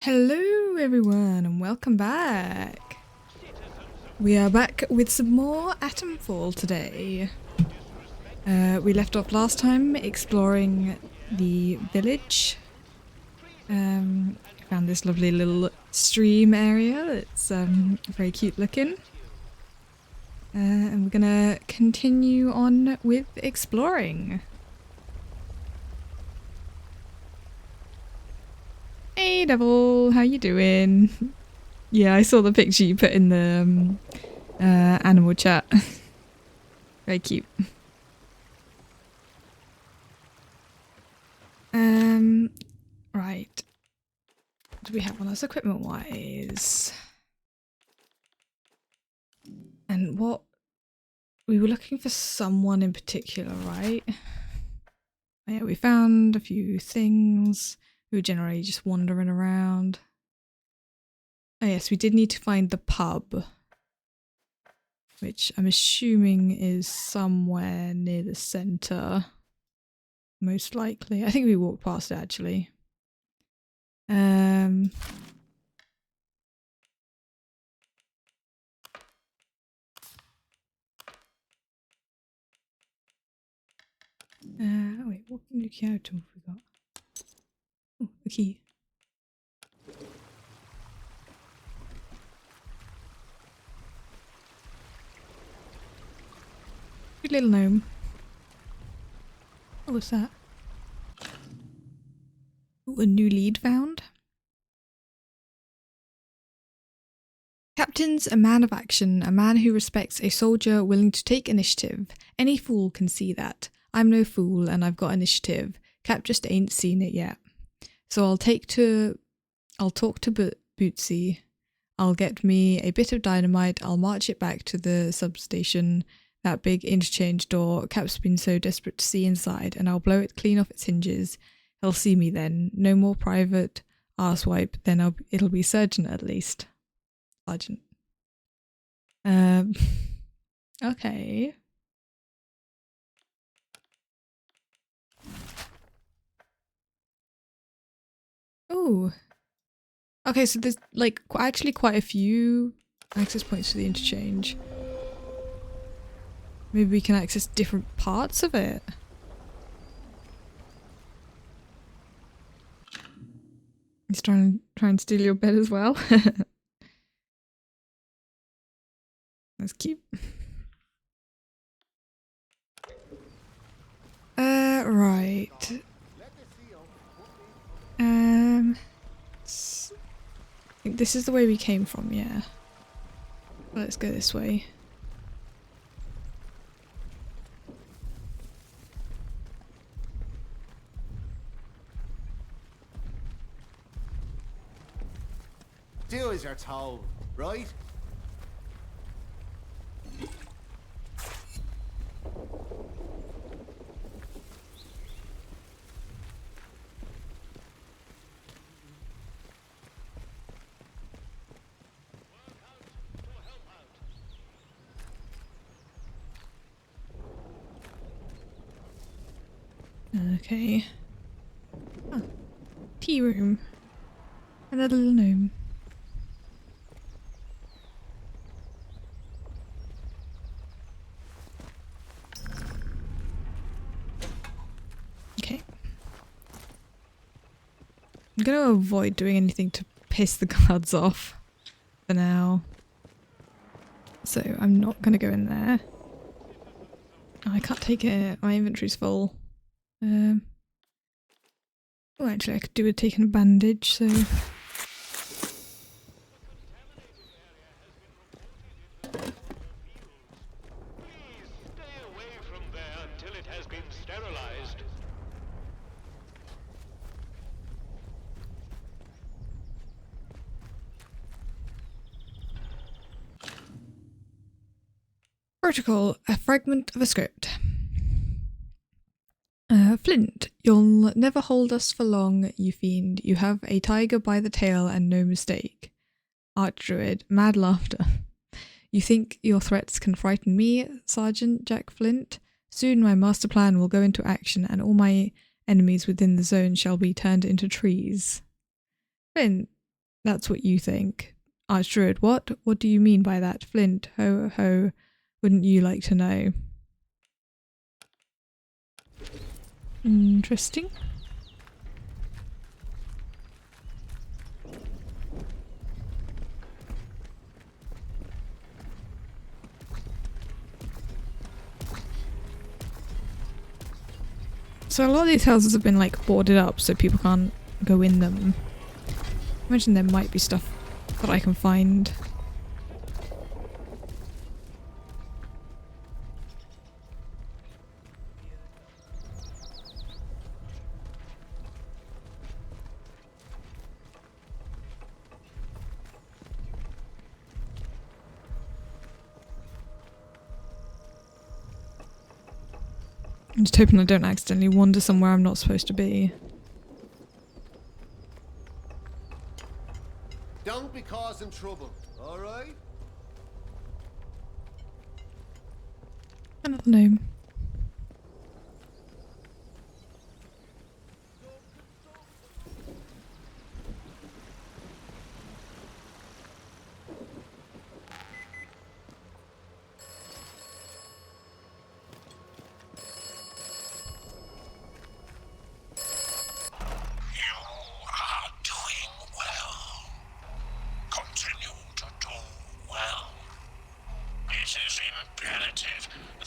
Hello everyone and welcome back. We are back with some more Atomfall today. We left off last time exploring the village. Found this lovely little stream area that's very cute looking. And we're gonna continue on with exploring. Hey Devil, how you doing? Yeah, I saw the picture you put in the animal chat. Very cute. Right. What do we have on us equipment wise? And what we were looking for someone in particular, right? Yeah, we found a few things. We were generally just wandering around. Oh yes, we did need to find the pub, which I'm assuming is somewhere near the centre. Most likely. I think we walked past it actually. Wait, what new character have we got? Oh, a key. Good little gnome. Oh, what's that? Ooh, a new lead found. Captain's a man of action, a man who respects a soldier willing to take initiative. Any fool can see that. I'm no fool and I've got initiative. Cap just ain't seen it yet. So I'll talk to Bootsy. I'll get me a bit of dynamite. I'll march it back to the substation. That big interchange door. Cap's been so desperate to see inside, and I'll blow it clean off its hinges. He'll see me then. No more private arsewipe. Then it'll be surgeon at least. Sergeant. Okay. Oh. Okay, so there's like actually quite a few access points to the interchange. Maybe we can access different parts of it. He's trying to steal your bed as well. That's cute. Right. I think this is the way we came from, yeah. Let's go this way. Do as you're told, right? Okay. Oh. Tea room. Another little gnome. Okay. I'm going to avoid doing anything to piss the guards off for now. So I'm not going to go in there. Oh, I can't take it. My inventory's full. Oh, actually I could do with taking a bandage, so... Please stay away from there until it has been sterilized. Protocol, a fragment of a script. Flint, you'll never hold us for long, you fiend. You have a tiger by the tail and no mistake. Archdruid, mad laughter. You think your threats can frighten me, Sergeant Jack Flint? Soon my master plan will go into action and all my enemies within the zone shall be turned into trees. Flint, That's what you think. Archdruid, what? What do you mean by that? Flint, ho ho, wouldn't you like to know? Interesting. So a lot of these houses have been like boarded up so people can't go in them. I imagine there might be stuff that I can find. I'm just hoping I don't accidentally wander somewhere I'm not supposed to be. Don't be causing trouble, alright? Another gnome.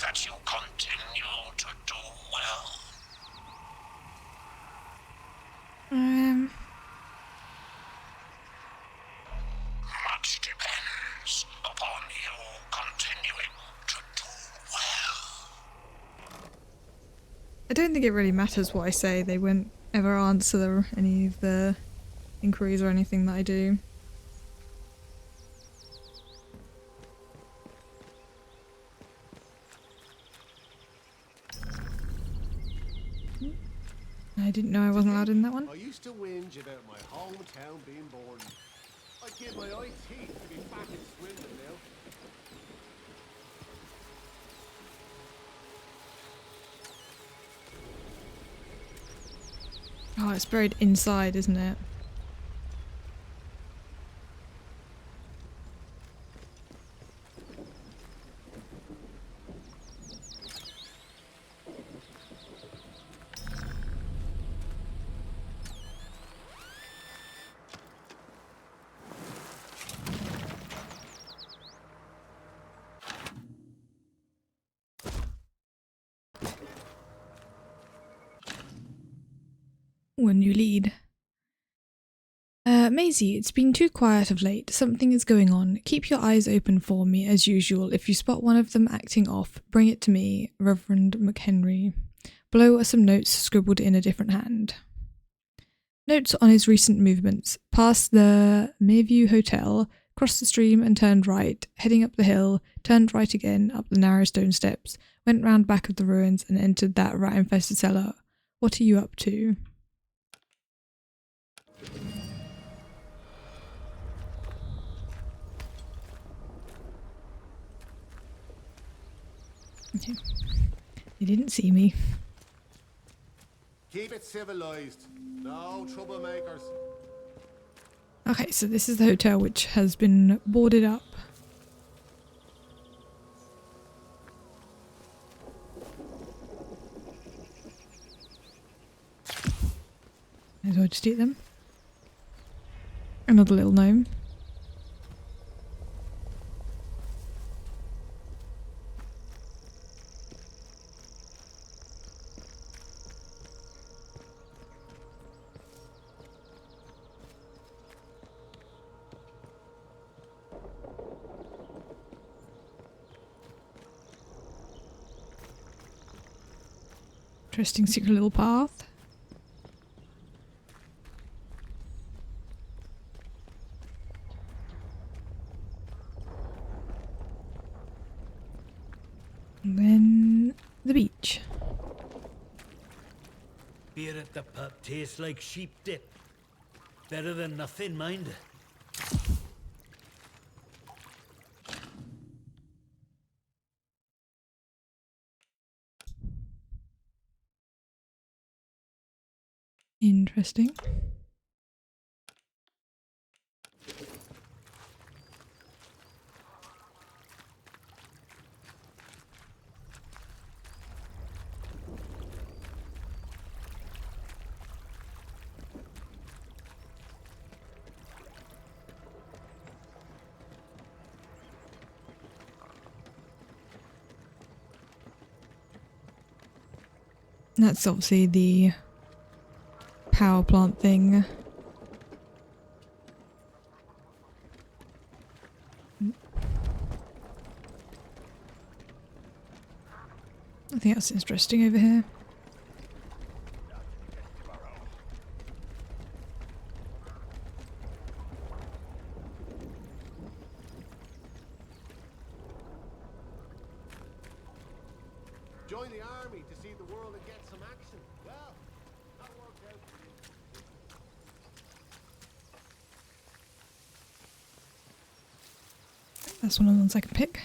That you continue to do well. Much depends upon you continuing to do well. I don't think it really matters what I say. They won't ever answer any of the inquiries or anything that I do. I didn't know I wasn't allowed in that one. I used to whinge about my hometown being boring. I'd give my eye teeth to be back in Swindon now. Oh, it's buried inside, isn't it? When you lead. Maisie, it's been too quiet of late. Something is going on. Keep your eyes open for me, as usual. If you spot one of them acting off, bring it to me, Reverend McHenry. Below are some notes scribbled in a different hand. Notes on his recent movements. Past the Mayview Hotel, crossed the stream and turned right, heading up the hill, turned right again, up the narrow stone steps, went round back of the ruins and entered that rat-infested cellar. What are you up to? Okay. He didn't see me. Keep it civilized. No troublemakers. Okay, so this is the hotel which has been boarded up. Might as well just eat them. Another little gnome. Interesting secret little path. And then the beach. Beer at the pub tastes like sheep dip. Better than nothing, mind. Interesting. That's obviously the power plant thing. I think that's interesting over here. Join the army to see the world and get some action. Well, that worked out for you. That's one of the ones I can pick.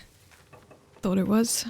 Thought it was.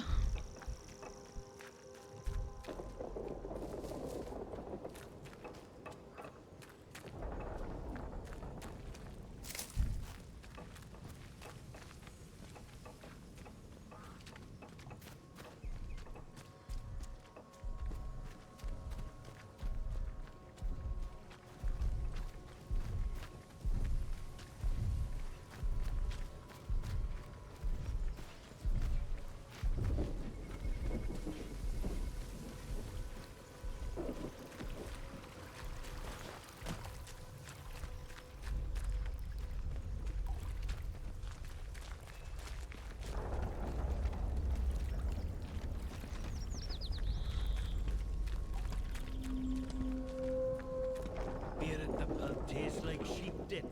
Beer at the pub tastes like sheep dip.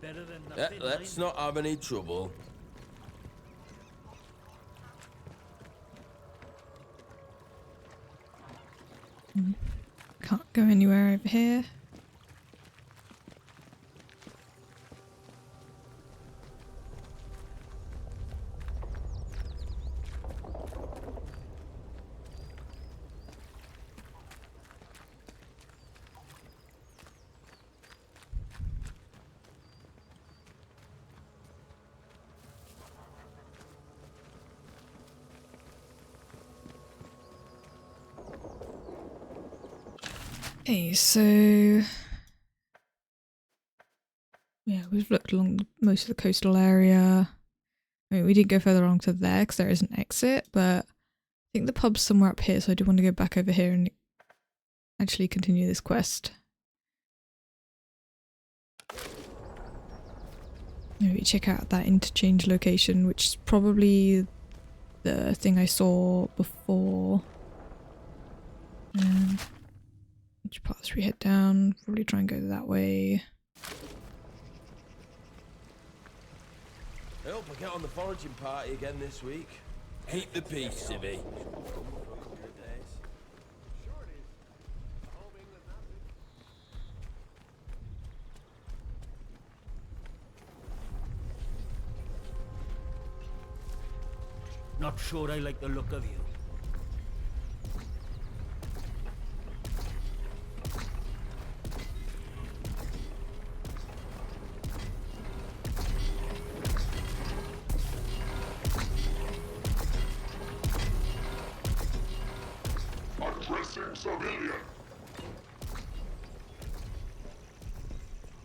Better than nothing. Let's not have any trouble. Can't go anywhere over here. Okay, so yeah, we've looked along most of the coastal area. I mean, we did go further along to there because there is an exit, but I think the pub's somewhere up here, so I do want to go back over here and actually continue this quest. Maybe check out that interchange location, which is probably the thing I saw before. Which path should we head down? Probably try and go that way. I hope I get on the foraging party again this week. Keep the peace, Civvy. Not sure I like the look of you.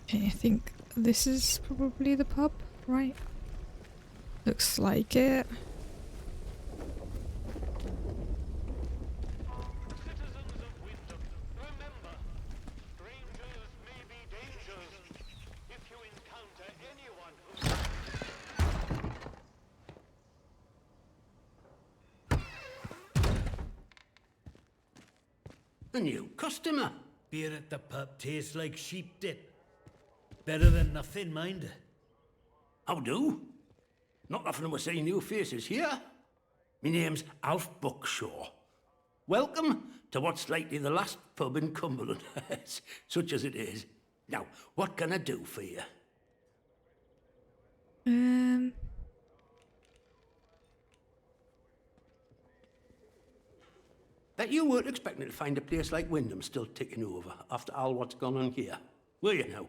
Okay, I think this is probably the pub, right? Looks like it. Citizens of Wyndham, remember, strangers may be dangers. If you encounter anyone who... A new customer. Beer at the pub tastes like sheep dip. Better than nothing, mind. How do? Not often we're seeing new faces here. My name's Alf Buckshaw. Welcome to what's likely the last pub in Cumberland, such as it is. Now, what can I do for you? Bet you weren't expecting to find a place like Wyndham still ticking over after all what's gone on here, were you now?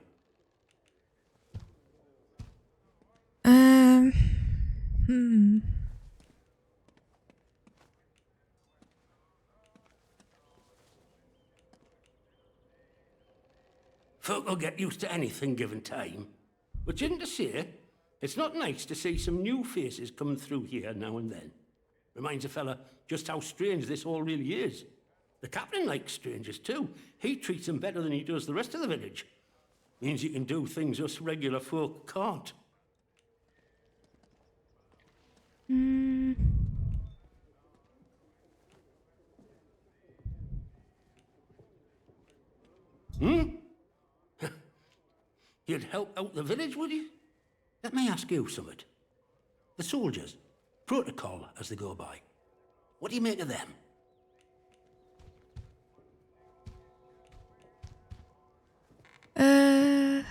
Folk will get used to anything given time. Which isn't to say, it's not nice to see some new faces coming through here now and then. Reminds a fella just how strange this all really is. The captain likes strangers too. He treats them better than he does the rest of the village. Means he can do things us regular folk can't. You'd help out the village, would you? Let me ask you something. The soldiers, protocol as they go by. What do you make of them? Uh,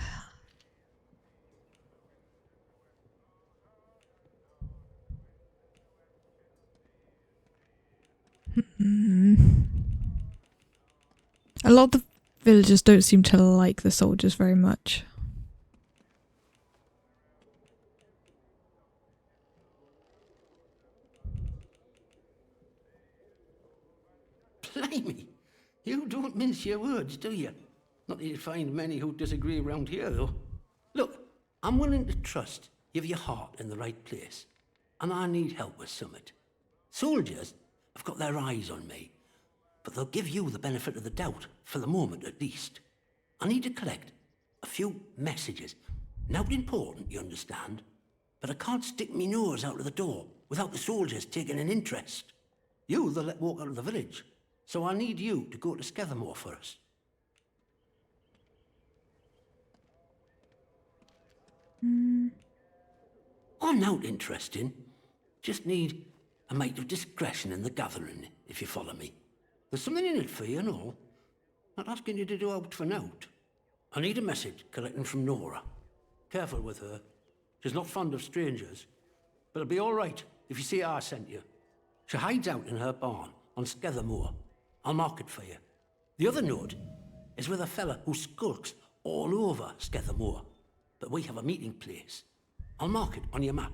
a lot of the villagers don't seem to like the soldiers very much. Blimey, you don't mince your words, do you? Not that you'd find many who disagree around here, though. Look, I'm willing to trust you've your heart in the right place, and I need help with summit. Soldiers have got their eyes on me, but they'll give you the benefit of the doubt, for the moment at least. I need to collect a few messages. Not important, you understand, but I can't stick me nose out of the door without the soldiers taking an interest. You they'll let walk out of the village, so I need you to go to Skethermore for us. I'm not interesting. Just need a mite of discretion in the gathering, if you follow me. There's something in it for you and all. Not asking you to do out for nought. I need a message collecting from Nora. Careful with her. She's not fond of strangers. But it'll be all right if you see I sent you. She hides out in her barn on Skethermore. I'll mark it for you. The other note is with a fella who skulks all over Skethermore. But we have a meeting place. I'll mark it on your map.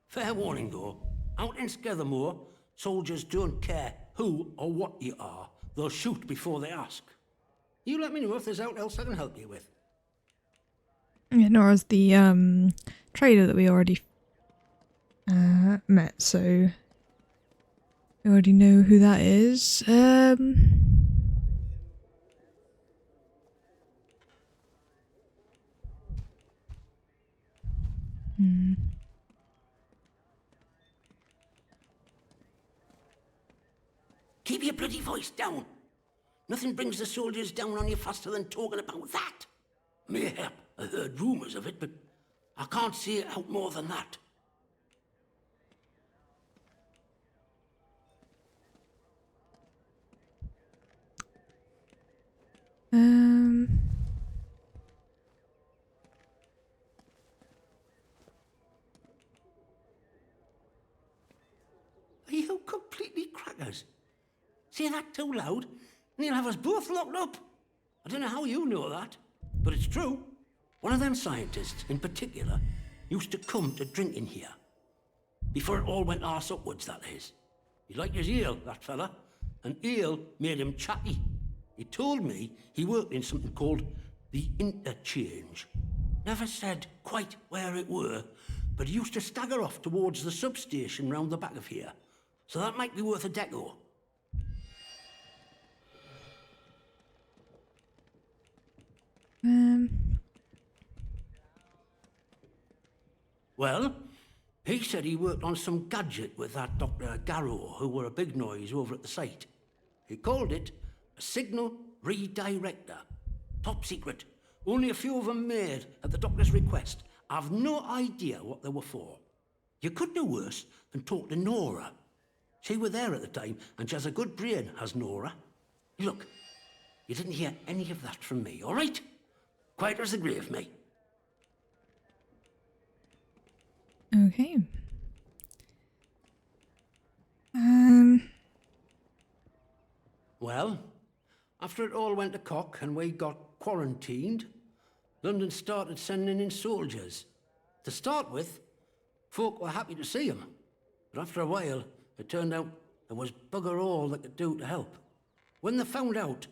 Fair warning, though. Out in Skethermore, soldiers don't care who or what you are. They'll shoot before they ask. You let me know if there's aught else I can help you with. Yeah, Nora's the trader that we already met, so we already know who that is. Keep your bloody voice down. Nothing brings the soldiers down on you faster than talking about that. Mayhap I heard rumours of it, but I can't see it out more than that. Are you completely crackers? Say that too loud, and he'll have us both locked up. I don't know how you know that, but it's true. One of them scientists, in particular, used to come to drinking here. Before it all went arse upwards, that is. He liked his ale, that fella, and ale made him chatty. He told me he worked in something called the Interchange. Never said quite where it were, but he used to stagger off towards the substation round the back of here. So that might be worth a deco. Well, he said he worked on some gadget with that Dr. Garrow, who were a big noise over at the site. He called it a signal redirector. Top secret. Only a few of them made at the doctor's request. I've no idea what they were for. You could do worse than talk to Nora. She were there at the time, and she has a good brain, has Nora. Look, you didn't hear any of that from me, all right? Quiet as the grave, mate. Okay. Well, after it all went to cock and we got quarantined, London started sending in soldiers. To start with, folk were happy to see them. But after a while, it turned out there was bugger all they could do to help. When they found out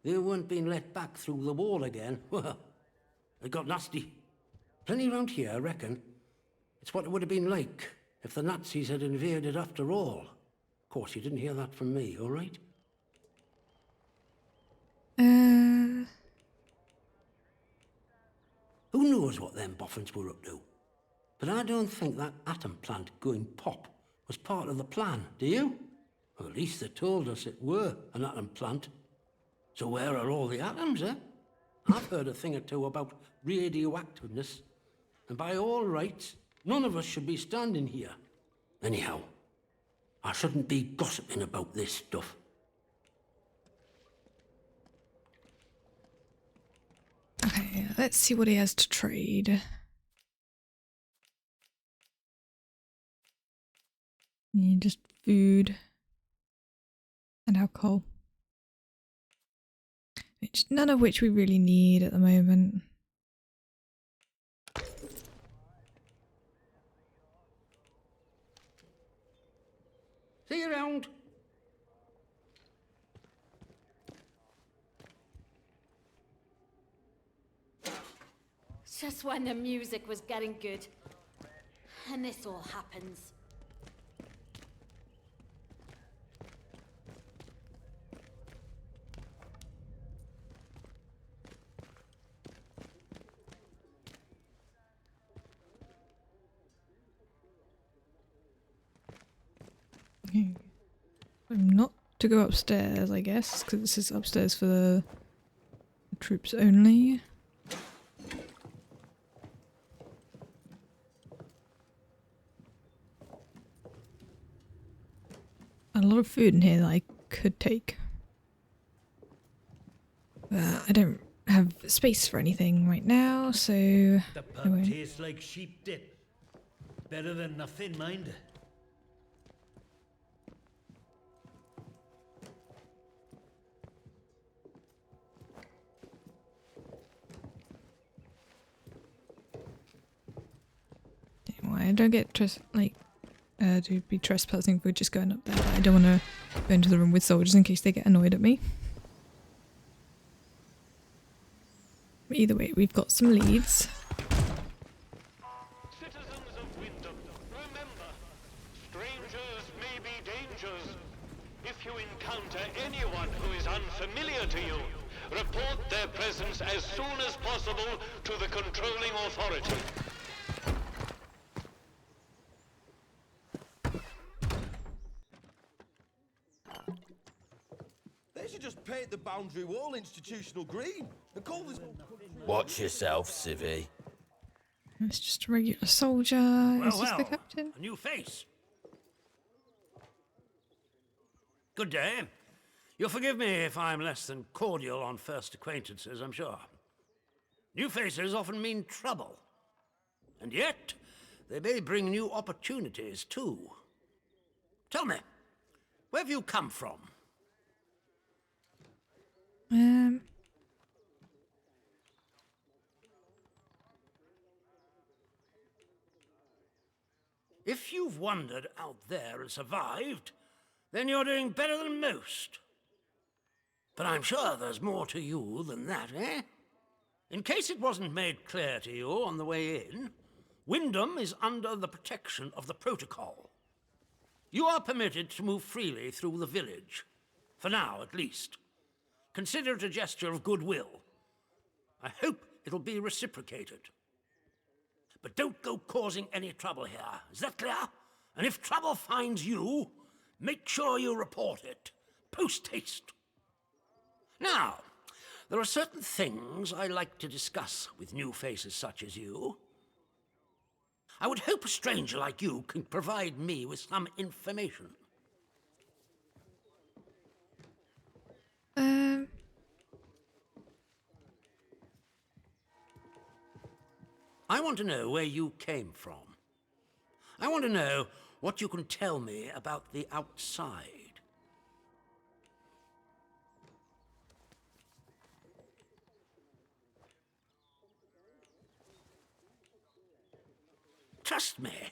they weren't being let back through the wall again, well, it got nasty. Plenty round here, I reckon. It's what it would have been like if the Nazis had invaded after all. Of course, you didn't hear that from me, all right? Uh, Who knows what them boffins were up to? But I don't think that atom plant going pop was part of the plan, do you? Well, at least they told us it were an atom plant. So where are all the atoms, eh? I've heard a thing or two about radioactiveness, and by all rights, none of us should be standing here. Anyhow, I shouldn't be gossiping about this stuff. okay, let's see what he has to trade. Just food and alcohol. None of which we really need at the moment. See you around. Just when the music was getting good. And this all happens. Okay. Not to go upstairs, I guess, because this is upstairs for the troops only. A lot of food in here that I could take. But I don't have space for anything right now, so The I pub won't. tastes like sheep dip. Better than nothing, mind. I don't get to be trespassing for just going up there. But I don't want to go into the room with soldiers in case they get annoyed at me. But either way, we've got some leads. Citizens of Wyndham, remember, strangers may be dangers. If you encounter anyone who is unfamiliar to you, report their presence as soon as possible to the controlling authority. They should just paint the boundary wall institutional green and call this... Watch yourself, civvy. It's just a regular soldier. Is this the captain? A new face. Good day. You'll forgive me if I'm less than cordial on first acquaintances, I'm sure. New faces often mean trouble. And yet, they may bring new opportunities, too. Tell me, where have you come from? If you've wandered out there and survived, then you're doing better than most. But I'm sure there's more to you than that, eh? In case it wasn't made clear to you on the way in, Wyndham is under the protection of the protocol. You are permitted to move freely through the village. For now, at least. Consider it a gesture of goodwill. I hope it'll be reciprocated. But don't go causing any trouble here. Is that clear? And if trouble finds you, make sure you report it. Post haste. Now, there are certain things I like to discuss with new faces such as you. I would hope a stranger like you can provide me with some information. I want to know where you came from. I want to know what you can tell me about the outside. Trust me,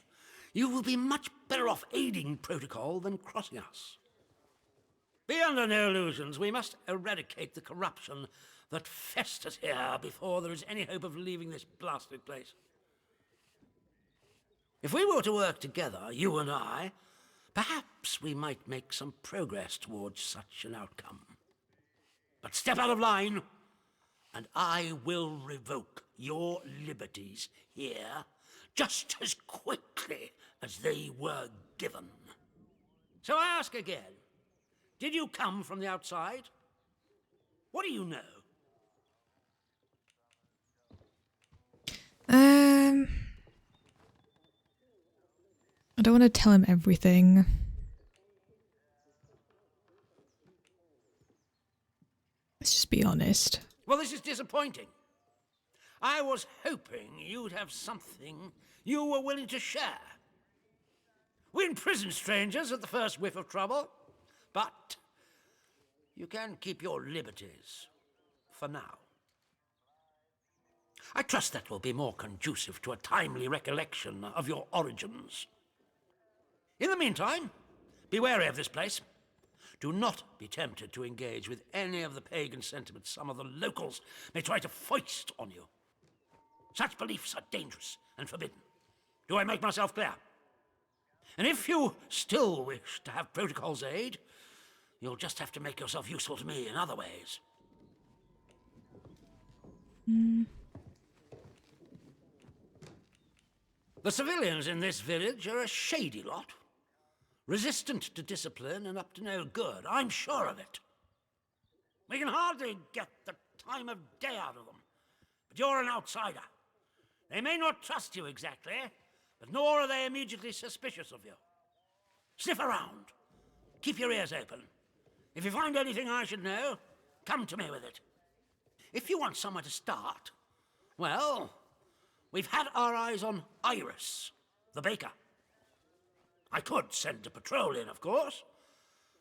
you will be much better off aiding protocol than crossing us. Be under no illusions. We must eradicate the corruption that festers here before there is any hope of leaving this blasted place. If we were to work together, you and I, perhaps we might make some progress towards such an outcome. But step out of line, and I will revoke your liberties here just as quickly as they were given. So I ask again, did you come from the outside? What do you know? I don't want to tell him everything. Let's just be honest. Well, this is disappointing. I was hoping you'd have something you were willing to share. We imprison strangers at the first whiff of trouble, but you can keep your liberties for now. I trust that will be more conducive to a timely recollection of your origins. In the meantime, be wary of this place. Do not be tempted to engage with any of the pagan sentiments some of the locals may try to foist on you. Such beliefs are dangerous and forbidden. Do I make myself clear? And if you still wish to have protocol's aid, you'll just have to make yourself useful to me in other ways. The civilians in this village are a shady lot. Resistant to discipline and up to no good, I'm sure of it. We can hardly get the time of day out of them. But you're an outsider. They may not trust you exactly, but nor are they immediately suspicious of you. Sniff around. Keep your ears open. If you find anything I should know, come to me with it. If you want somewhere to start, well, we've had our eyes on Iris, the baker. I could send a patrol in, of course,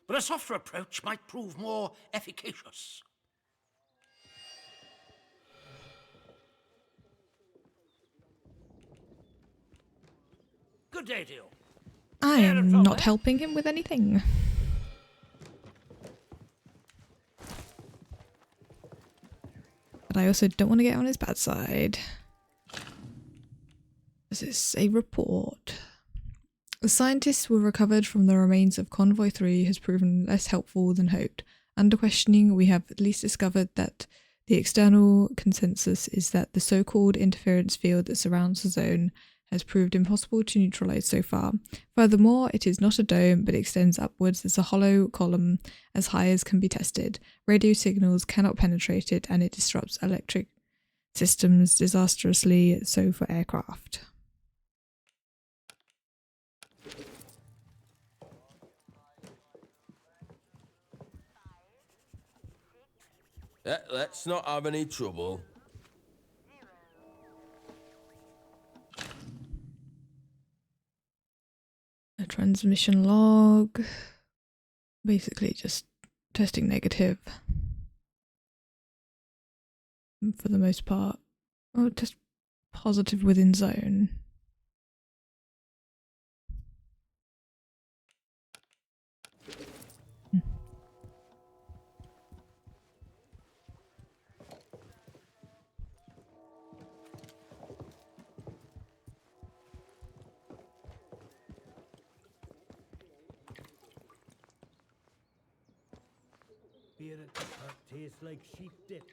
but a softer approach might prove more efficacious. Good day to you. I am not helping him with anything. But I also don't want to get on his bad side. This is a report. The scientists who recovered from the remains of Convoy 3 has proven less helpful than hoped. Under questioning, we have at least discovered that the external consensus is that the so-called interference field that surrounds the zone has proved impossible to neutralize so far. Furthermore, it is not a dome, but extends upwards as a hollow column as high as can be tested. Radio signals cannot penetrate it, and it disrupts electric systems disastrously, so for aircraft. Let's not have any trouble. A transmission log. Basically just testing negative. For the most part. Oh, test positive within zone. Beer at the pub tastes like sheep dip.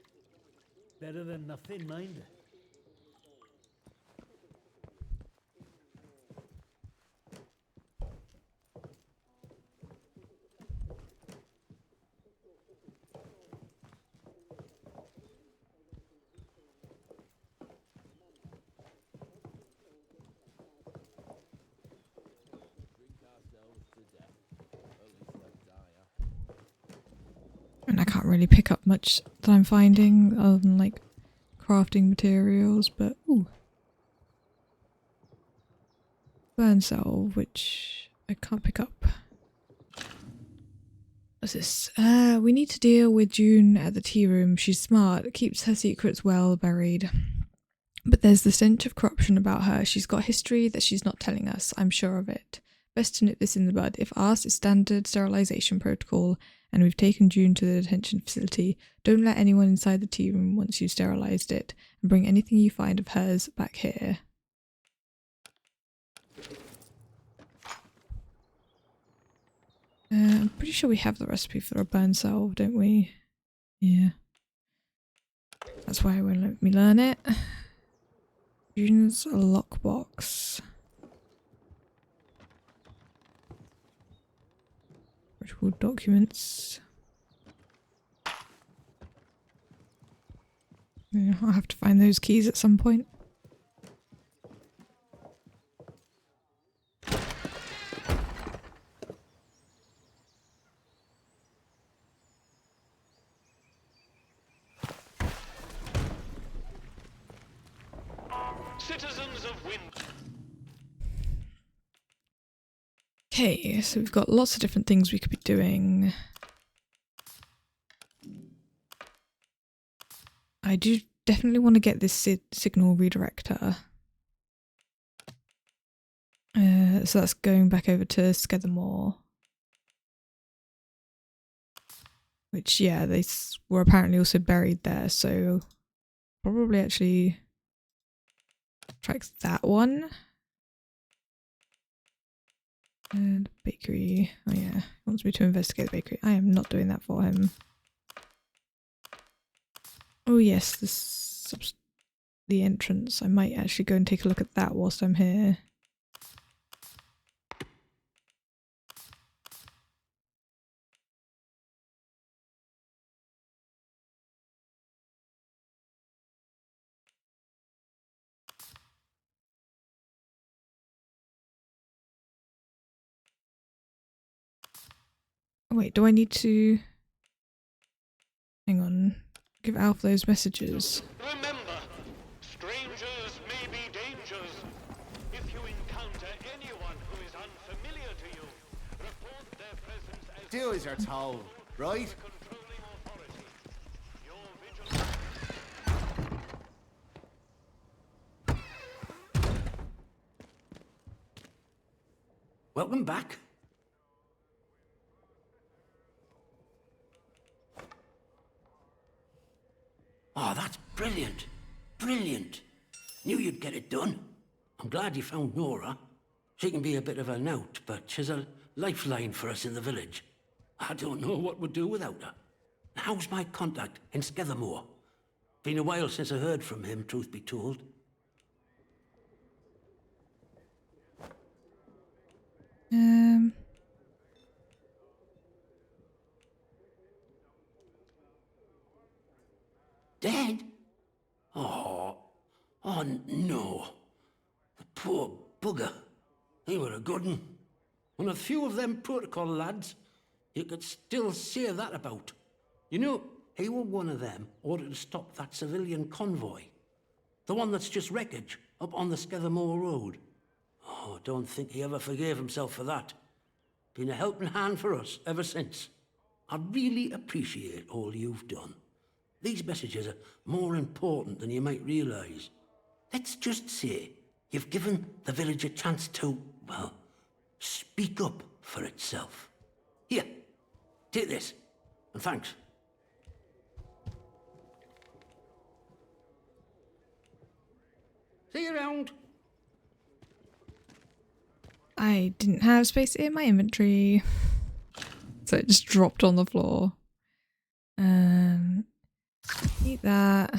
Better than nothing, mind. And I can't really pick up much that I'm finding other than like crafting materials, but ooh. Burn salve, which I can't pick up. What's this? We need to deal with June at the tea room. She's smart, keeps her secrets well buried. But there's the stench of corruption about her. She's got history that she's not telling us, I'm sure of it. Best to nip this in the bud. If asked, it's standard sterilization protocol, and we've taken June to the detention facility. Don't let anyone inside the tea room once you've sterilized it, and bring anything you find of hers back here. I'm pretty sure we have the recipe for a burn salve, don't we? Yeah. That's why it won't let me learn it. Use a lockbox. Ritual documents. Yeah, I'll have to find those keys at some point. Citizens of Wind. Okay, so we've got lots of different things we could be doing. I do definitely want to get this signal redirector. So that's going back over to Skethermore. Which, yeah, they were apparently also buried there, so probably actually track that one. And bakery. Oh yeah, he wants me to investigate the bakery. I am not doing that for him. Oh yes, the entrance. I might actually go and take a look at that whilst I'm here. Oh, wait, do I need to... Hang on. Give Alf those messages. Remember, strangers may be dangers. If you encounter anyone who is unfamiliar to you, report their presence as Do as you're told, right? controlling authority. Your vigilance. Welcome back. Oh, that's brilliant. Brilliant. Knew you'd get it done. I'm glad you found Nora. She can be a bit of a knout, but she's a lifeline for us in the village. I don't know what we'd do without her. How's my contact in Skethermore? Been a while since I heard from him, truth be told. Dead? Oh no. The poor bugger. He were a good un. And a few of them protocol lads, you could still say that about. You know, he were one of them ordered to stop that civilian convoy. The one that's just wreckage up on the Skethermore Road. Oh, don't think he ever forgave himself for that. Been a helping hand for us ever since. I really appreciate all you've done. These messages are more important than you might realise. Let's just say you've given the village a chance to, well, speak up for itself. Here, take this, and thanks. See you around. I didn't have space in my inventory. So it just dropped on the floor. Eat that.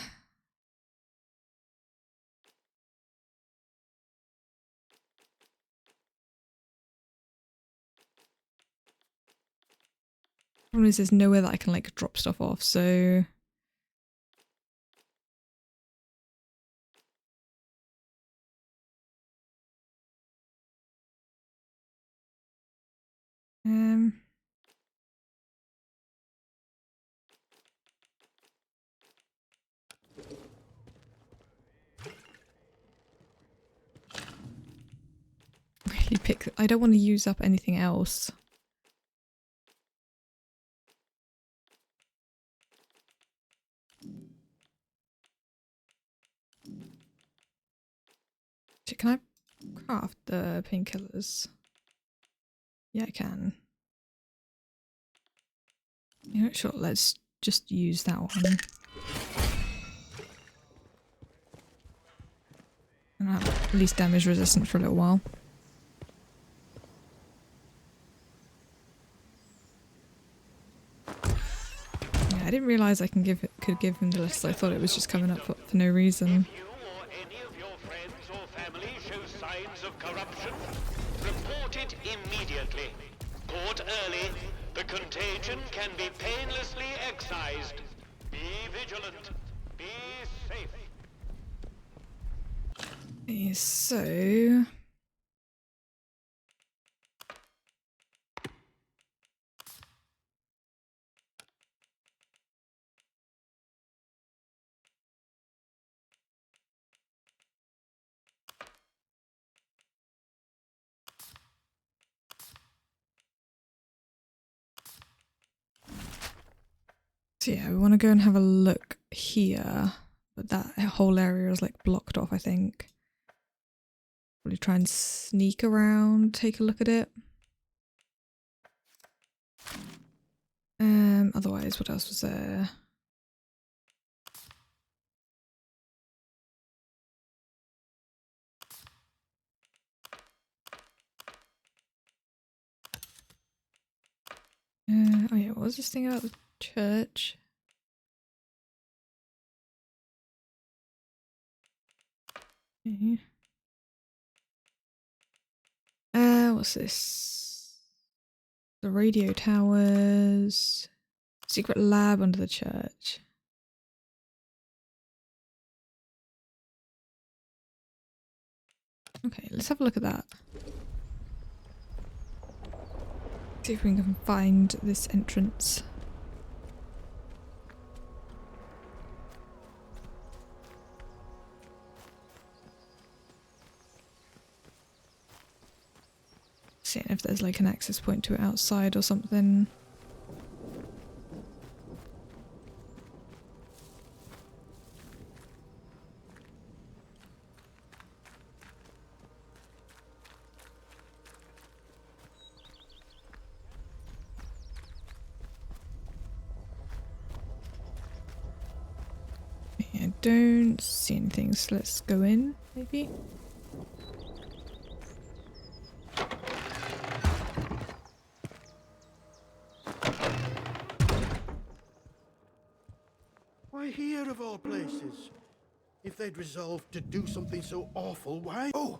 Problem is there's nowhere that I can like drop stuff off, so... Really pick... I don't want to use up anything else. Can I craft the painkillers? Yeah, I can. You know, sure, let's just use that one. And I'll have at least damage resistant for a little while. Yeah, I didn't realise surprised I could give him the list. I thought it was just coming up for no reason. If you or any of your friends or family show signs of corruption, report it immediately. Caught early, the contagion can be painlessly excised. Be vigilant. Be safe. So... So yeah, we want to go and have a look here, but that whole area is like blocked off, I think. Probably try and sneak around, take a look at it. Otherwise, what else was there? Oh yeah, what was this thing about the church? Okay. What's this? The radio towers. Secret lab under the church. Okay, let's have a look at that. See if we can find this entrance. Seeing if there's like an access point to it outside or something. I don't see anything, so let's go in, maybe. Why here of all places? If they'd resolved to do something so awful, why? Oh,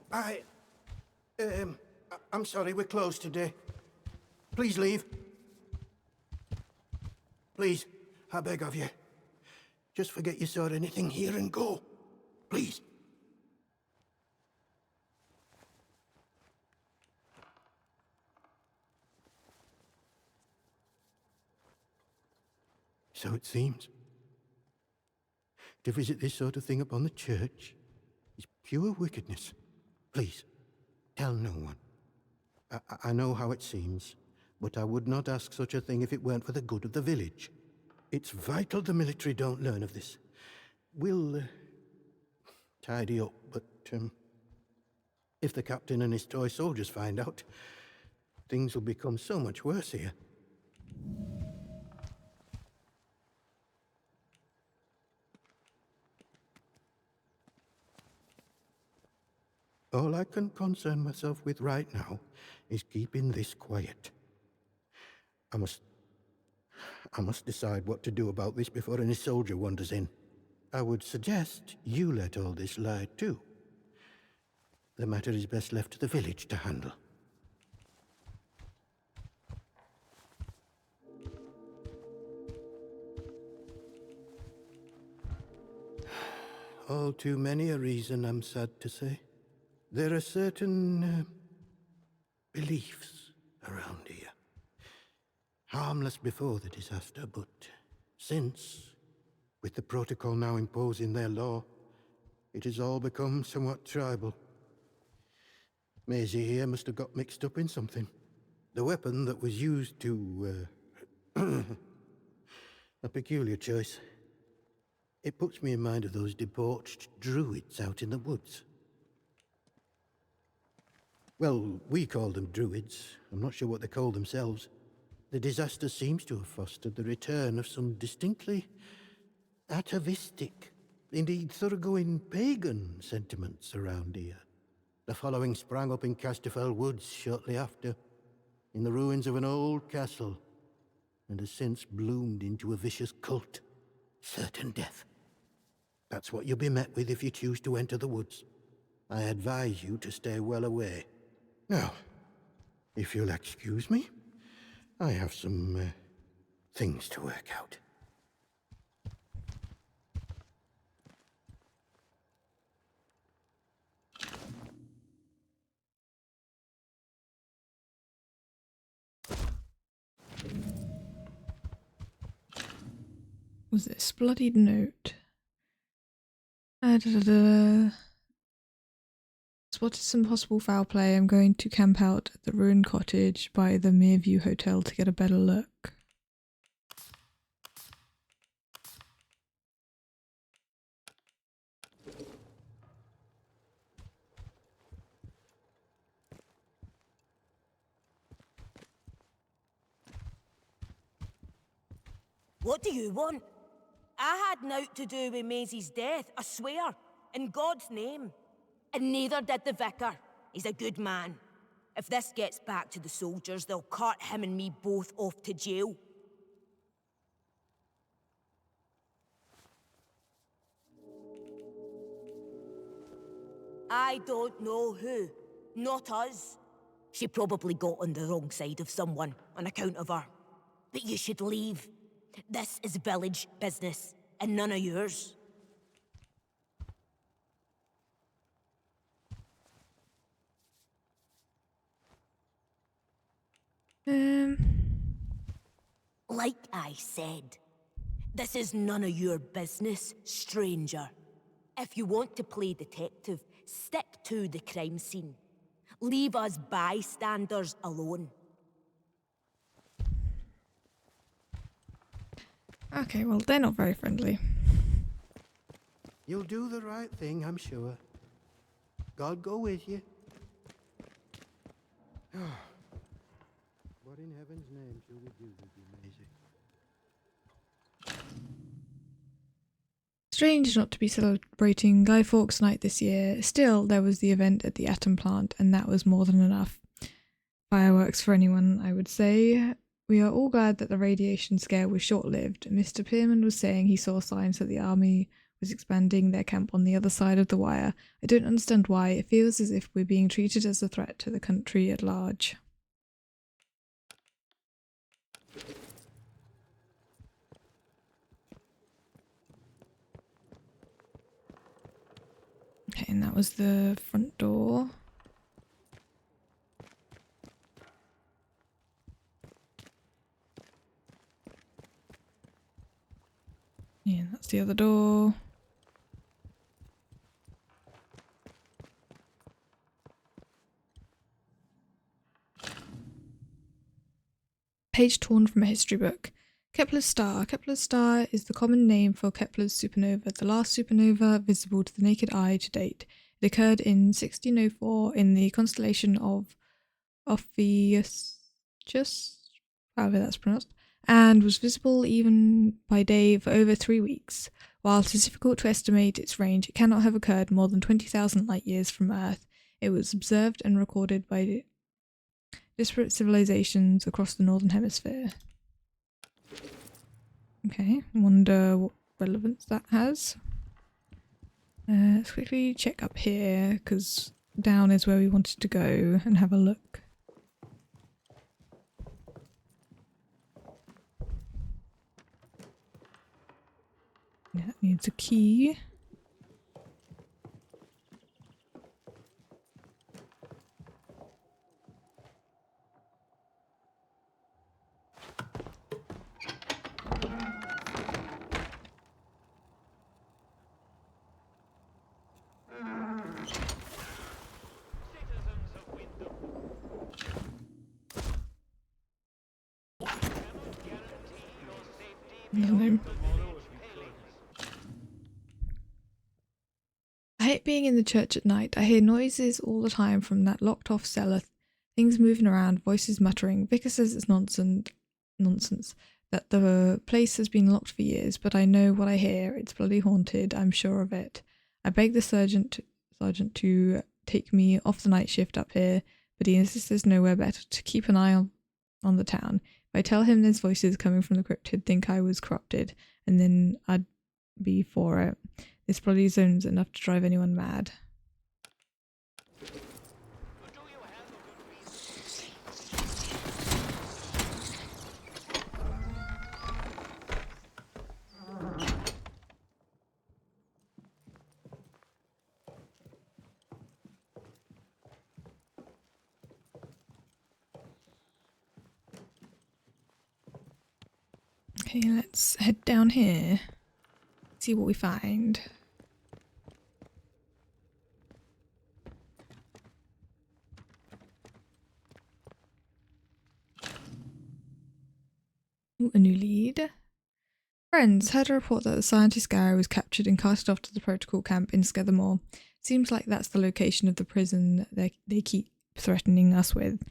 I'm sorry, we're closed today. Please leave. Please, I beg of you. Just forget you saw anything here and go. Please. So it seems. To visit this sort of thing upon the church is pure wickedness. Please, tell no one. I know how it seems, but I would not ask such a thing if it weren't for the good of the village. It's vital the military don't learn of this. We'll tidy up, but if the captain and his toy soldiers find out, things will become so much worse here. All I can concern myself with right now is keeping this quiet. I must decide what to do about this before any soldier wanders in. I would suggest you let all this lie too. The matter is best left to the village to handle. All too many a reason, I'm sad to say. There are certain beliefs around here. Harmless before the disaster, but since, with the protocol now imposing their law, it has all become somewhat tribal. Maisie here must have got mixed up in something. The weapon that was used to, a peculiar choice. It puts me in mind of those debauched druids out in the woods. Well, we call them druids. I'm not sure what they call themselves. The disaster seems to have fostered the return of some distinctly atavistic, indeed thoroughgoing pagan sentiments around here. The following sprang up in Casterfell Woods shortly after, in the ruins of an old castle, and has since bloomed into a vicious cult. certain death. That's what you'll be met with if you choose to enter the woods. I advise you to stay well away. Now, if you'll excuse me, I have some things to work out. Was this bloodied note? Spotted some possible foul play. I'm going to camp out at the ruined cottage by the Mereview Hotel to get a better look. What do you want? I had naught to do with Maisie's death, I swear, in God's name. And neither did the vicar. He's a good man. If this gets back to the soldiers, they'll cart him and me both off to jail. I don't know who. Not us. She probably got on the wrong side of someone on account of her. But you should leave. This is village business, and none of yours. Like I said, this is none of your business, stranger. If you want to play detective, stick to the crime scene. Leave us bystanders alone. Okay, well, they're not very friendly. You'll do the right thing, I'm sure. God go with you. What in heaven's name shall we do with you, Maisie? Strange not to be celebrating Guy Fawkes Night this year. Still, there was the event at the Atom plant, and that was more than enough. Fireworks for anyone, I would say. We are all glad that the radiation scare was short-lived. Mr. Pearman was saying he saw signs that the army was expanding their camp on the other side of the wire. I don't understand why. It feels as if we're being treated as a threat to the country at large. Okay, and that was the front door. Yeah, that's the other door. Page torn from a history book. Kepler's star. Kepler's star is the common name for Kepler's supernova, the last supernova visible to the naked eye to date. It occurred in 1604 in the constellation of Ophiuchus, however that's pronounced, and was visible even by day for over 3 weeks. While it is difficult to estimate its range, it cannot have occurred more than 20,000 light-years from Earth. It was observed and recorded by disparate civilizations across the Northern Hemisphere. Okay, I wonder what relevance that has. Let's quickly check up here, because down is where we wanted to go and have a look. Yeah, it needs a key. No. I hate being in the church at night. I hear noises all the time from that locked off cellar. Things moving around, voices muttering. Vicar says it's nonsense, that the place has been locked for years, but I know what I hear. It's bloody haunted, I'm sure of it. I beg the sergeant to take me off the night shift up here, but he insists there's nowhere better to keep an eye on the town. If I tell him there's voices coming from the crypt, he'd think I was corrupted, and then I'd be for it. This bloody zone's enough to drive anyone mad. Okay, let's head down here. See what we find. Ooh, a new lead. Friends, heard a report that the scientist Gary was captured and carted off to the protocol camp in Skethermore. Seems like that's the location of the prison they keep threatening us with.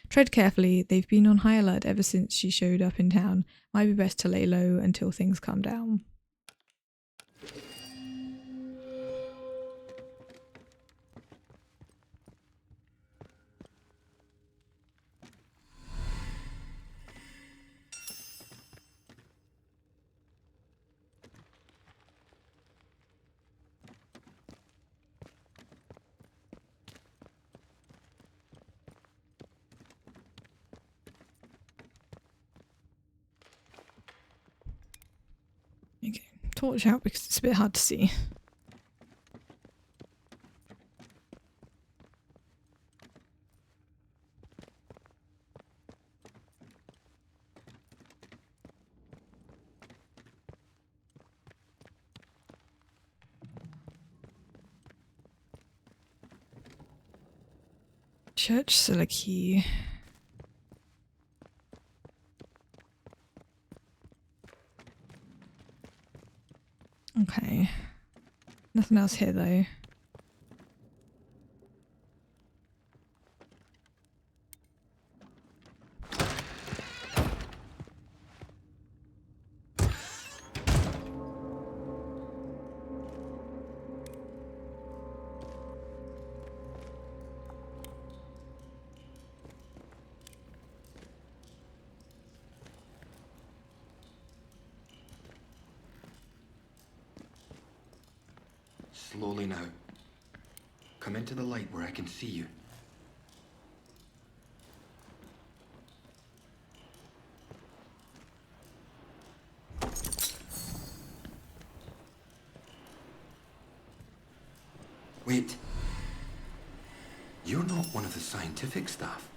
Tread carefully, they've been on high alert ever since she showed up in town. Might be best to lay low until things calm down. Okay, torch out because it's a bit hard to see. Church still a key. Okay. Nothing else here though. Slowly now. Come into the light where I can see you. Wait. You're not one of the scientific staff.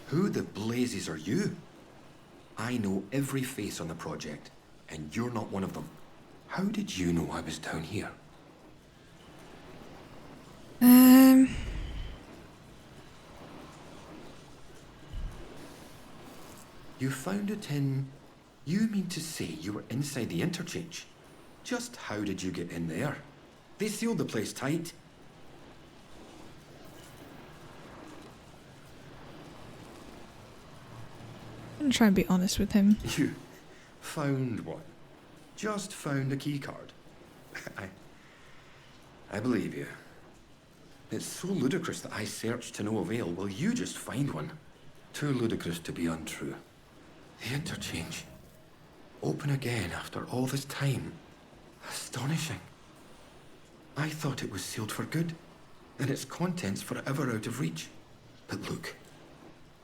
Who the blazes are you? I know every face on the project, and you're not one of them. How did you know I was down here? You found it in... You mean to say you were inside the Interchange? Just how did you get in there? They sealed the place tight. I'm gonna try and be honest with him. You found one? Just found a keycard? I believe you. It's so ludicrous that I searched to no avail. Will you just find one? Too ludicrous to be untrue. The Interchange. Open again after all this time. Astonishing. I thought it was sealed for good, and its contents forever out of reach. But look,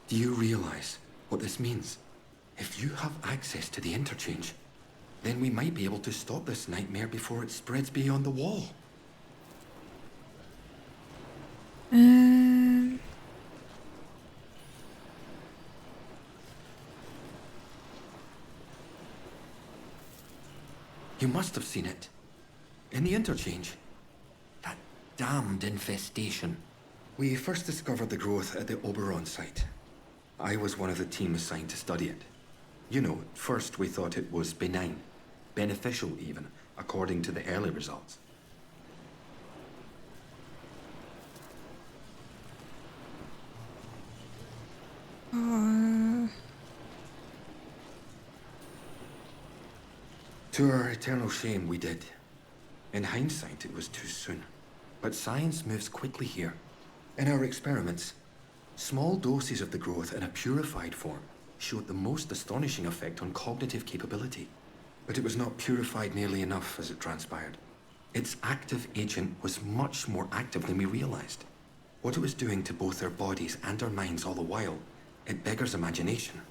do you realize what this means? If you have access to the Interchange, then we might be able to stop this nightmare before it spreads beyond the wall. You must have seen it. In the Interchange. That damned infestation. We first discovered the growth at the Oberon site. I was one of the team assigned to study it. You know, at first we thought it was benign. Beneficial even, according to the early results. To our eternal shame, we did. In hindsight, it was too soon. But science moves quickly here. In our experiments, Small doses of the growth in a purified form showed the most astonishing effect on cognitive capability. But it was not purified nearly enough, as it transpired. Its active agent was much more active than we realized. What it was doing to both our bodies and our minds all the while, it beggars imagination.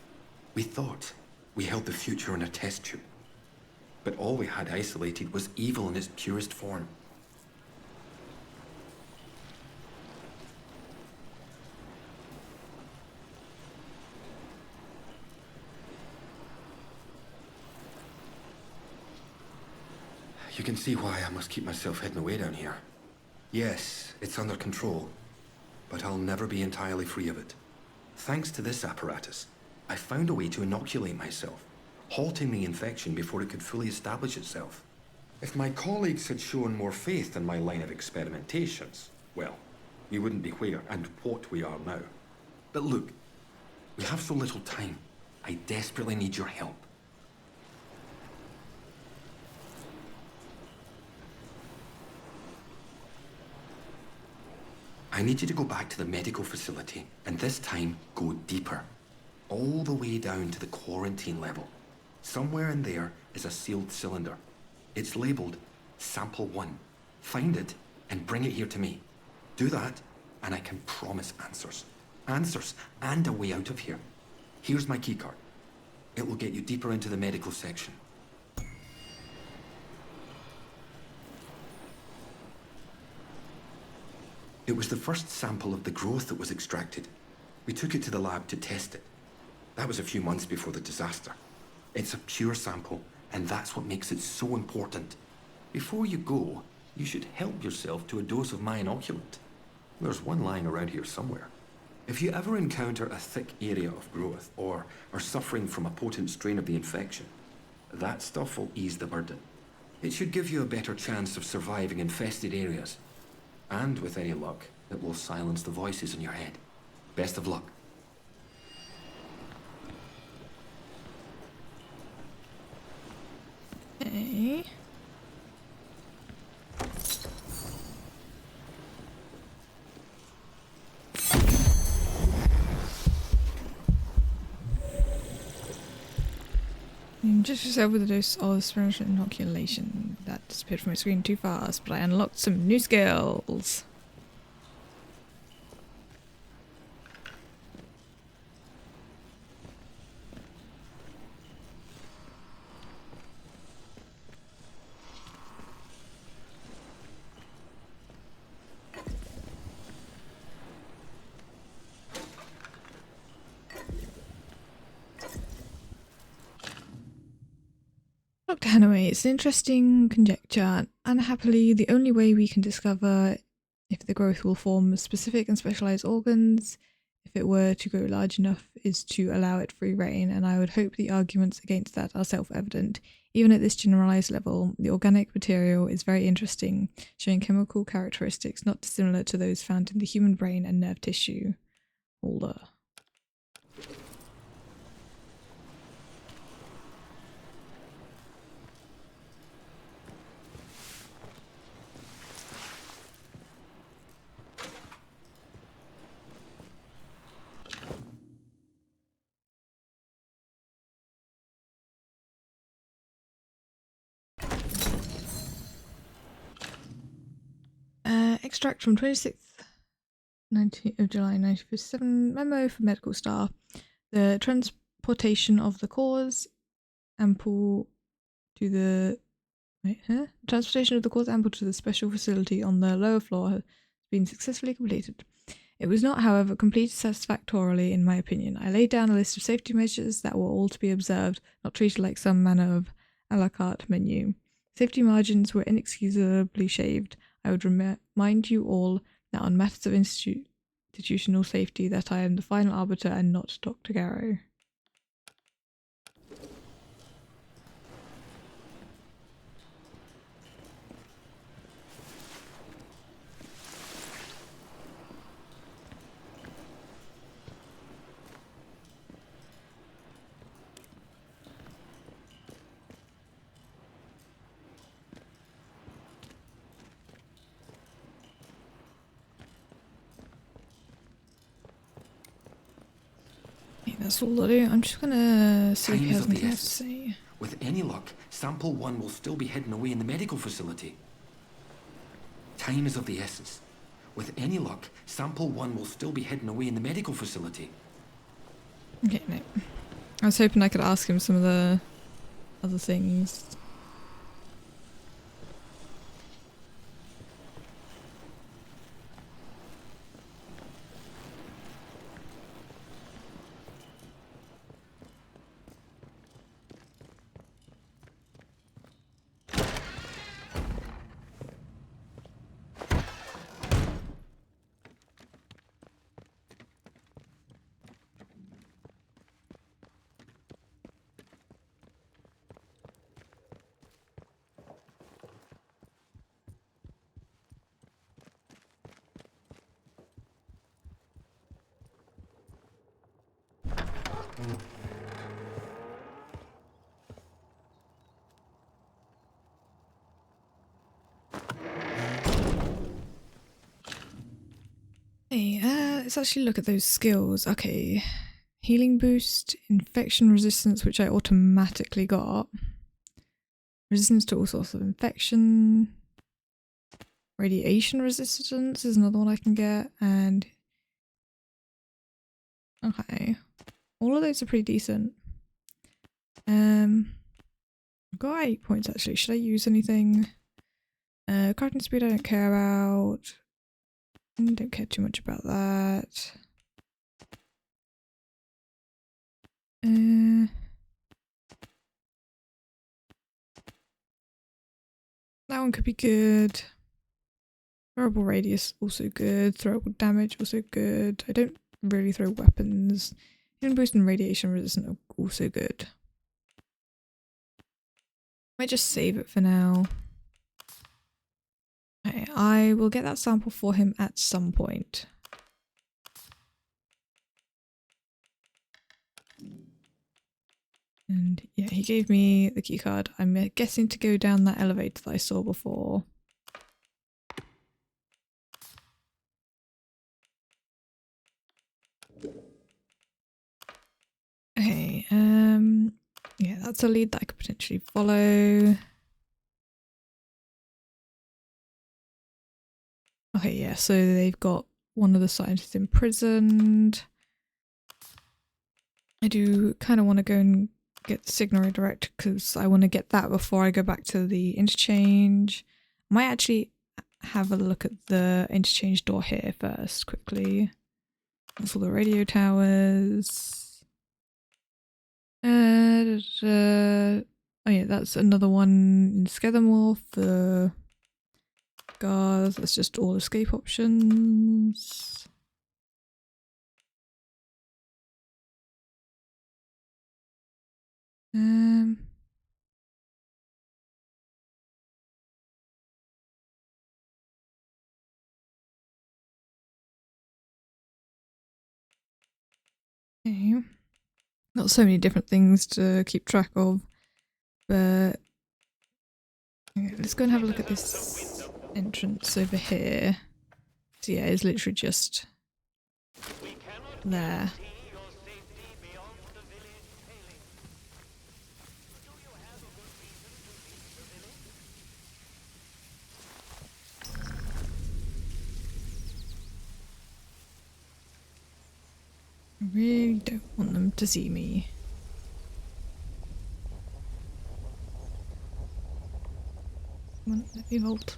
We thought we held the future in a test tube. But all we had isolated was evil in its purest form. You can see why I must keep myself hidden away down here. Yes, it's under control, but I'll never be entirely free of it. Thanks to this apparatus, I found a way to inoculate myself, halting the infection before it could fully establish itself. If my colleagues had shown more faith in my line of experimentations, well, we wouldn't be where and what we are now. But look, we have so little time. I desperately need your help. I need you to go back to the medical facility, and this time, go deeper. All the way down to the quarantine level. Somewhere in there is a sealed cylinder. It's labeled Sample 1. Find it and bring it here to me. Do that, and I can promise answers. Answers, and a way out of here. Here's my keycard. It will get you deeper into the medical section. It was the first sample of the growth that was extracted. We took it to the lab to test it. That was a few months before the disaster. It's a pure sample, and that's what makes it so important. Before you go, you should help yourself to a dose of my inoculant. There's one lying around here somewhere. If you ever encounter a thick area of growth, or are suffering from a potent strain of the infection, that stuff will ease the burden. It should give you a better chance of surviving infested areas. And with any luck, it will silence the voices in your head. Best of luck. Okay. Just yourself with a dose of spiritual inoculation. That disappeared from my screen too fast, but I unlocked some new skills. Dr. Hanaway, it's an interesting conjecture. Unhappily, the only way we can discover if the growth will form specific and specialized organs, if it were to grow large enough, is to allow it free rein, and I would hope the arguments against that are self-evident. Even at this generalized level, the organic material is very interesting, showing chemical characteristics not dissimilar to those found in the human brain and nerve tissue. Older. Extract from 26th of July 1957 memo for medical staff. The transportation of the cause ample to the transportation of the cause ample to the special facility on the lower floor has been successfully completed. It was not, however, completed satisfactorily, in my opinion. I laid down a list of safety measures that were all to be observed, not treated like some manner of a la carte menu. Safety margins were inexcusably shaved. I would remind you all that on matters of institutional safety that I am the final arbiter and not Dr. Garrow. that's all I'll do. I'm just gonna see if he Time is has of the anything else to essence. say. With any luck, Sample 1 will still be hidden away in the medical facility. Time is of the essence. With any luck, Sample 1 will still be hidden away in the medical facility. Okay, no. I was hoping I could ask him some of the other things. Hey, let's actually look at those skills. Okay. Healing boost, infection resistance, which I automatically got. Resistance to all sorts of infection. Radiation resistance is another one I can get, and okay. All of those are pretty decent. I've got 8 points actually. Should I use anything? Crafting speed I don't care about. Don't care too much about that. That one could be good. Throwable radius also good. Throwable damage also good. I don't really throw weapons. Healing boost and radiation resistant are also good. Might just save it for now. Okay, I will get that sample for him at some point. And yeah, he gave me the keycard. I'm guessing to go down that elevator that I saw before. Okay, yeah, that's a lead that I could potentially follow. Okay, yeah, so they've got one of the scientists imprisoned. I do kind of want to go and get the signal redirect because I want to get that before I go back to the interchange. I might actually have a look at the interchange door here first, quickly. That's all the radio towers. Oh yeah, that's another one in Skethermore for guards. That's just all escape options. Okay. Got so many different things to keep track of, but okay, let's go and have a look at this entrance over here. So yeah, it's literally just there. I really don't want them to see me. Come on, let me vault.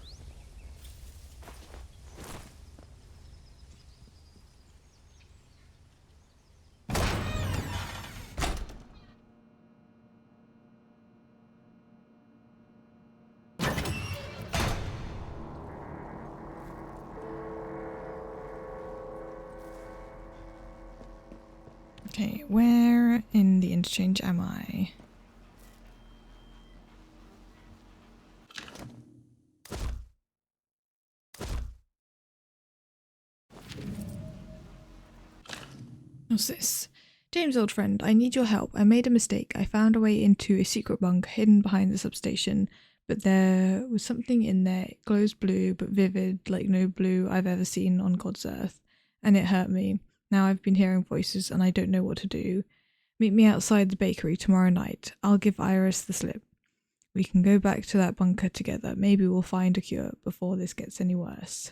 Okay, where in the interchange am I? What's this? James, old friend, I need your help. I made a mistake. I found a way into a secret bunker hidden behind the substation, but there was something in there. It glows blue, but vivid, like no blue I've ever seen on God's earth, and it hurt me. Now I've been hearing voices and I don't know what to do. Meet me outside the bakery tomorrow night. I'll give Iris the slip. We can go back to that bunker together. Maybe we'll find a cure before this gets any worse.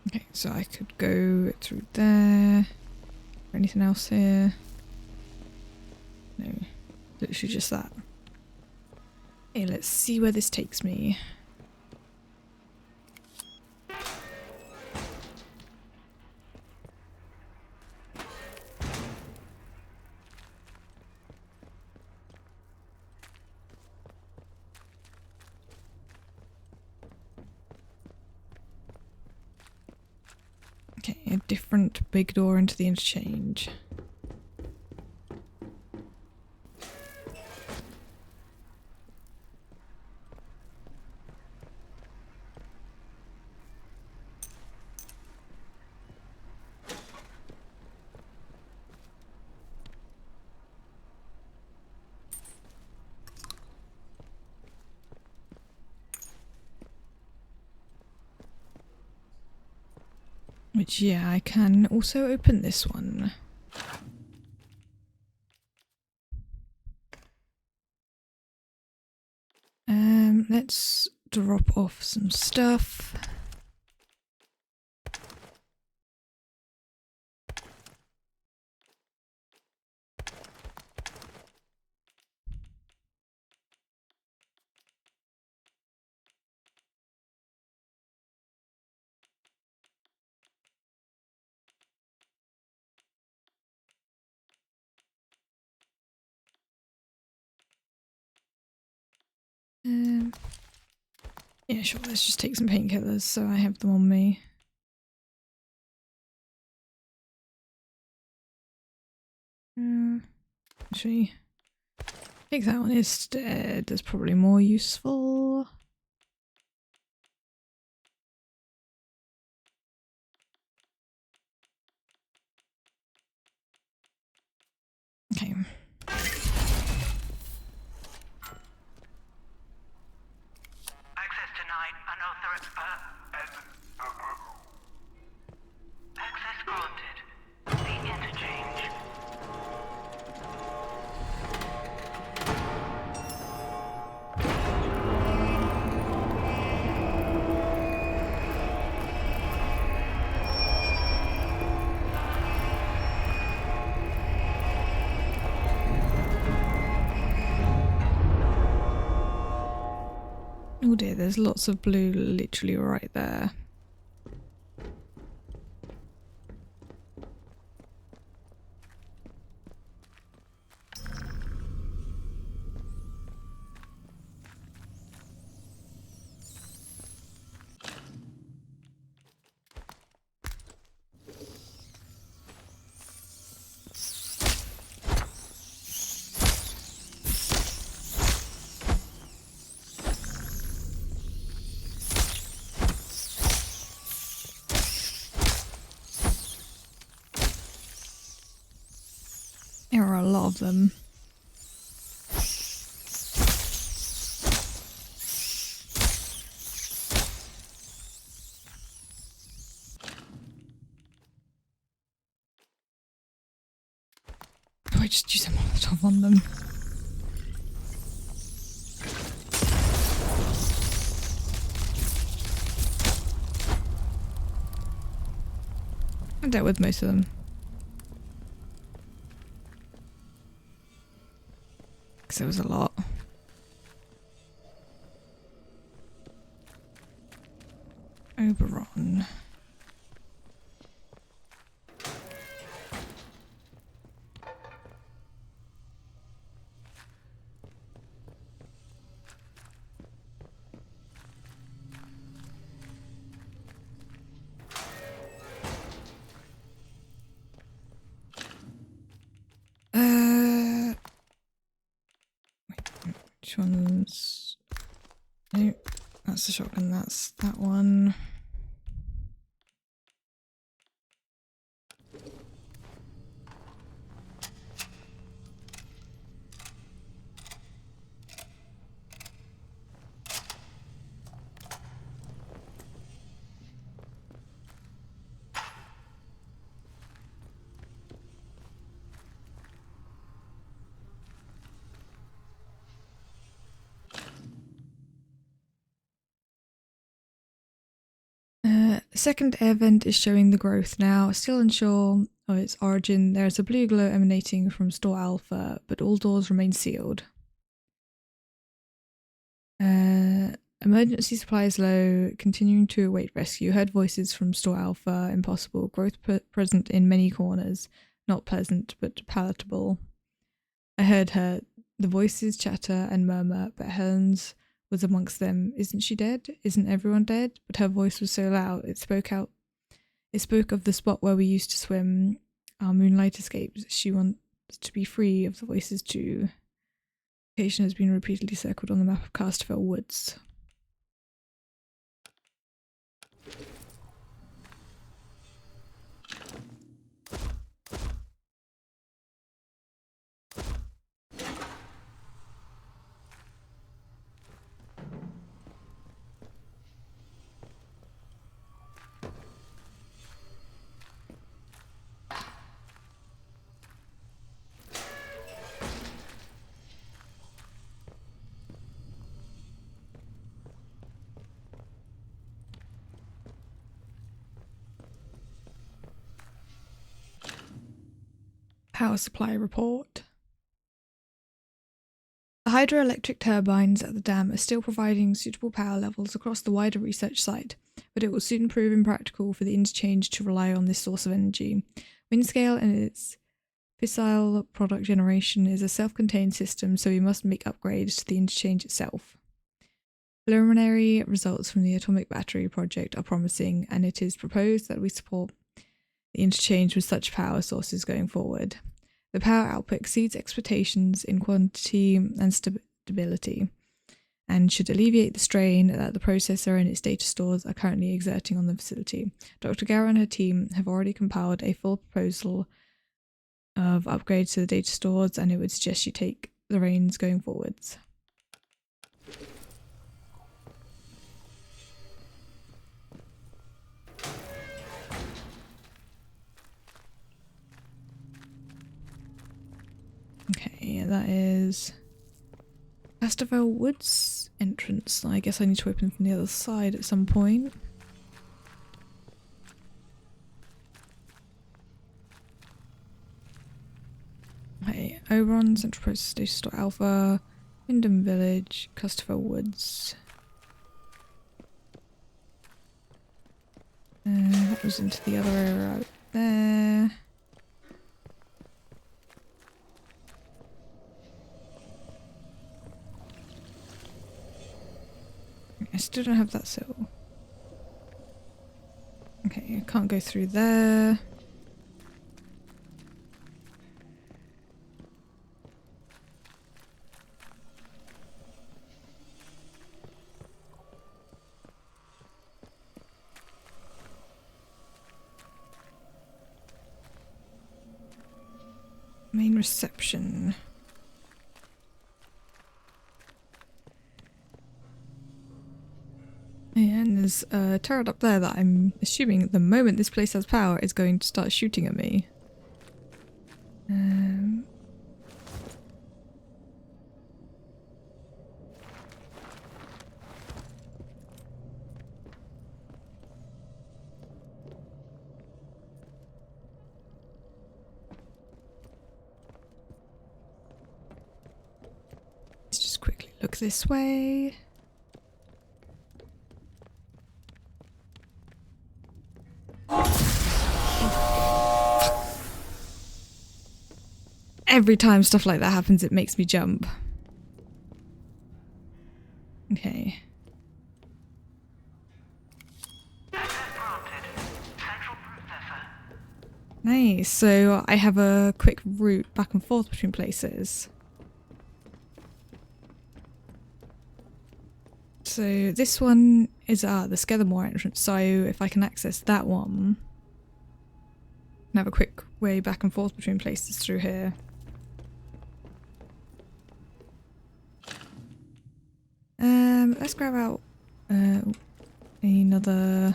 Okay, so I could go through there. Anything else here? No, literally just that. Okay, let's see where this takes me. Okay, a different big door into the interchange. Which, yeah, I can also open this one. Let's drop off some stuff. Yeah, sure, let's just take some painkillers so I have them on me. Actually, take that one instead. That's probably more useful. Okay. Access denied. Unauthorized. Access granted. The interchange. Oh dear, there's lots of blue literally right there. There are a lot of them. Oh, I just use a Molotov on them. I dealt with most of them. Because there was a lot. Oberon. Which one's... No, that's the shotgun, that's that one. Second air vent is showing the growth now. Still unsure of its origin, there is a blue glow emanating from Store Alpha, but all doors remain sealed. Emergency supplies low, continuing to await rescue. Heard voices from Store Alpha, impossible. Growth present in many corners. Not pleasant, but palatable. I heard her. The voices chatter and murmur, but Helen's was amongst them. Isn't she dead? Isn't everyone dead? But her voice was so loud, it spoke out. It spoke of the spot where we used to swim. Our moonlight escapes. She wants to be free of the voices too. Location has been repeatedly circled on the map of Casterfell Woods. Power supply report. The hydroelectric turbines at the dam are still providing suitable power levels across the wider research site, but it will soon prove impractical for the Interchange to rely on this source of energy. Windscale and its fissile product generation is a self-contained system, so we must make upgrades to the Interchange itself. Preliminary results from the atomic battery project are promising, and it is proposed that we support the Interchange with such power sources going forward. The power output exceeds expectations in quantity and stability, and should alleviate the strain that the processor and its data stores are currently exerting on the facility. Dr. Gara and her team have already compiled a full proposal of upgrades to the data stores, and it would suggest you take the reins going forwards. Okay, that is Casterfell Woods entrance. I guess I need to open from the other side at some point. Okay, Oberon, Central Process Data Store Alpha, Wyndham Village, Casterfell Woods. That was into the other area out there. I still don't have that sill. Okay, I can't go through there. Main reception. And there's a turret up there that I'm assuming the moment this place has power is going to start shooting at me. Let's just quickly look this way. Every time stuff like that happens, it makes me jump. Okay. Nice, so I have a quick route back and forth between places. So this one is the Skethermore entrance, so if I can access that one, I can have a quick way back and forth between places through here. Let's grab out another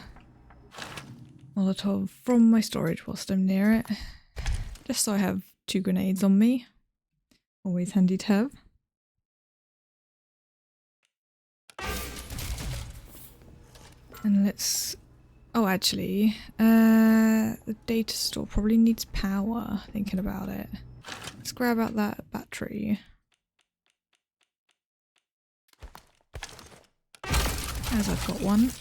Molotov from my storage whilst I'm near it. Just so I have 2 grenades on me. Always handy to have. And let's Oh, actually, the data store probably needs power, thinking about it. Let's grab out that battery. As I've got one.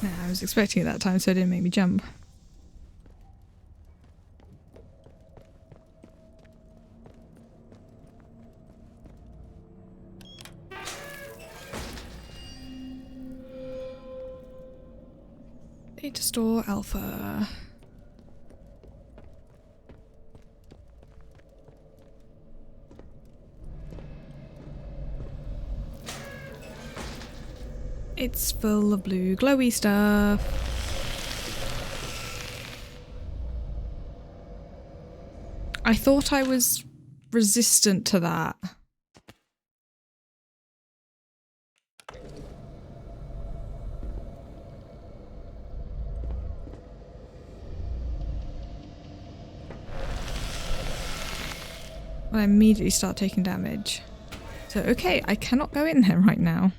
Nah, I was expecting it that time, so it didn't make me jump. Data store alpha. It's full of blue glowy stuff. I thought I was resistant to that. I immediately start taking damage. So, okay, I cannot go in there right now.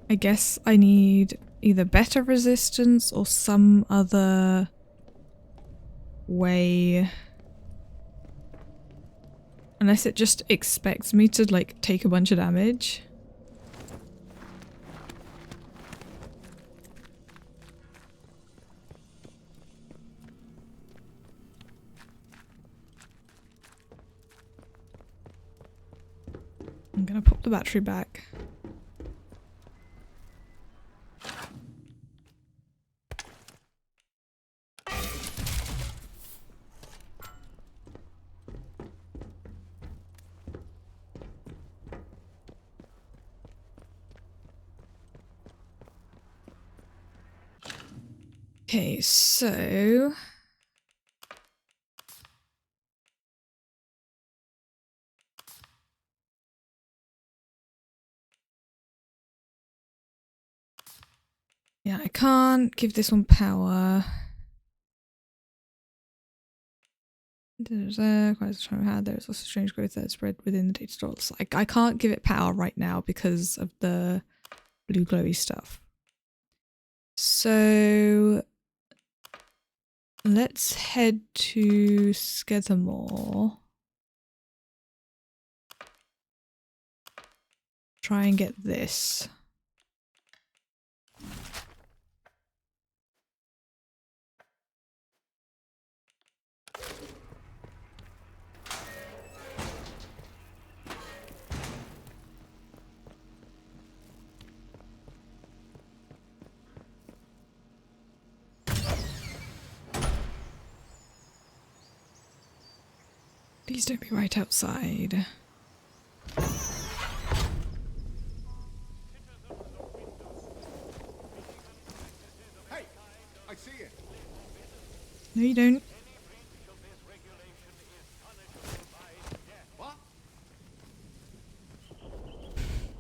I guess I need either better resistance or some other way. Unless it just expects me to, like, take a bunch of damage. I'm gonna pop the battery back. Okay, so... yeah, I can't give this one power. There's also strange growth that spread within the data store. Like, I can't give it power right now because of the blue glowy stuff. So let's head to Skethermore. Try and get this. Please don't be right outside. Hey, I see it. No, you don't. What?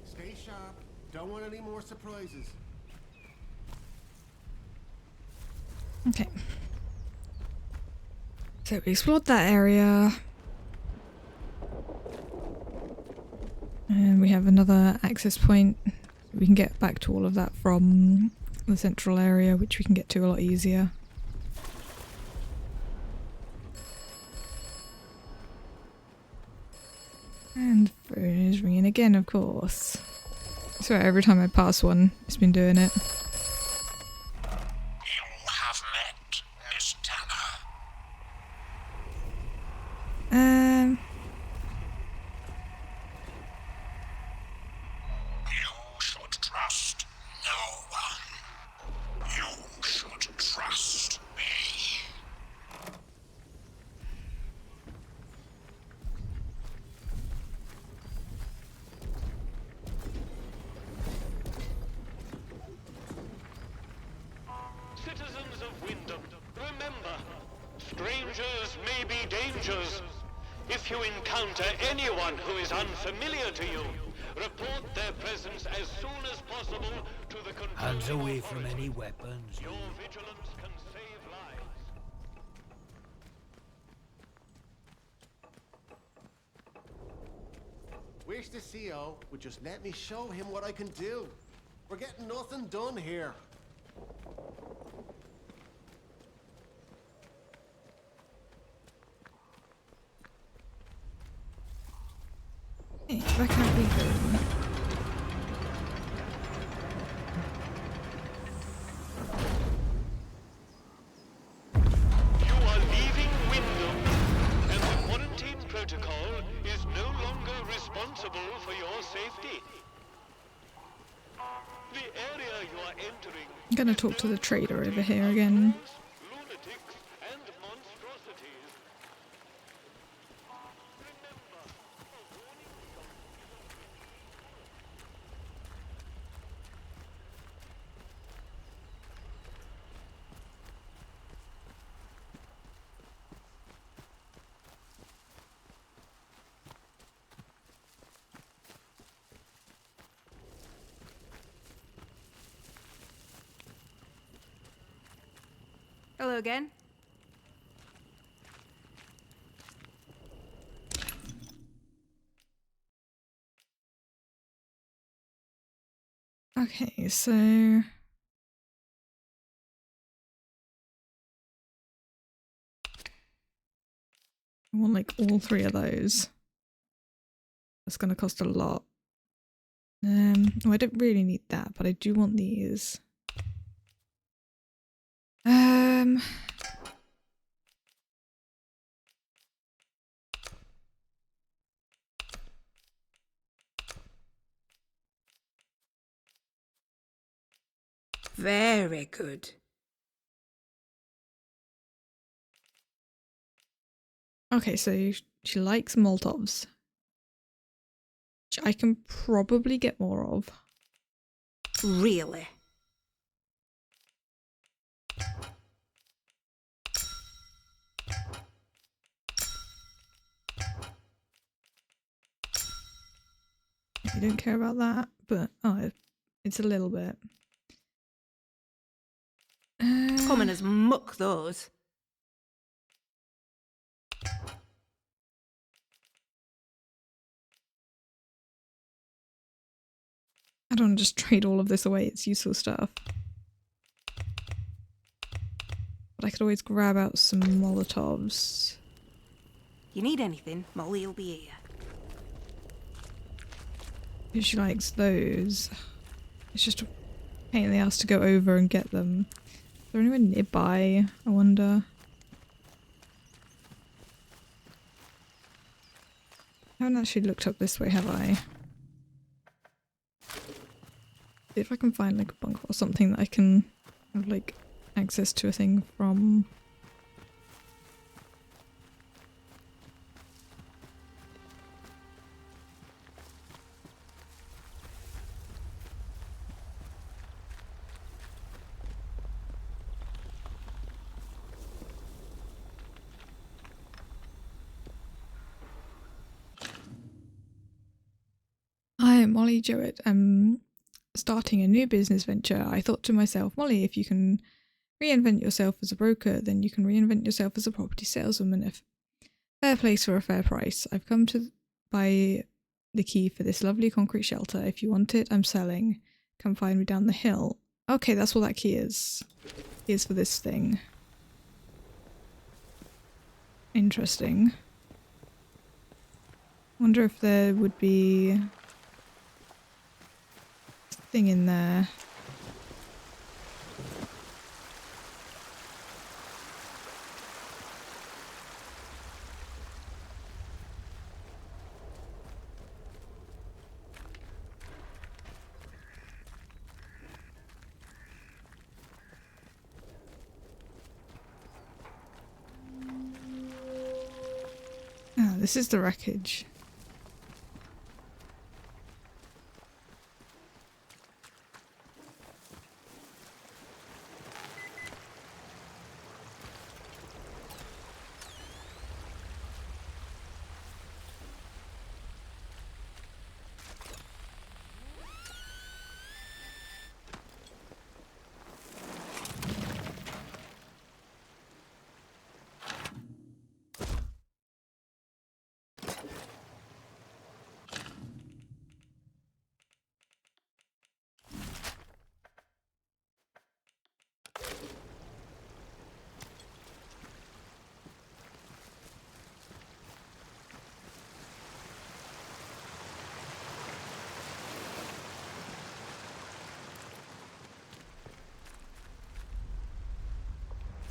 Stay sharp. Don't want any more surprises. Okay. So we explored that area. And we have another access point. We can get back to all of that from the central area, which we can get to a lot easier. And the phone is ringing again, of course. I swear every time I pass one, it's been doing it. You have met Miss Tanner. You should trust no one. You should trust me. Citizens of Wyndham, remember, strangers may be dangers. If you encounter anyone who is unfamiliar to you, report their presence as soon as possible to the control Hands away from any weapons. Your vigilance can save lives. Wish the CEO would just let me show him what I can do. We're getting nothing done here. Hey, where can't we go? You are leaving Wyndham, and the quarantine protocol is no longer responsible for your safety. The area you are entering I'm gonna talk to the trader over here again. lunatics and monstrosities. Hello again. Okay, so I want like all three of those. That's gonna cost a lot. Oh, I don't really need that, but I do want these. Very good. Okay, so she likes Molotovs, which I can probably get more of. Really? I don't care about that, but oh, it's a little bit. Common as muck, those. I don't want to just trade all of this away, it's useful stuff. But I could always grab out some Molotovs. You need anything, Molly will be here. If she likes those. It's just a pain in the ass to go over and get them. Is there anyone nearby, I wonder? I haven't actually looked up this way, have I? See if I can find like a bunker or something that I can have like access to a thing from. Hi, Molly Jewett. I'm starting a new business venture. I thought to myself, Molly, if you can reinvent yourself as a broker, then you can reinvent yourself as a property saleswoman. If fair place for a fair price. I've come to buy the key for this lovely concrete shelter. If you want it, I'm selling. Come find me down the hill. Okay, that's what that key is. Here's for this thing. Interesting. Wonder if there would be a thing in there. Ah, this is the wreckage.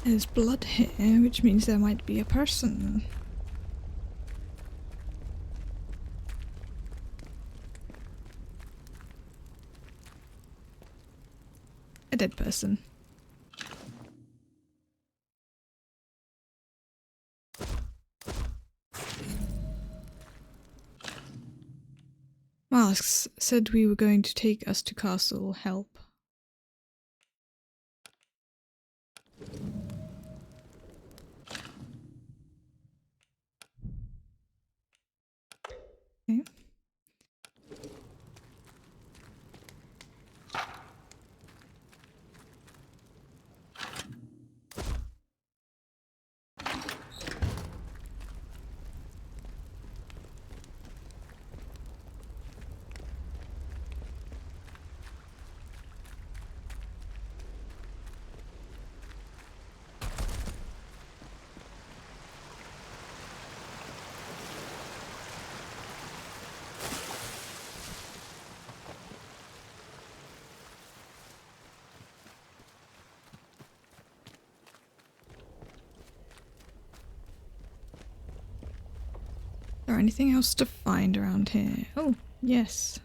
There's blood here, which means there might be a person. A dead person. Masks said we were going to take us to Castle Help. Okay. Is there anything else to find around here? Oh, yes.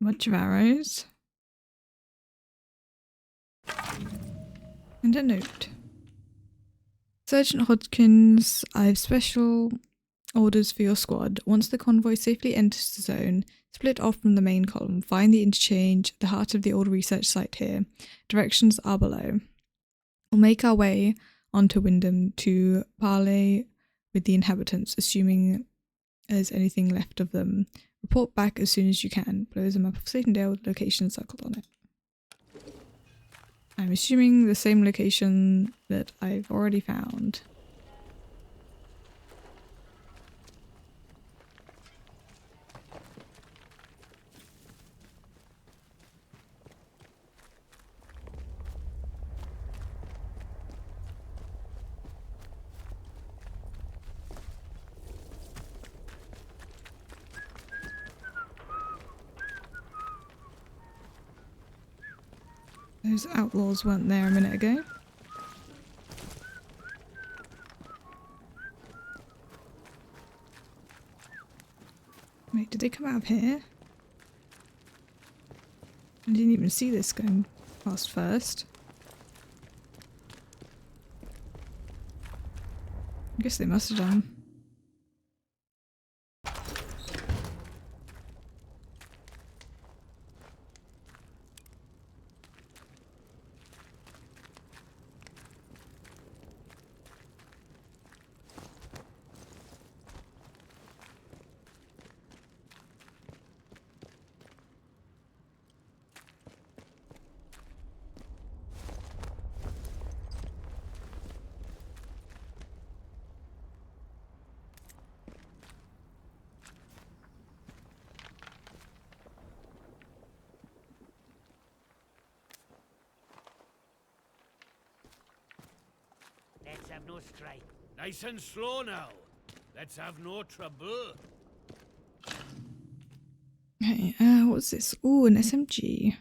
Bunch of arrows. And a note. Sergeant Hodgkins, I have special orders for your squad. Once the convoy safely enters the zone, split off from the main column. Find the interchange, the heart of the old research site here. Directions are below. We'll make our way onto Wyndham to parley with the inhabitants, assuming there's anything left of them. Report back as soon as you can. Below a map of Satindale with location circled on it. I'm assuming the same location that I've already found. Those outlaws weren't there a minute ago. Wait, did they come out of here? I didn't even see this going past first. I guess they must have done. Let's have no strife. Nice and slow now. Let's have no trouble. Okay, what's this? Ooh, an SMG.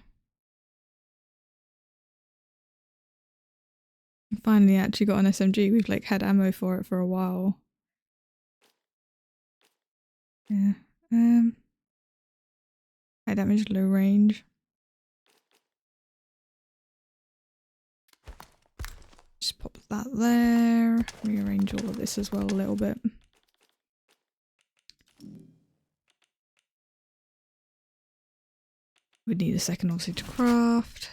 Finally actually got an SMG. We've like had ammo for it for a while. Yeah. High damage, low range. Just pop that there. Rearrange all of this as well a little bit. Would need a second obviously to craft.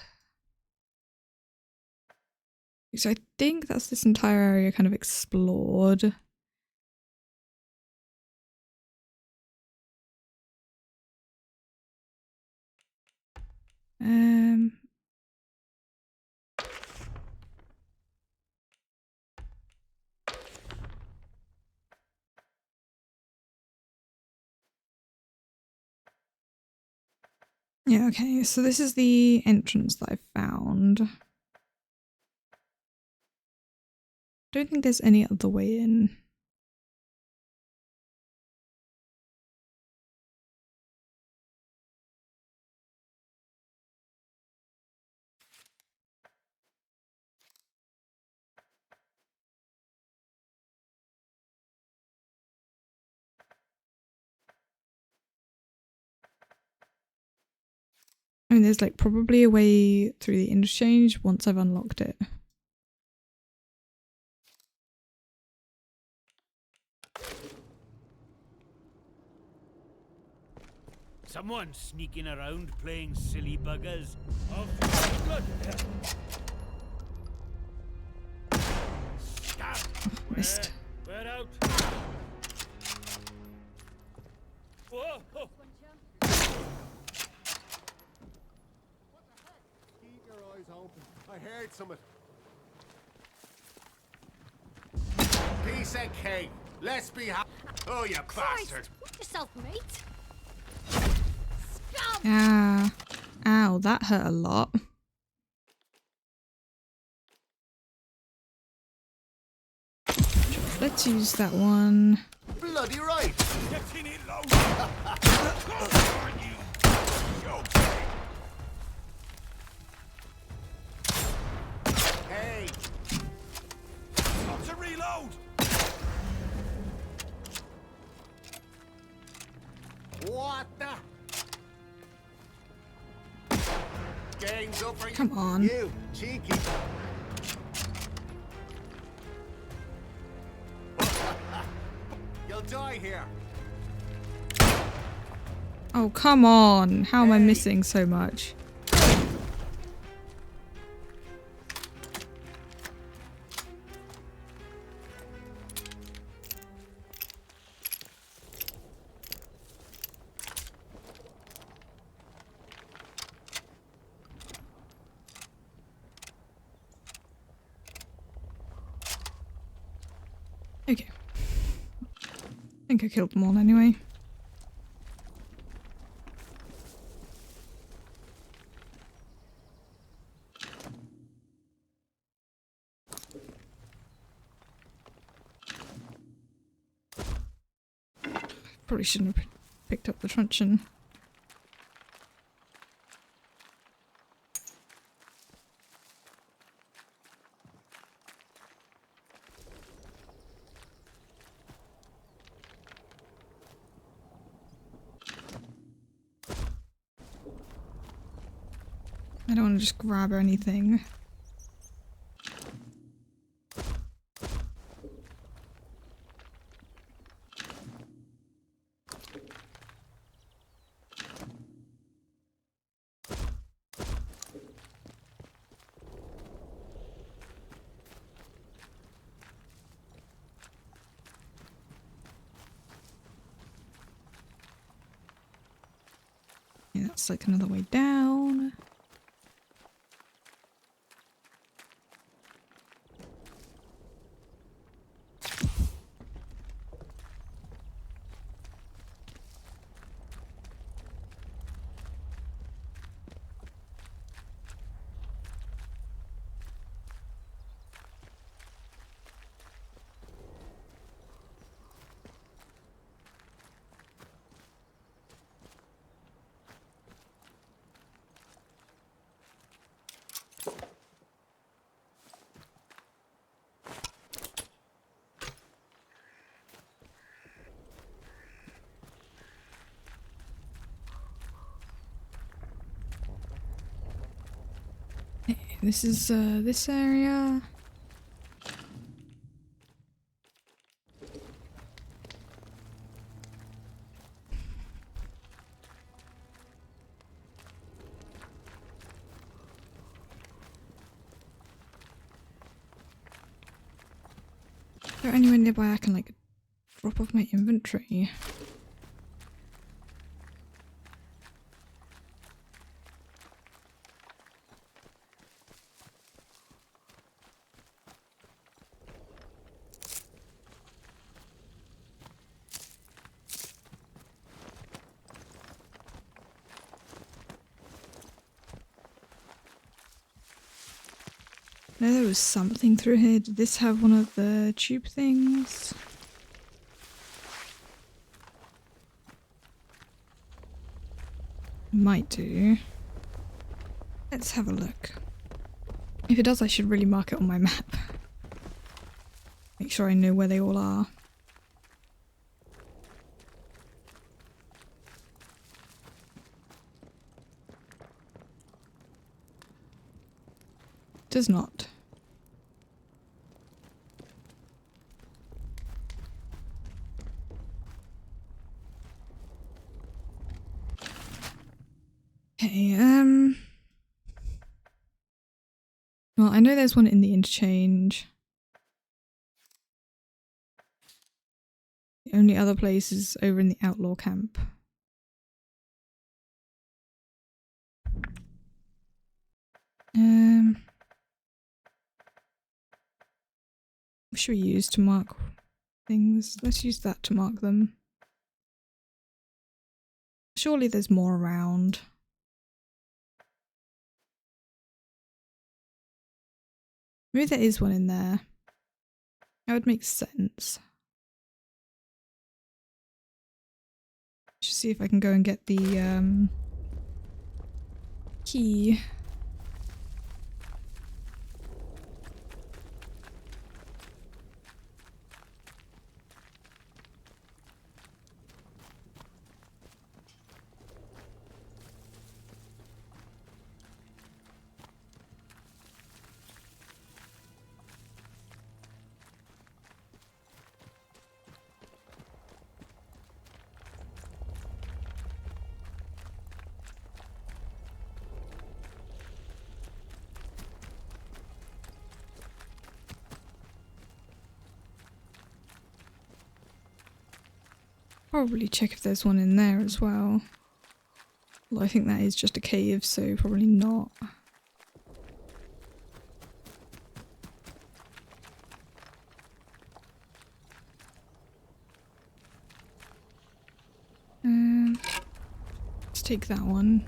So I think that's this entire area kind of explored. Yeah, okay, so this is the entrance that I found. Don't think there's any other way in. mean, there's like probably a way through the interchange once I've unlocked it. Someone sneaking around playing silly buggers. Of blood. Stab. Missed. We're out. Whoa. Keep your eyes open. I heard something. Piece of cake. Let's be Oh, you bastard. Watch yourself, mate. Ah. Ow, that hurt a lot. Let's use that one. Bloody right. Getting it low. Hey. Got to reload. What the? Game's up for Come on. you, cheeky. You'll die here. Oh, come on. How am I missing so much? Okay. I think I killed them all anyway. Probably shouldn't have picked up the truncheon. I don't want to just grab anything. Yeah, that's like another way down. This is this area. Is there anywhere nearby I can like drop off my inventory? No, there was something through here. Did this have one of the tube things? Might do. Let's have a look. If it does, I should really mark it on my map. Make sure I know where they all are. does not. Okay, well, I know there's one in the Interchange. The only other place is over in the Outlaw camp. What should we use to mark things? Let's use that to mark them. Surely there's more around. Maybe there is one in there. That would make sense. Just see if I can go and get the key. Probably check if there's one in there as well. Although I think that is just a cave, so probably not. Let's take that one.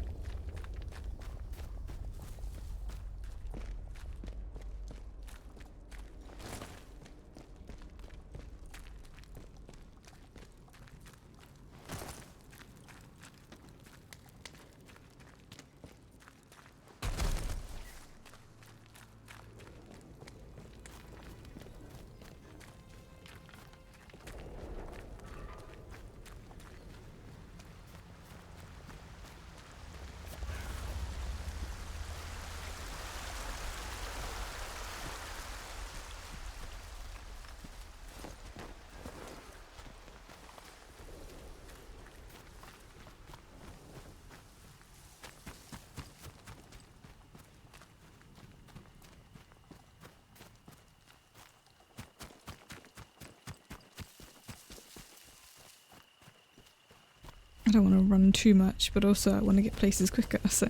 I don't want to run too much, but also I want to get places quicker, so...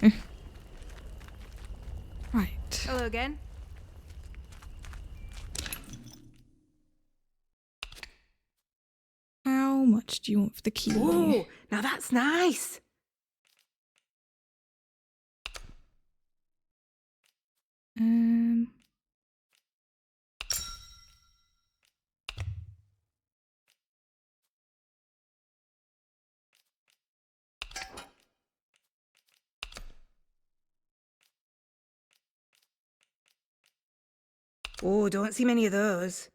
Right. Hello again. How much do you want for the key? Oh, now that's nice. Oh, don't see many of those.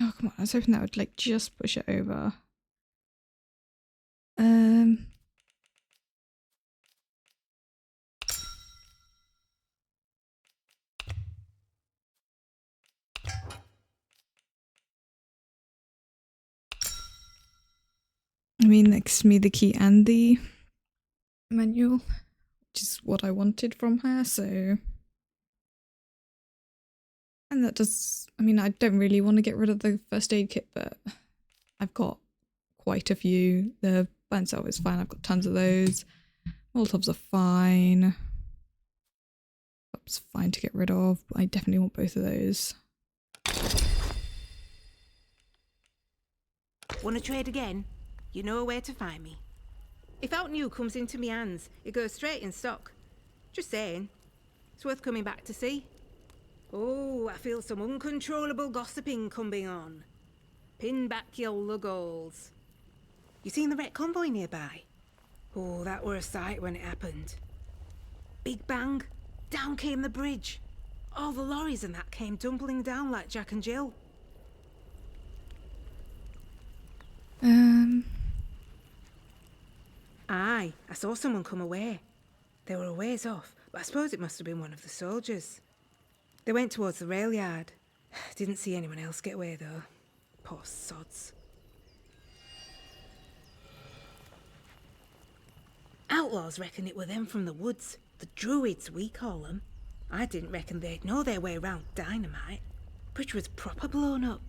Oh, come on. I was hoping that would, like, just push it over. I mean, that gives me the key and the manual, which is what I wanted from her, so... And that does... I mean, I don't really want to get rid of the first aid kit, but I've got quite a few. The burn salve is fine, I've got tons of those. Molotovs are fine. That's fine to get rid of, but I definitely want both of those. Want to trade again? You know where to find me. If out new comes into me hands, it goes straight in stock. Just saying. It's worth coming back to see. Oh, I feel some uncontrollable gossiping coming on. Pin back your luggles. You seen the wreck convoy nearby? Oh, that were a sight when it happened. Big bang, down came the bridge. All the lorries and that came tumbling down like Jack and Jill. Aye, I saw someone come away. They were a ways off, but I suppose it must have been one of the soldiers. They went towards the rail yard. Didn't see anyone else get away though. Poor sods. Outlaws reckon it were them from the woods. The druids, we call them. I didn't reckon they'd know their way round dynamite. Bridge was proper blown up.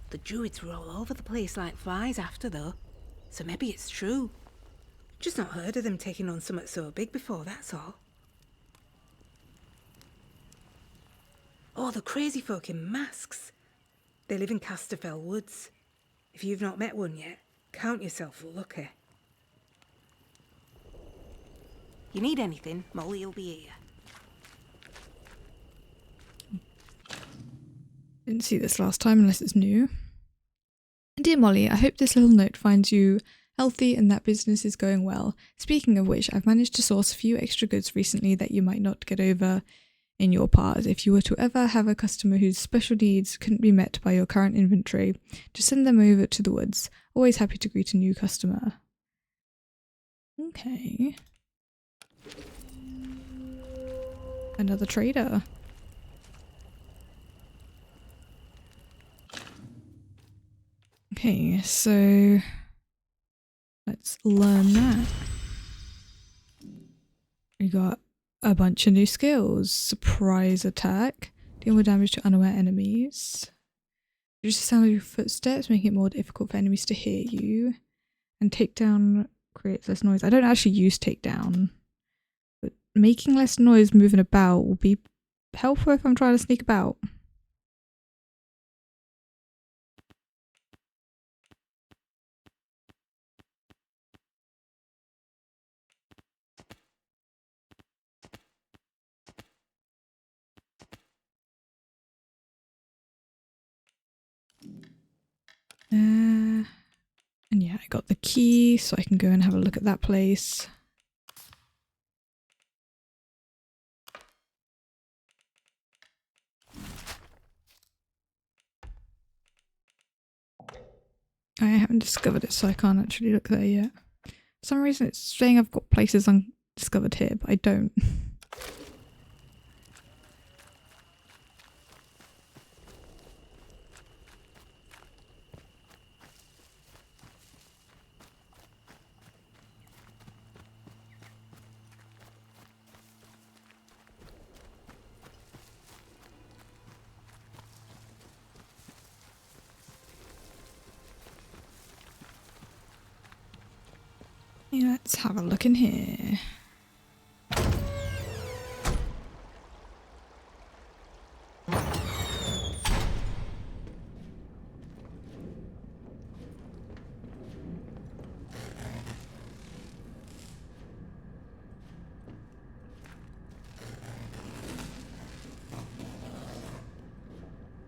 The druids were all over the place like flies after though. So maybe it's true. Just not heard of them taking on something so big before, that's all. Oh, the crazy folk in masks. They live in Casterfell Woods. If you've not met one yet, count yourself lucky. You need anything, Molly will be here. Didn't see this last time unless it's new. Dear Molly, I hope this little note finds you healthy and that business is going well. Speaking of which, I've managed to source a few extra goods recently that you might not get over in your part. If you were to ever have a customer whose special needs couldn't be met by your current inventory, just send them over to the woods. Always happy to greet a new customer. Okay. Another trader. Okay, so let's learn that. We got a bunch of new skills. Surprise attack. Deal more damage to unaware enemies. Reduce the sound of your footsteps, making it more difficult for enemies to hear you. And takedown creates less noise. I don't actually use takedown, but making less noise moving about will be helpful if I'm trying to sneak about. And yeah, I got the key, so I can go and have a look at that place. I haven't discovered it, so I can't actually look there yet. For some reason it's saying I've got places undiscovered here, but I don't. Let's have a look in here.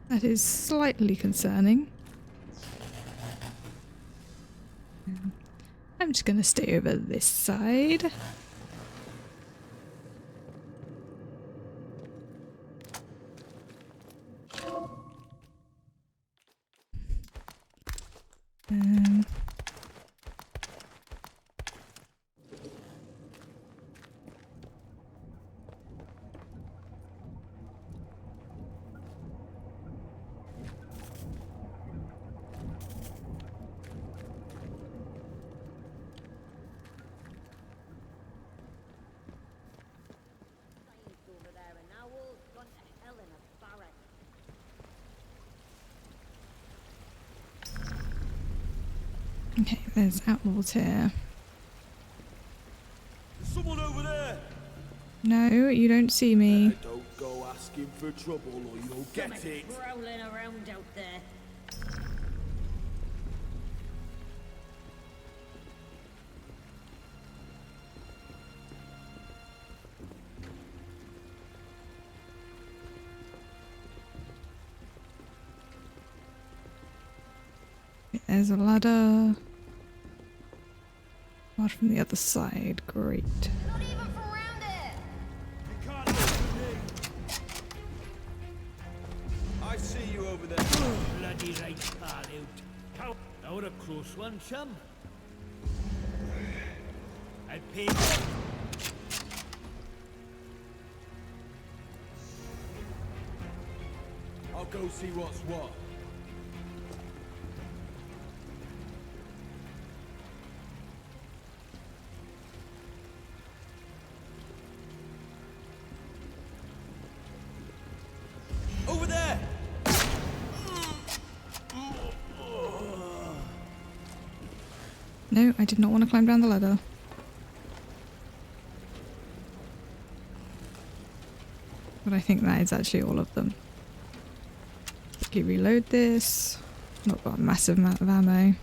That is slightly concerning. I'm just going to stay over this side. Okay, there's outlaws here. There's someone over there. No, you don't see me. Don't go asking for trouble or you'll get it. Growling around out there. There's a ladder. Apart from the other side, great. I see you over there. Bloody right far out. Now a close one, chum. I paid. I'll go see what's what. Over there! No, I did not want to climb down the ladder. But I think that is actually all of them. Quickly reload this. Not got a massive amount of ammo.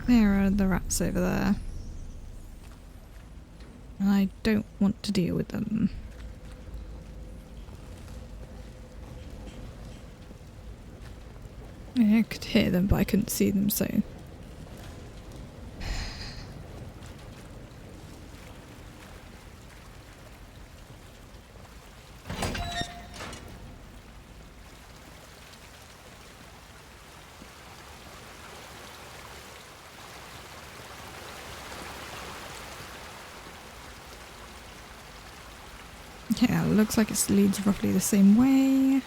There are the rats over there. And I don't want to deal with them. I could hear them, but I couldn't see them, so... Yeah, it looks like it leads roughly the same way.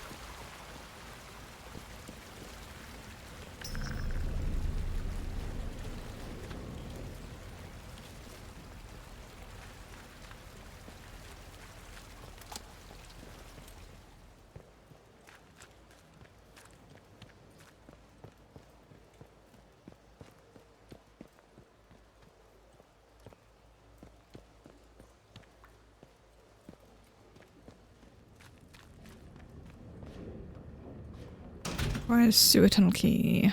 Where's sewer tunnel key?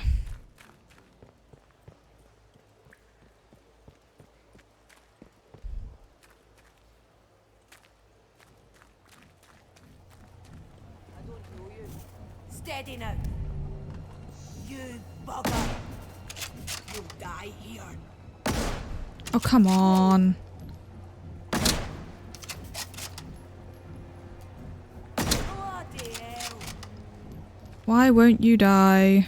Steady now. You bugger. You'll die here. Oh, come on. Bloody hell. Why won't you die?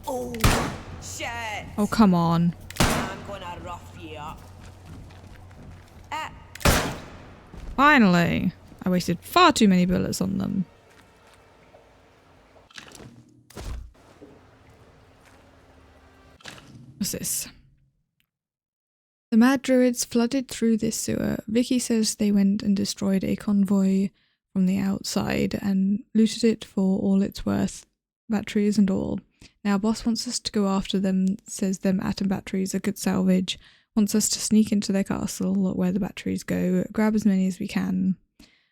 Oh, shit. Oh, come on. I'm gonna rough you up. Finally! I wasted far too many bullets on them. What's this? The mad druids flooded through this sewer. Vicky says they went and destroyed a convoy from the outside and looted it for all it's worth, batteries and all. Now boss wants us to go after them, says them atom batteries are good salvage, wants us to sneak into their castle where the batteries go, grab as many as we can.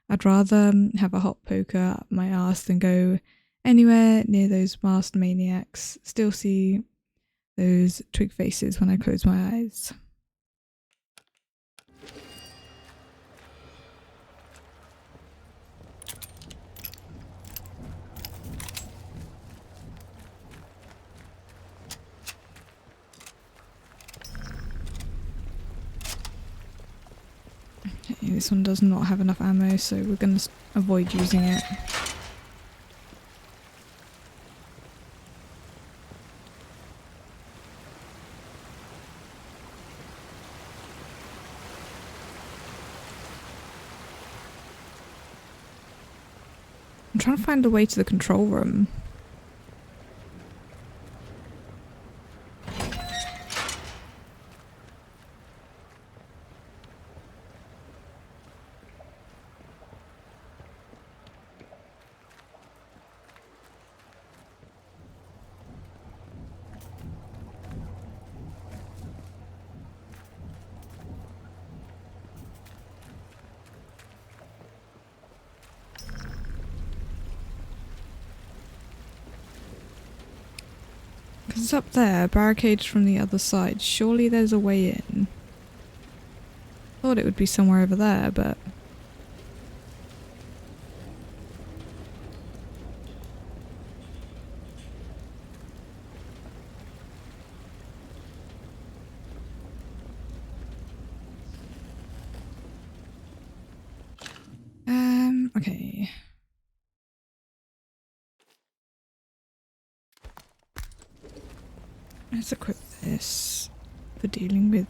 I'd rather have a hot poker up my arse than go anywhere near those masked maniacs. Still see those twig faces when I close my eyes. Okay, this one does not have enough ammo, so we're going to avoid using it. I'm trying to find a way to the control room. Because it's up there, barricades from the other side. Surely there's a way in. Thought it would be somewhere over there, but... okay. Let's equip this for dealing with...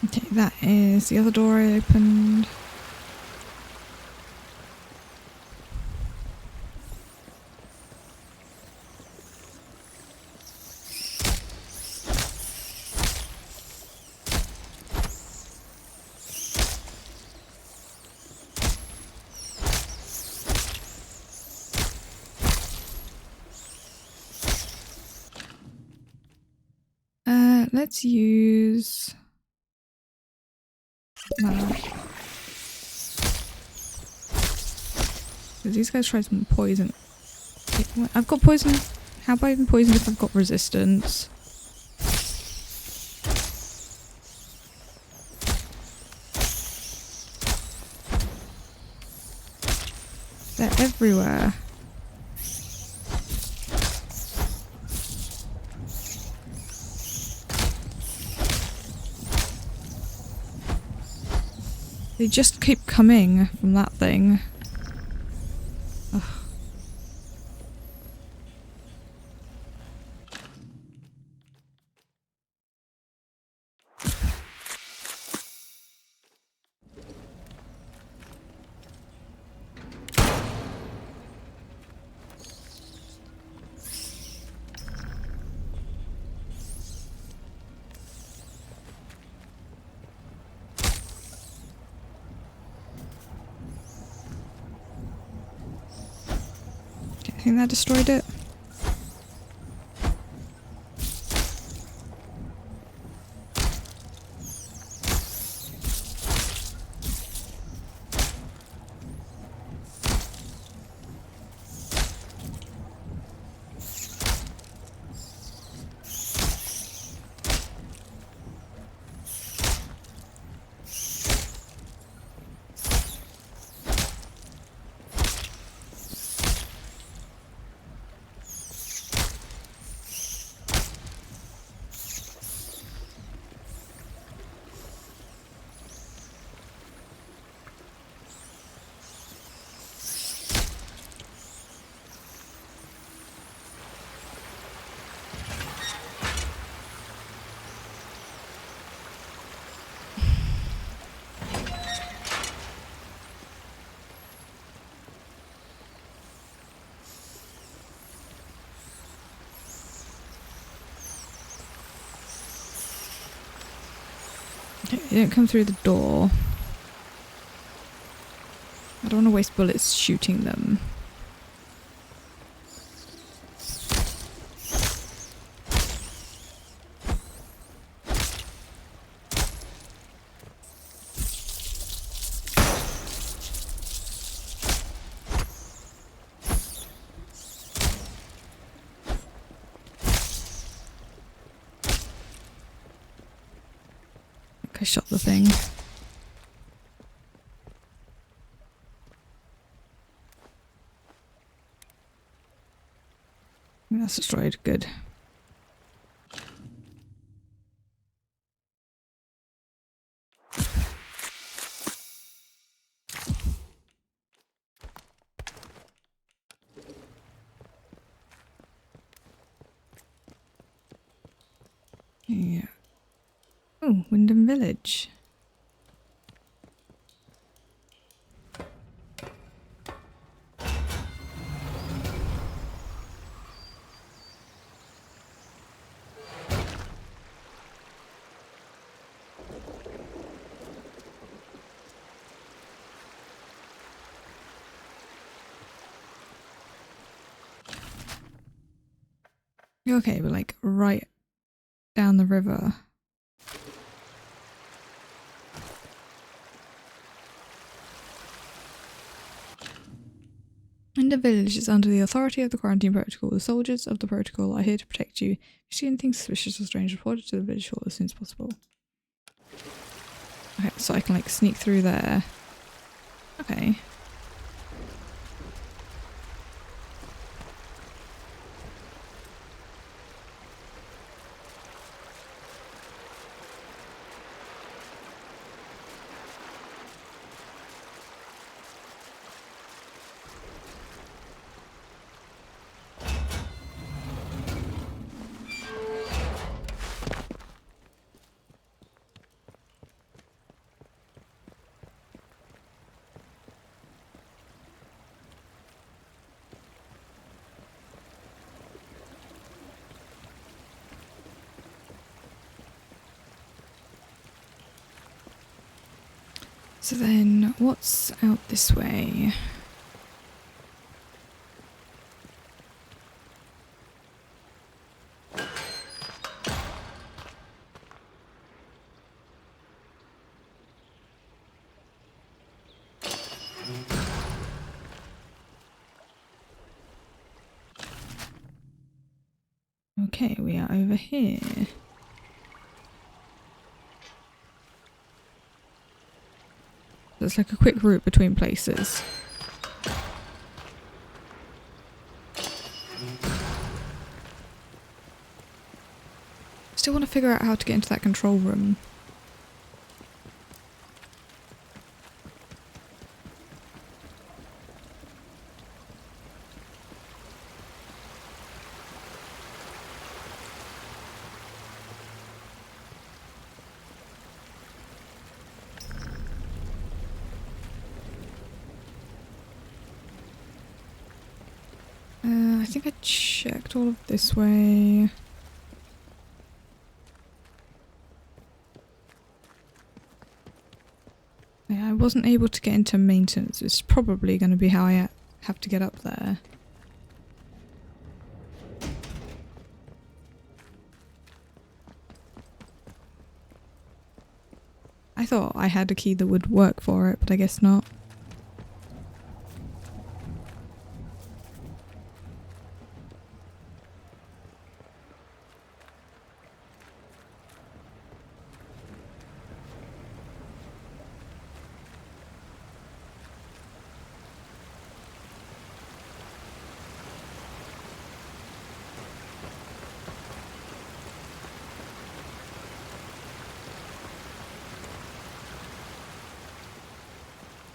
Okay, that is the other door I opened. Let's use that. These guys tried some poison. I've got poison. How about even poison if I've got resistance? They're everywhere. They just keep coming from that thing. Ugh. I think that destroyed it. They don't come through the door. I don't want to waste bullets shooting them. I shot the thing. That's destroyed. Good. Yeah. Oh, Wyndham Village. Okay, we're like right down the river. And the village is under the authority of the quarantine protocol. The soldiers of the protocol are here to protect you. If you see anything suspicious or strange, report it to the village hall as soon as possible. Okay, so I can like sneak through there. Okay. So then, what's out this way? Okay, we are over here. There's like a quick route between places. Still want to figure out how to get into that control room. I think I checked all of this way. Yeah, I wasn't able to get into maintenance. It's probably going to be how I have to get up there. I thought I had a key that would work for it, but I guess not.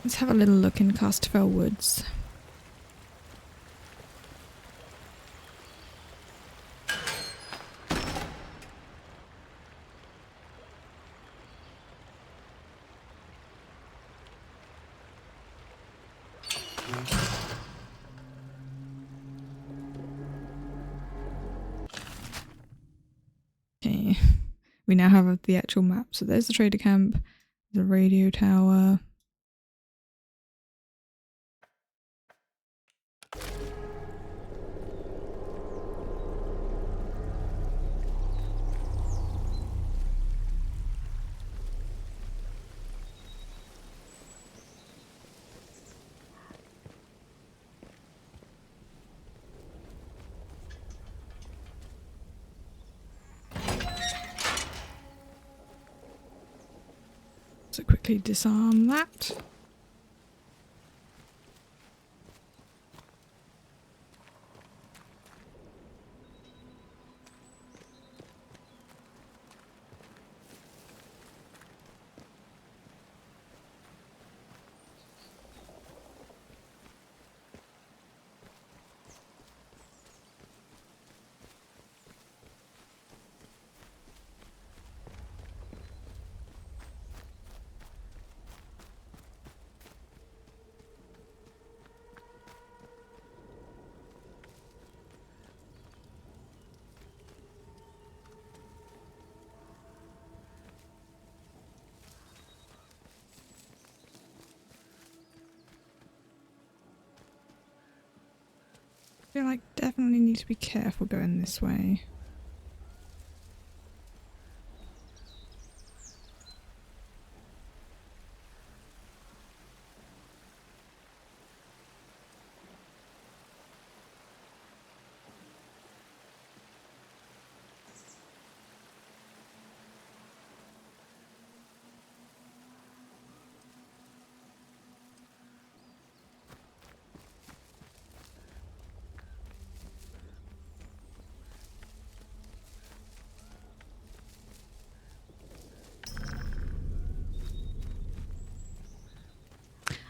Let's have a little look in Casterfell Woods. Okay, we now have the actual map. So there's the trader camp, the radio tower. So quickly disarm that. I feel like definitely need to be careful going this way.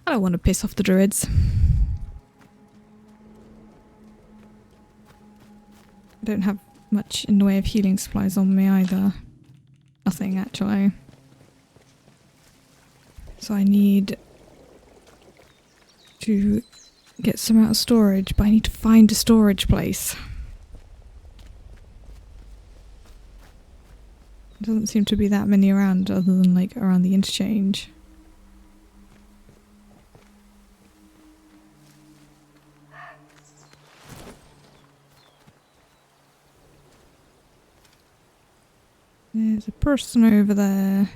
I don't want to piss off the druids. I don't have much in the way of healing supplies on me either. Nothing actually. So I need to get some out of storage, but I need to find a storage place. There doesn't seem to be that many around other than like around the interchange. There's a person over there.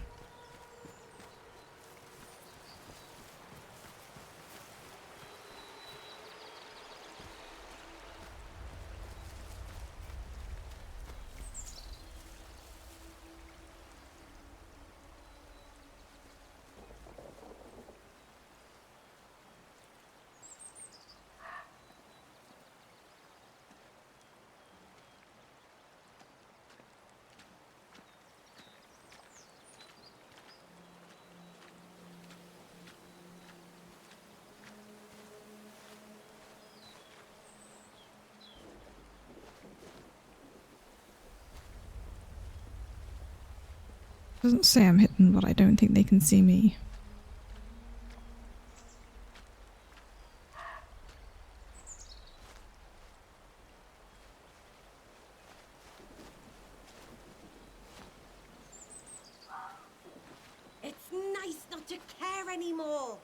Doesn't say I'm hidden, but I don't think they can see me. It's nice not to care anymore.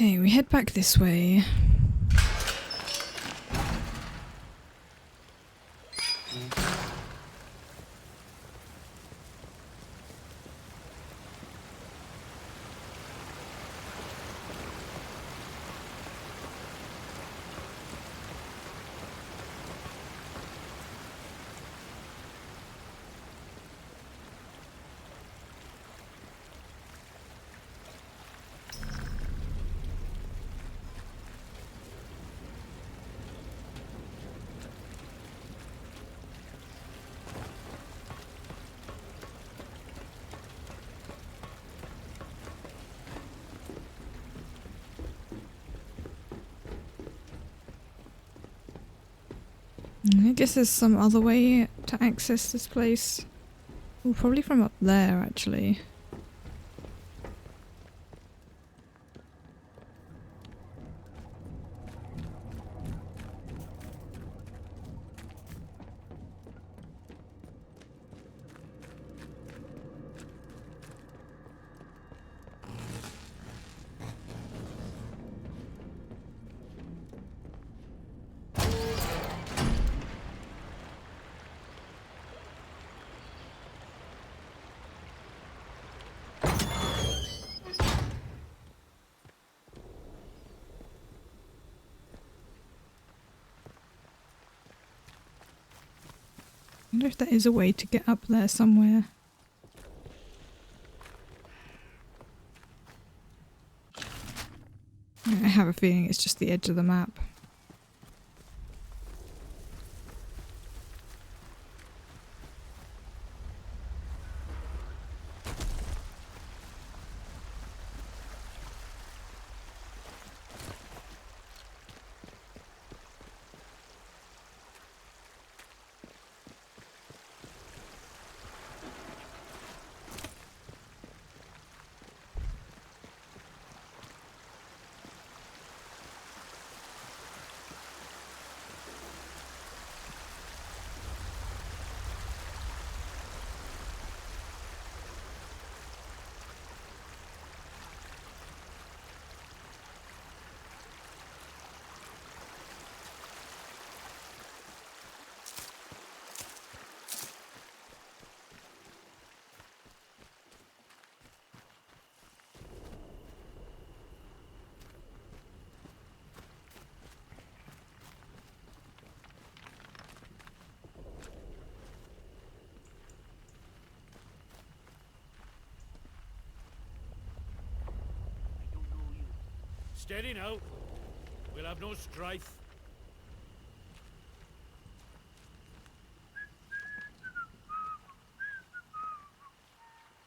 Okay, we head back this way. I guess there's some other way to access this place. Ooh, probably from up there, actually. I wonder if there is a way to get up there somewhere. I have a feeling it's just the edge of the map. Steady now. We'll have no strife.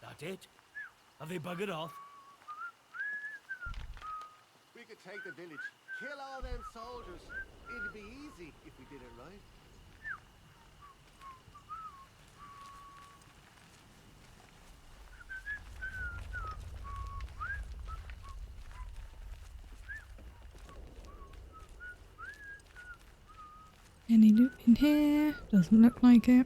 That it? Have they buggered off? We could take the village, kill all them soldiers. It'd be easy if we did it right. Any loot in here? Doesn't look like it.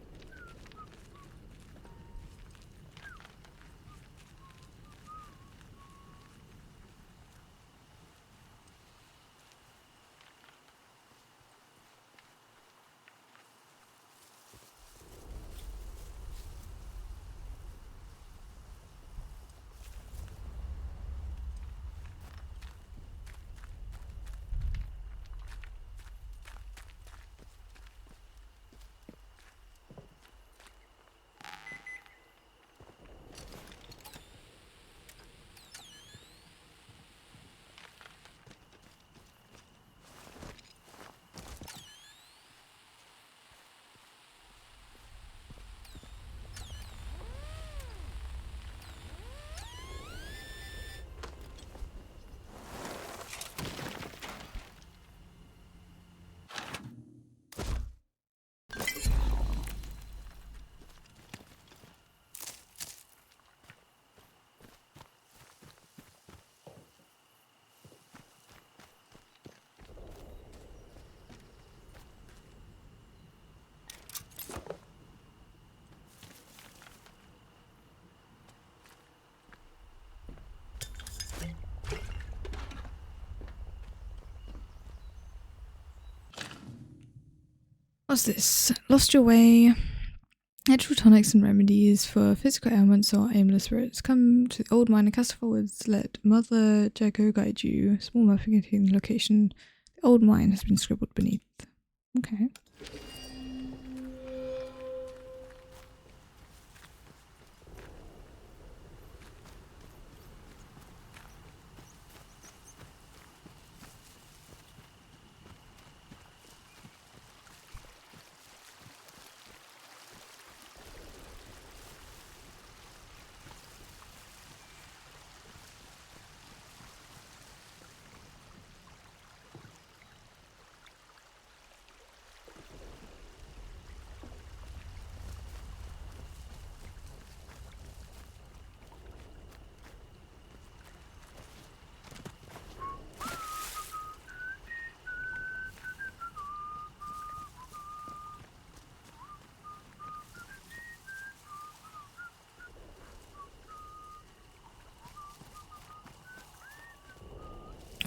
What's this? Lost your way. Natural tonics and remedies for physical ailments or aimless spirits. Come to the old mine and cast forwards. Let Mother Jago guide you. Small map indicating the location. The old mine has been scribbled beneath. Okay.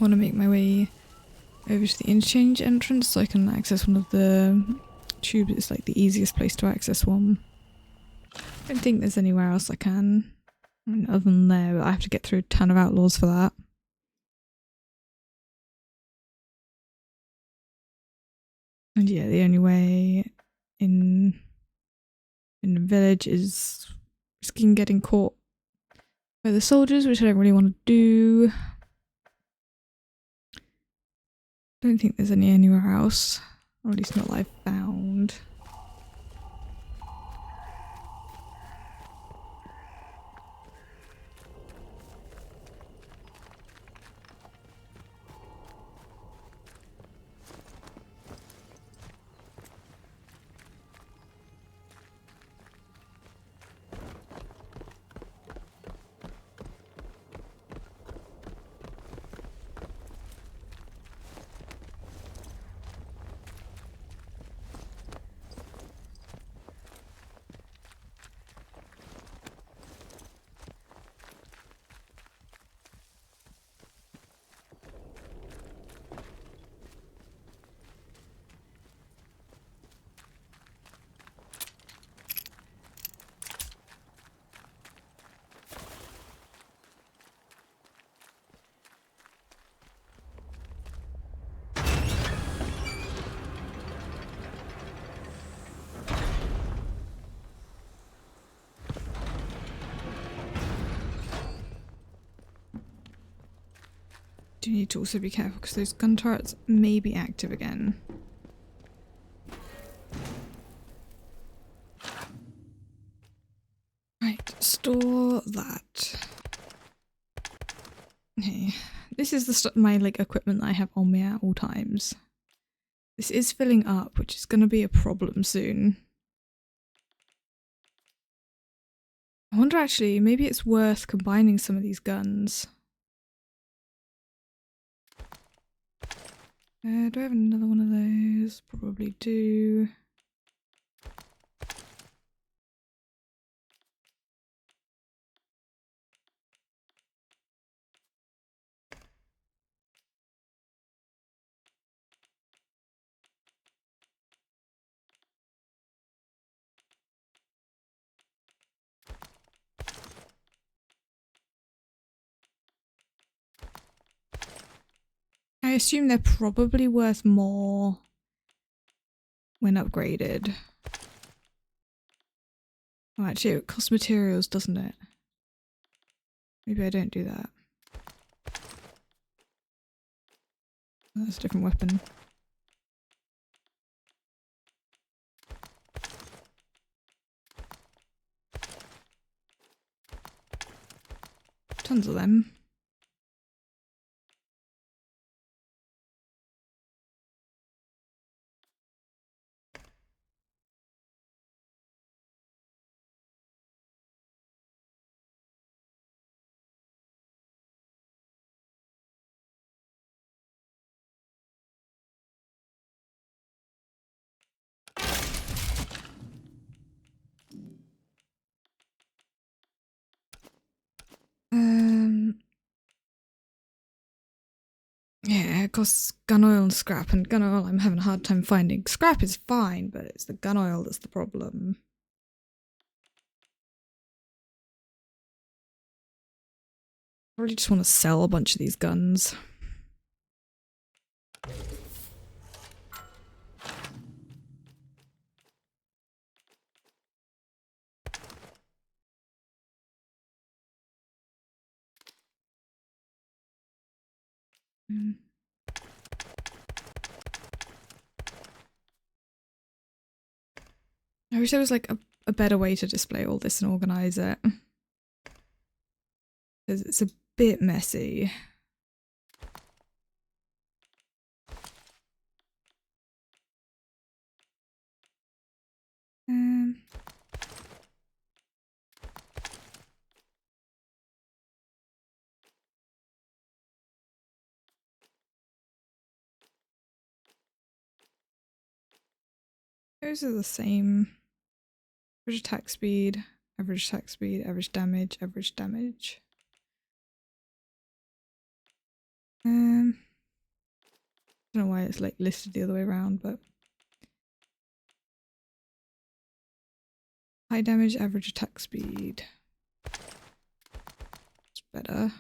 want to make my way over to the interchange entrance so I can access one of the tubes. It's like the easiest place to access one. I don't think there's anywhere else I can. I mean, other than there, but I have to get through a ton of outlaws for that. And yeah, the only way in the village is risking getting caught by the soldiers, which I don't really want to do. Don't think there's anywhere else, or at least not that I've found. Do need to also be careful because those gun turrets may be active again. Right, store that. Okay, this is the my like equipment that I have on me at all times. This is filling up, which is going to be a problem soon. I wonder actually, maybe it's worth combining some of these guns. Do I have another one of those? Probably do. I assume they're probably worth more when upgraded. Oh, actually, it costs materials, doesn't it? Maybe I don't do that. That's a different weapon. Tons of them. Yeah, it costs gun oil and scrap, and gun oil I'm having a hard time finding. Scrap is fine, but it's the gun oil that's the problem. I really just want to sell a bunch of these guns. I wish there was like a better way to display all this and organize it. Because it's a bit messy. Those are the same. Average attack speed, average attack speed, average damage, average damage. I don't know why it's like listed the other way around, but high damage, average attack speed. It's better.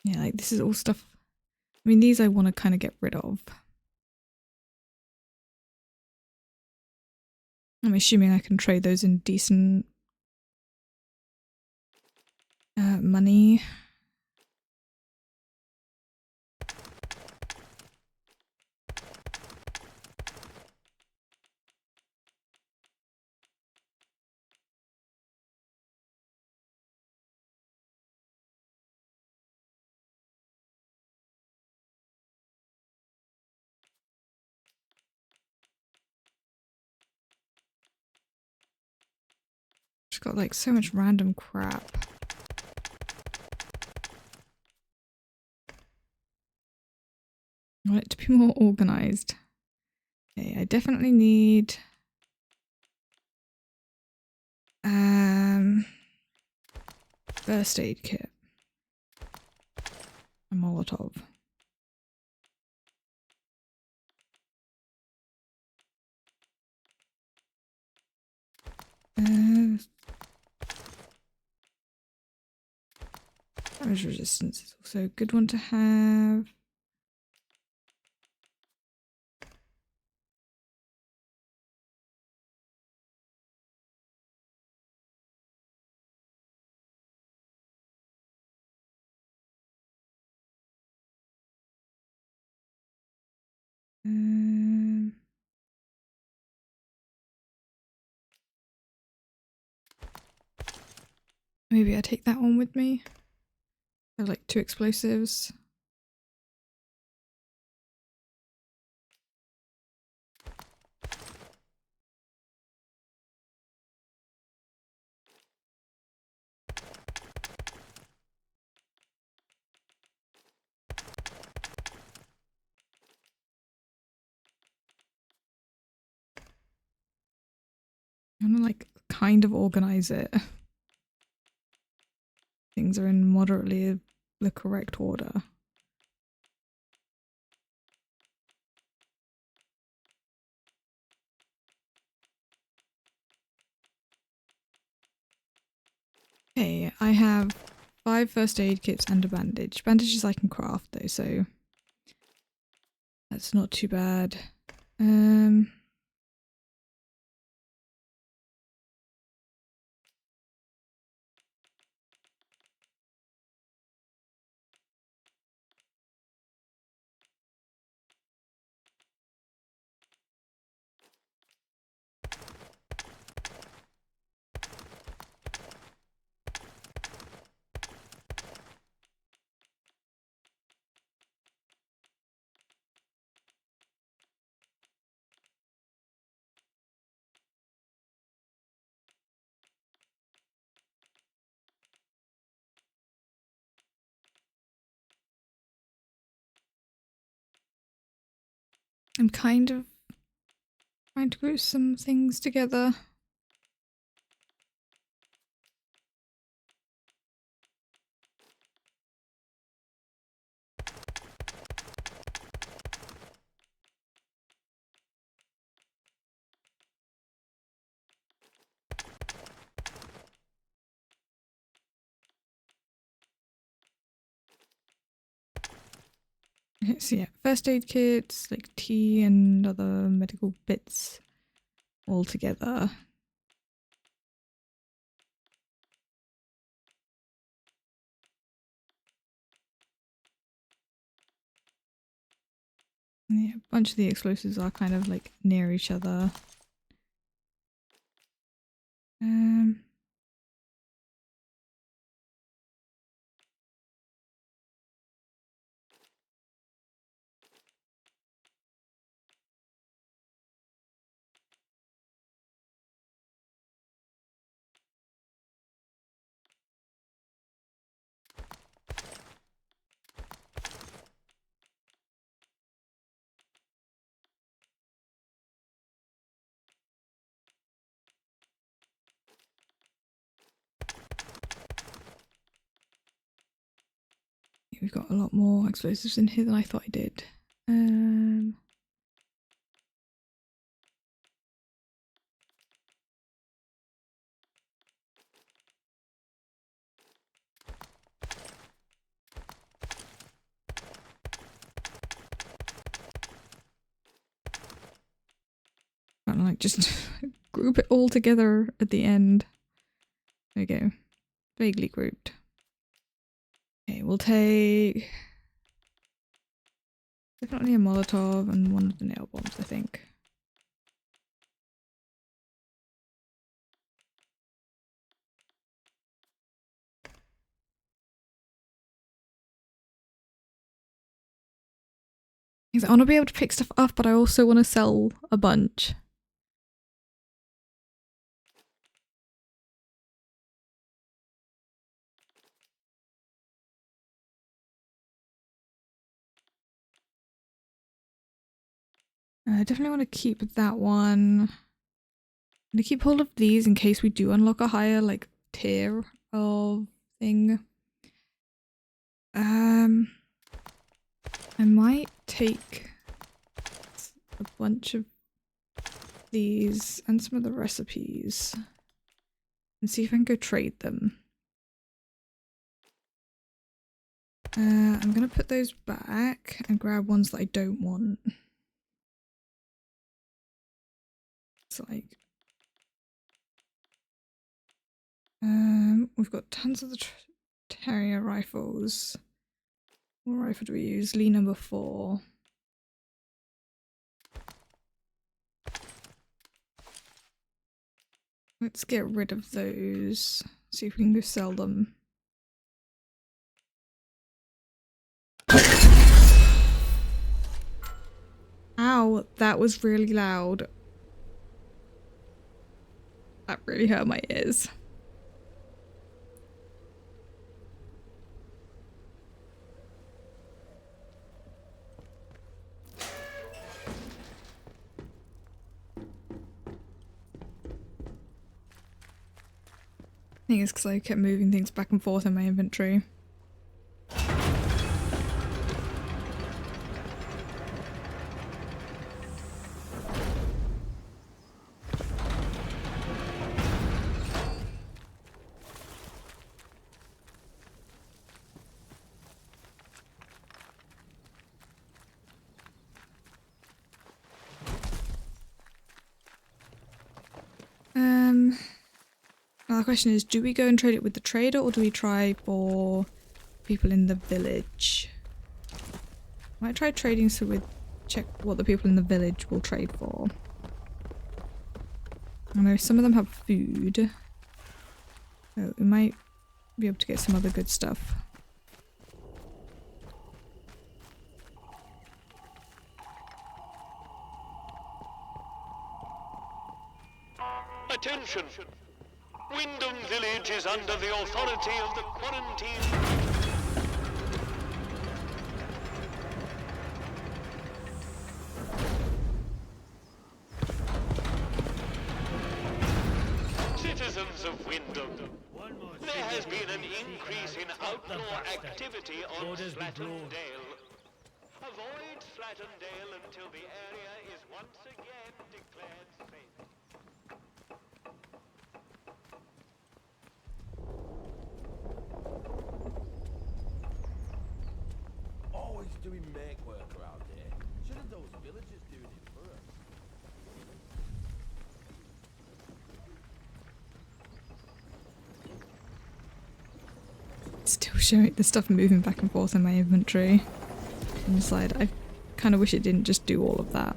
Yeah, like this is all stuff. I mean, these I want to kind of get rid of. I'm assuming I can trade those in decent money. Just got like so much random crap. I want it to be more organized. Okay, I definitely need first aid kit. A Molotov. Damage resistance is also a good one to have. Maybe I take that one with me. I have like 2 explosives. I'm gonna like kind of organize it. Things are in moderately the correct order. Okay, I have 5 first aid kits and a bandage. Bandages I can craft though, so that's not too bad. I'm kind of trying to group some things together. Okay, so yeah, first aid kits, like tea and other medical bits all together. Yeah, a bunch of the explosives are kind of like near each other. We've got a lot more explosives in here than I thought I did. Kind of like just group it all together at the end. There we go. Vaguely grouped. Okay, we'll take definitely a Molotov and one of the nail bombs, I think. I want to be able to pick stuff up, but I also want to sell a bunch. I definitely want to keep that one. I'm going to keep hold of these in case we do unlock a higher like tier of thing. I might take a bunch of these and some of the recipes and see if I can go trade them. I'm gonna put those back and grab ones that I don't want. It's like we've got tons of the Terrier rifles. What rifle do we use? Lee number 4. Let's get rid of those. See if we can go sell them. Ow, that was really loud. That really hurt my ears. I think it's because I kept moving things back and forth in my inventory. Now the question is, do we go and trade it with the trader or do we try for people in the village? I might try trading so we check what the people in the village will trade for. I know some of them have food. So we might be able to get some other good stuff. Attention! Wyndham Village is under the authority of the quarantine. Citizens of Wyndham, there has been an increase in outlaw activity on Slattendale. Avoid Slattendale until the area is once again declared safe. Always doing make work around here. Shouldn't those villagers doing it first? Still showing the stuff moving back and forth in my inventory on the side. I kind of wish it didn't just do all of that.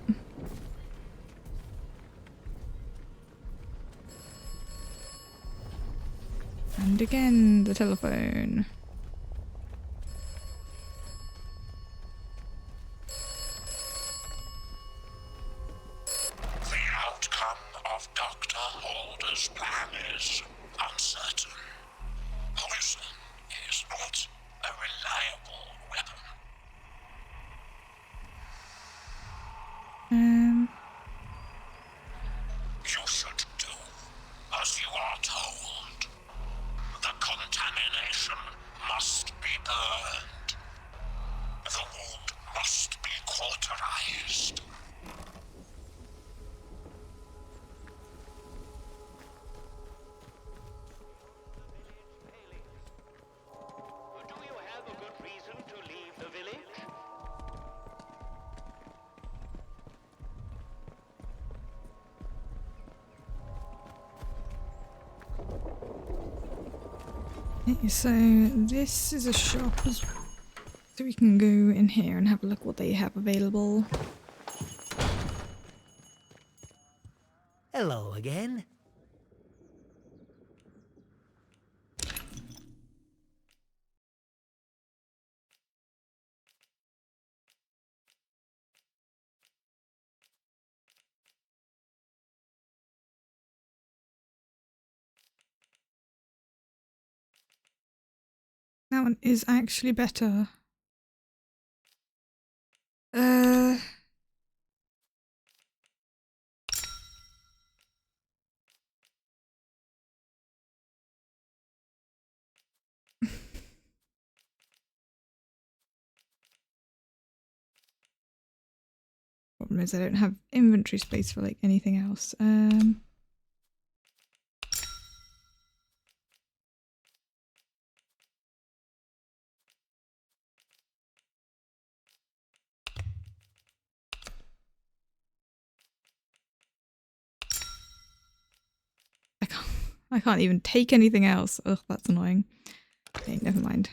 And again, the telephone. The outcome of Dr. Holder's plan is uncertain. Poison is not a reliable weapon. You should do as you are told. The contamination must be burned. The wound must be cauterized. Do you have a good reason to leave the village? Okay, so this is a shop as well. So we can go in here and have a look what they have available. Hello again. That one is actually better. Problem is I don't have inventory space for like anything else. I can't even take anything else. Ugh, that's annoying. Okay, never mind.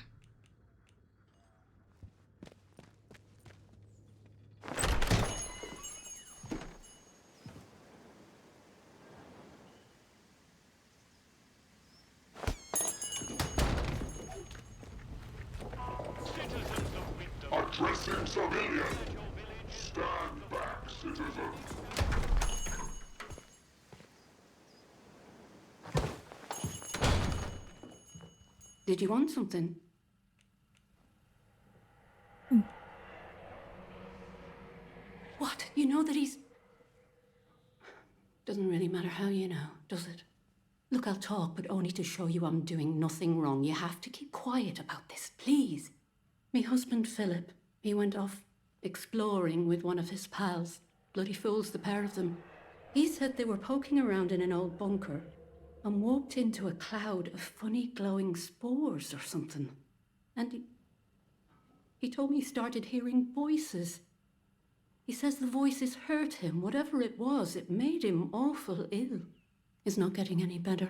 Addressing civilians! Stand back, citizens! Did you want something? What? You know that he's... Doesn't really matter how you know, does it? Look, I'll talk, but only to show you I'm doing nothing wrong. You have to keep quiet about this, please. Me husband, Philip, he went off exploring with one of his pals. Bloody fools, the pair of them. He said they were poking around in an old bunker and walked into a cloud of funny glowing spores or something. And he told me he started hearing voices. He says the voices hurt him. Whatever it was, it made him awful ill. It's not getting any better.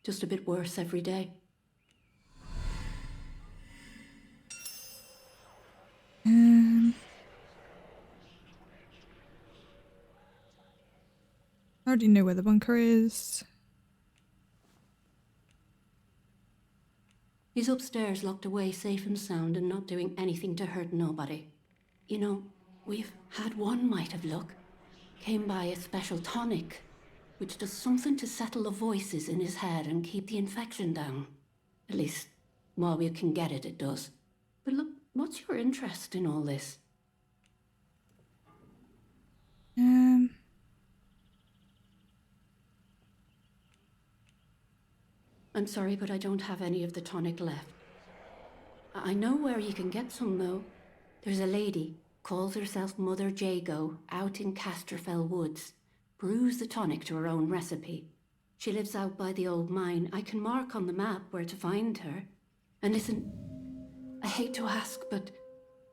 Just a bit worse every day. I already know where the bunker is. He's upstairs, locked away, safe and sound, and not doing anything to hurt nobody. You know, we've had one mite of luck. Came by a special tonic, which does something to settle the voices in his head and keep the infection down. At least, while we can get it, it does. But look, what's your interest in all this? I'm sorry, but I don't have any of the tonic left. I know where you can get some, though. There's a lady, calls herself Mother Jago, out in Casterfell Woods. Brews the tonic to her own recipe. She lives out by the old mine. I can mark on the map where to find her. And listen, I hate to ask, but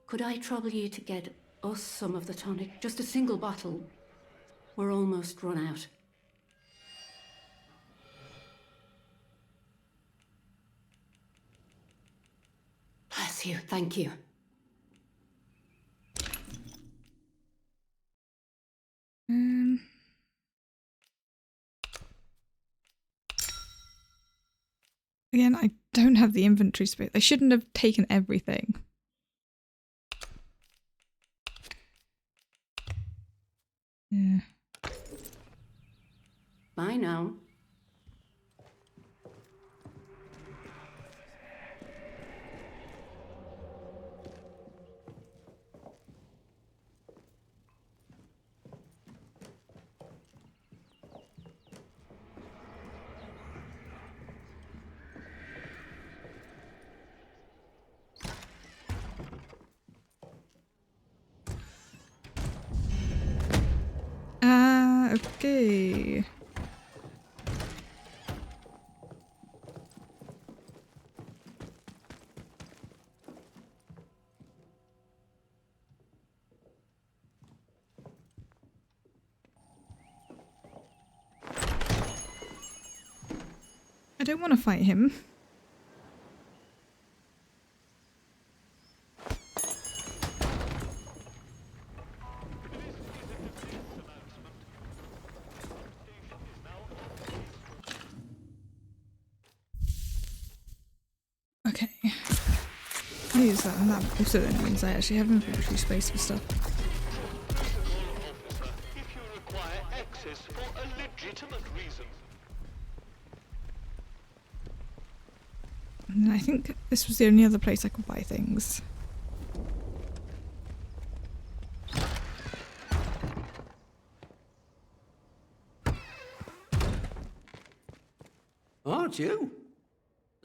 could I trouble you to get us some of the tonic? Just a single bottle. We're almost run out. Bless you, thank you. Again, I don't have the inventory space. I shouldn't have taken everything. Yeah. Bye now. Okay. I don't want to fight him. Okay. I'll use that, and that also then means I actually have inventory space for stuff. If you require access for a legitimate reason. And I think this was the only other place I could buy things. Aren't you?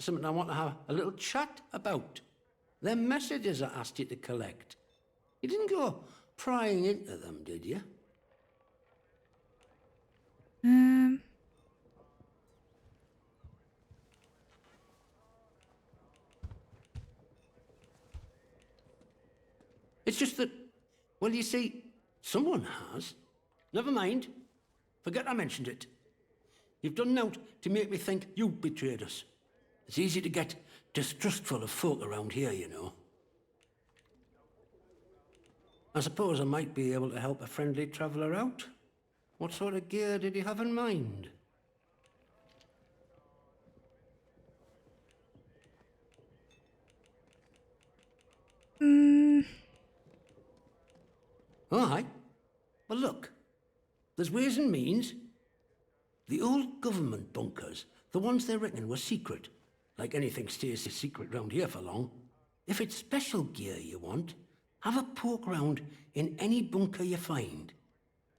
Something I want to have a little chat about. Them messages I asked you to collect. You didn't go prying into them, did you? It's just that, well, you see, someone has. Never mind. Forget I mentioned it. You've done nought to make me think you betrayed us. It's easy to get distrustful of folk around here, you know. I suppose I might be able to help a friendly traveller out. What sort of gear did you have in mind? Oh, aye. Well, look. There's ways and means. The old government bunkers, the ones they reckon were secret. Like anything stays a secret round here for long. If it's special gear you want, have a poke round in any bunker you find.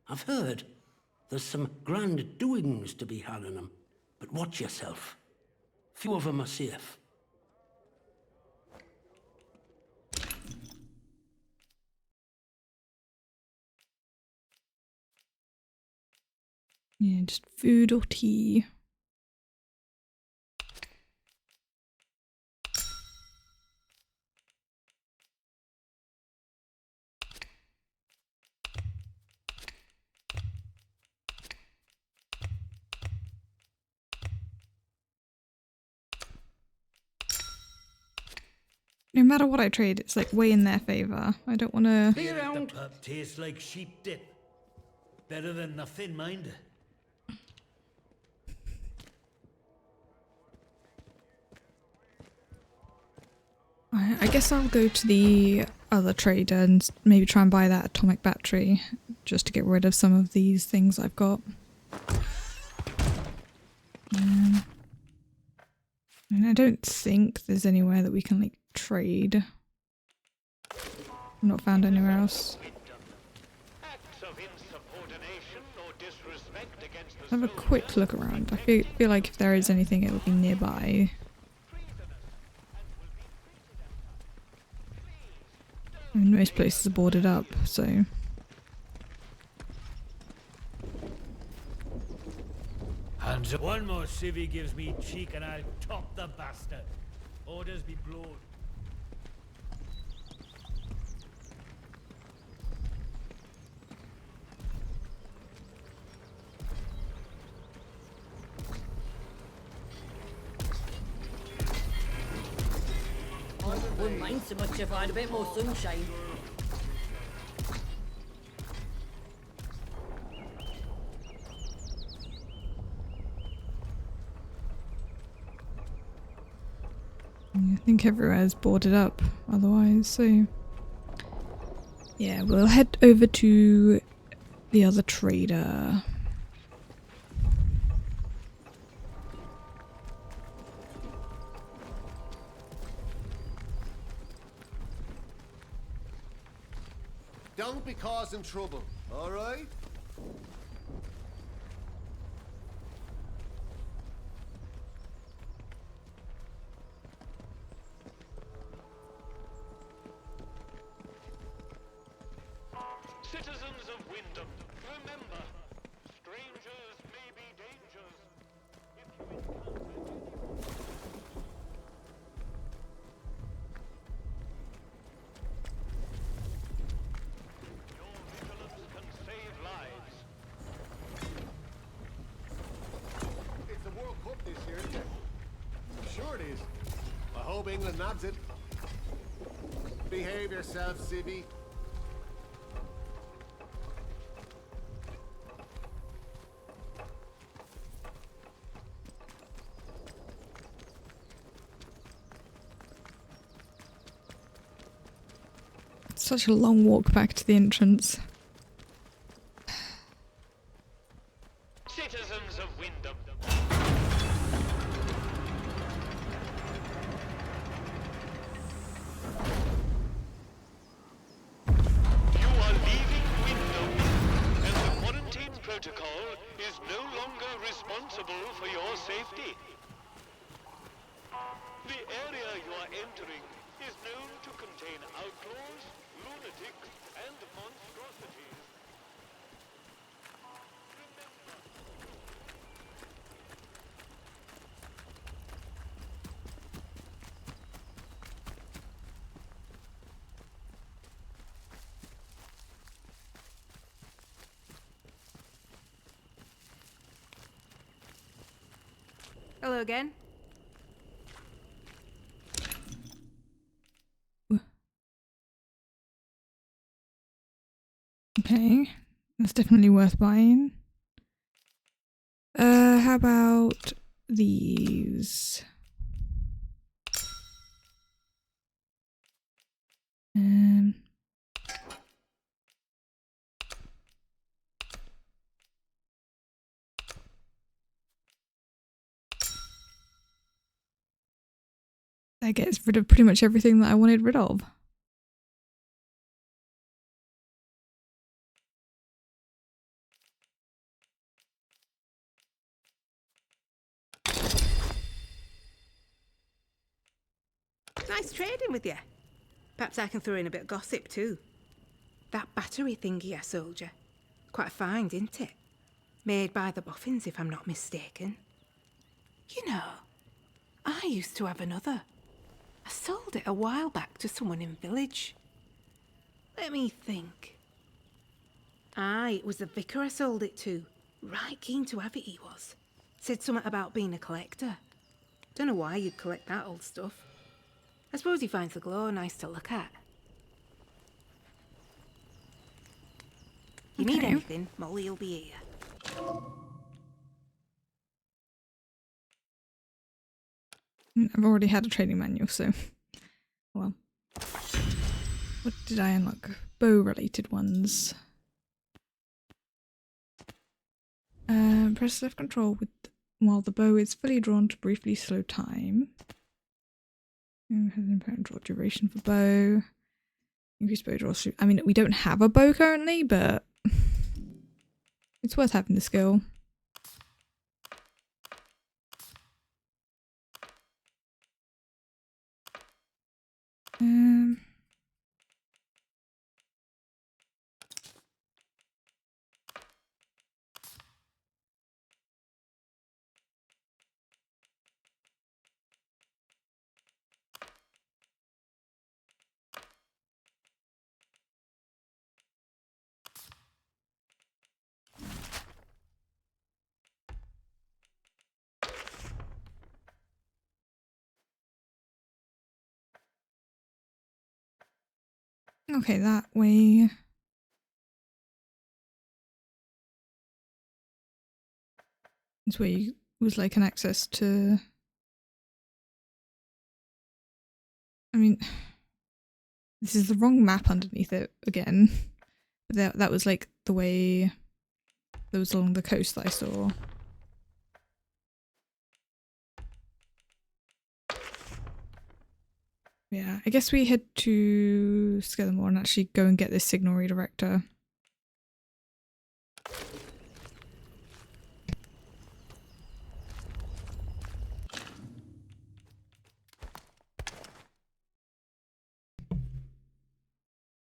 I've heard there's some grand doings to be had in them, but watch yourself. Few of them are safe. Yeah, just food or tea. No matter what I trade, it's like way in their favour. I don't want to... Be around. The pub tastes like sheep dip. Better than nothing, mind. I guess I'll go to the other trader and maybe try and buy that atomic battery just to get rid of some of these things I've got. And I don't think there's anywhere that we can like trade. I've not found anywhere else. Have a quick look around. I feel like if there is anything, it'll be nearby. I mean, most places are boarded up, so... Hands up. One more civvy gives me cheek and I'll top the bastard. Orders be blown. I wouldn't mind so much if I had a bit more sunshine. I think everywhere's boarded up otherwise, so yeah, we'll head over to the other trader. Don't be causing trouble, all right? Citizens of Wyndham, remember, strangers may be dangers. Your vigilance can save lives. It's the World Cup this year, isn't it? Sure it is. I hope England nabs it. Behave yourself, Civvy. Such a long walk back to the entrance. Citizens of Wyndham. You are leaving Wyndham, and the quarantine protocol is no longer responsible for your safety. The area you are entering is known to contain outlaws, lunatics, and monstrosities. Hello again. Okay, that's definitely worth buying. How about these? Um, that gets rid of pretty much everything that I wanted rid of. Nice trading with you. Perhaps I can throw in a bit of gossip too. That battery thingy I sold you. Quite a find, isn't it? Made by the Boffins, if I'm not mistaken. You know, I used to have another. I sold it a while back to someone in village. Let me think. Aye, it was the vicar I sold it to. Right keen to have it, he was. Said something about being a collector. Don't know why you'd collect that old stuff. I suppose he finds the glow nice to look at. You need Okay. anything, Molly'll be here. I've already had a trading manual, so well. What did I unlock? Bow-related ones. Press left control while the bow is fully drawn to briefly slow time. Has an important draw duration for bow. Increase bow draw. I mean, we don't have a bow currently, but it's worth having the skill. Okay, that way. Is where you was like an access to I mean, this is the wrong map underneath it again. That was like the way that was along the coast that I saw. Yeah, I guess we head to Skillamore and actually go and get this signal redirector.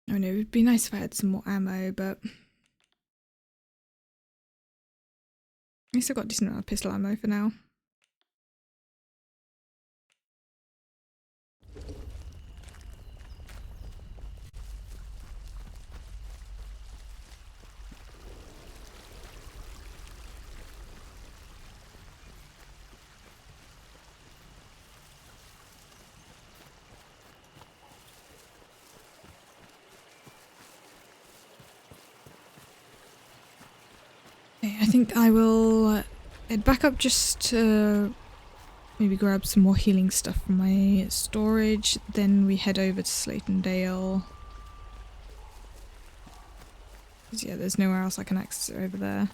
I know, it would be nice if I had some more ammo, but I still got a decent amount of pistol ammo for now. Okay, I think I will head back up just to maybe grab some more healing stuff from my storage, then we head over to Slaytondale. Because yeah, there's nowhere else I can access it over there.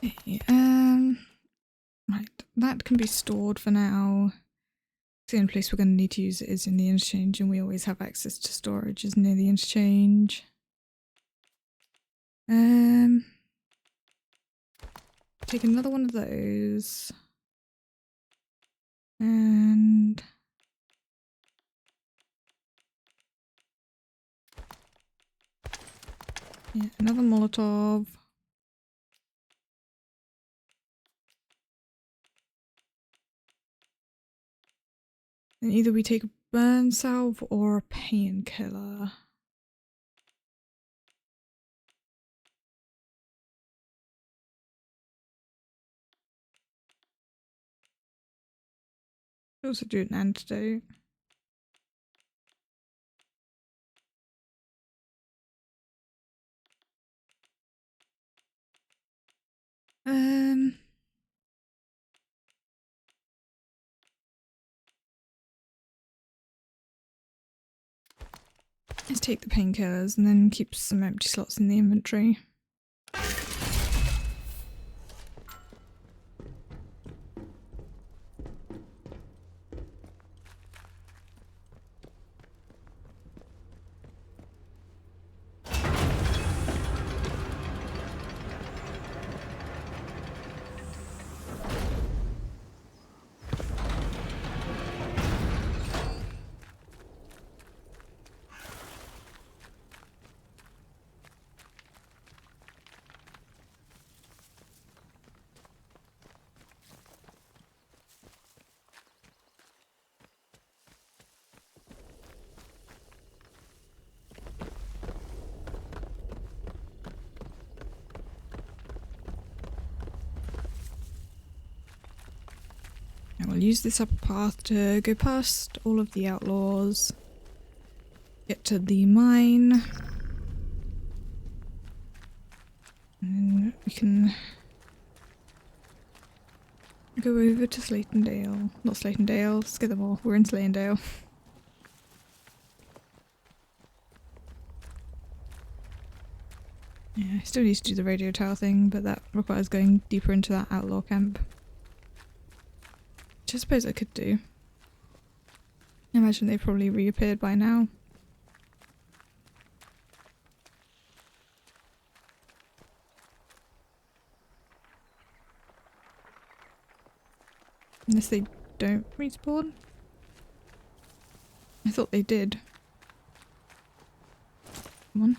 Okay, right, that can be stored for now. The only place we're going to need to use it is in the Interchange, and we always have access to storage is near the Interchange. Take another one of those. And yeah, another Molotov. And either we take a burn salve or a painkiller. Also do an antidote. Let's take the painkillers and then keep some empty slots in the inventory. And we'll use this upper path to go past all of the outlaws, get to the mine, And we can go over to Slatendale. Not Slatendale, Skithermore. We're in Slatendale. Yeah, I still need to do the radio tower thing, but that requires going deeper into that outlaw camp. Which I suppose I could do. I imagine they've probably reappeared by now. Unless they don't respawn? I thought they did. Come on.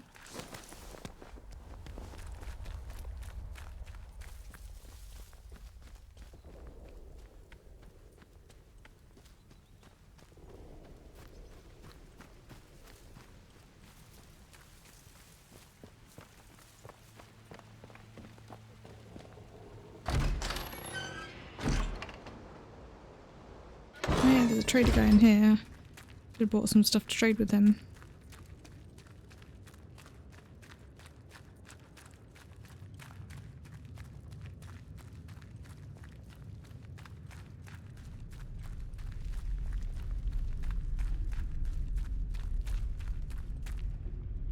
Oh yeah, there's a trader guy in here. Should have bought some stuff to trade with him.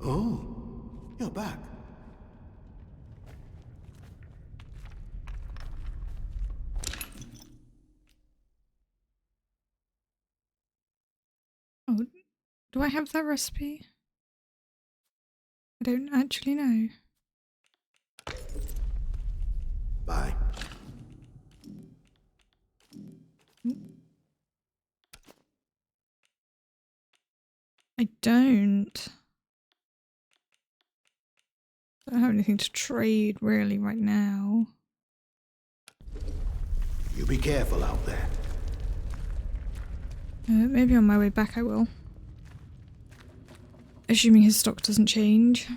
Oh, you're back. Oh, do I have that recipe? I don't actually know. Bye. I don't. I don't have anything to trade really right now. You be careful out there. Maybe on my way back I will. Assuming his stock doesn't change.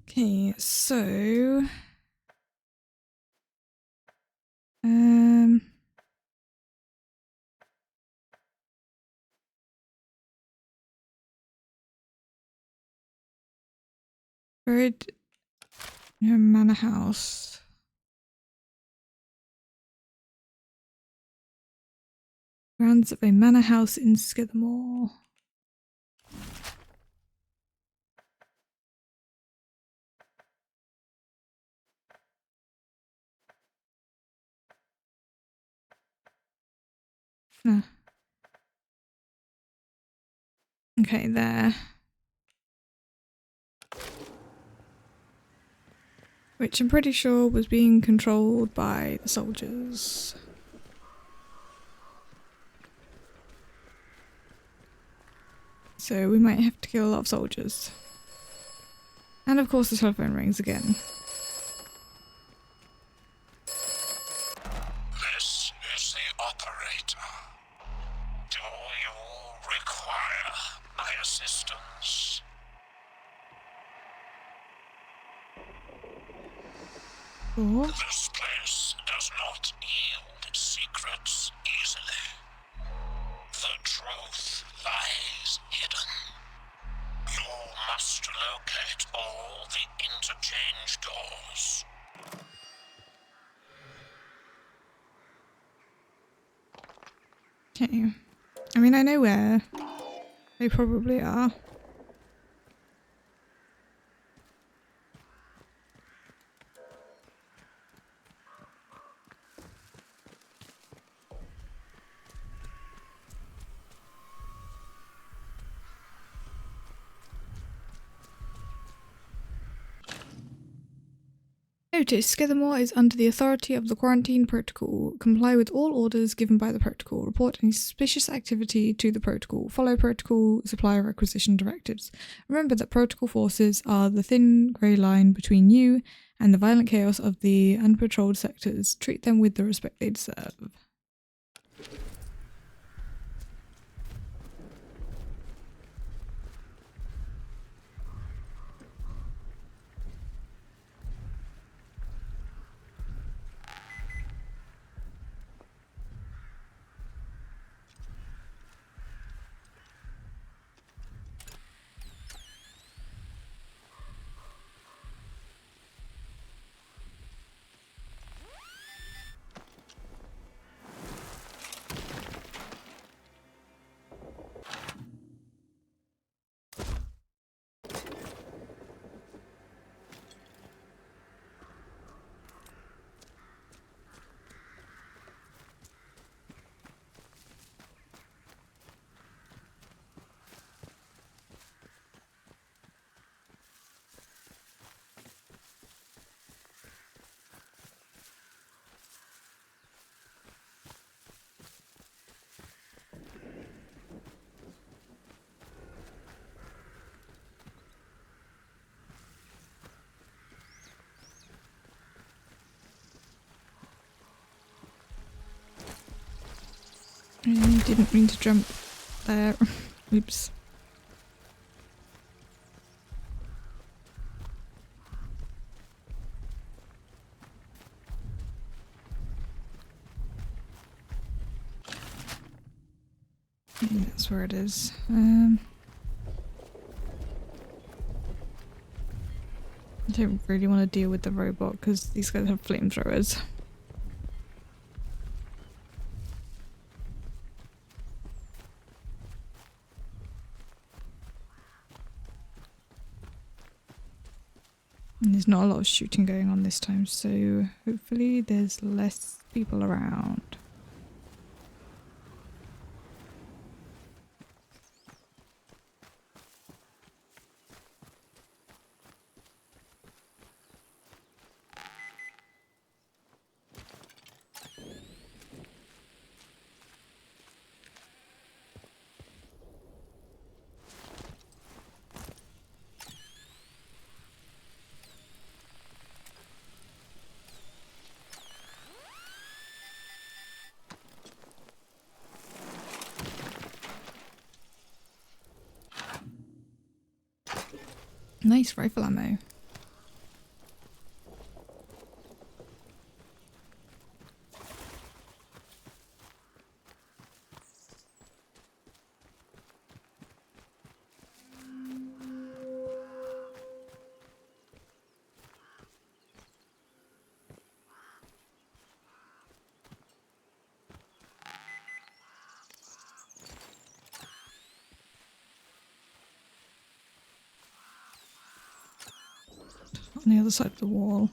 Okay, so buried near a manor house. Grounds of a manor house in Skithermore. No. Okay, there. Which I'm pretty sure was being controlled by the soldiers. So we might have to kill a lot of soldiers. And of course the telephone rings again. This is the operator. Do you require my assistance? Or This place does not yield secrets easily. The truth lies hidden. You must locate all the interchange doors. okay. I mean, I know where they probably are. Notice, Skithermore is under the authority of the Quarantine Protocol. Comply with all orders given by the Protocol. Report any suspicious activity to the Protocol. Follow Protocol supply requisition directives. Remember that Protocol forces are the thin grey line between you and the violent chaos of the unpatrolled sectors. Treat them with the respect they deserve. I didn't mean to jump there. Oops. That's where it is. I don't really want to deal with the robot because these guys have flamethrowers. And there's not a lot of shooting going on this time, so hopefully there's less people around. Nice rifle ammo. On the other side of the wall.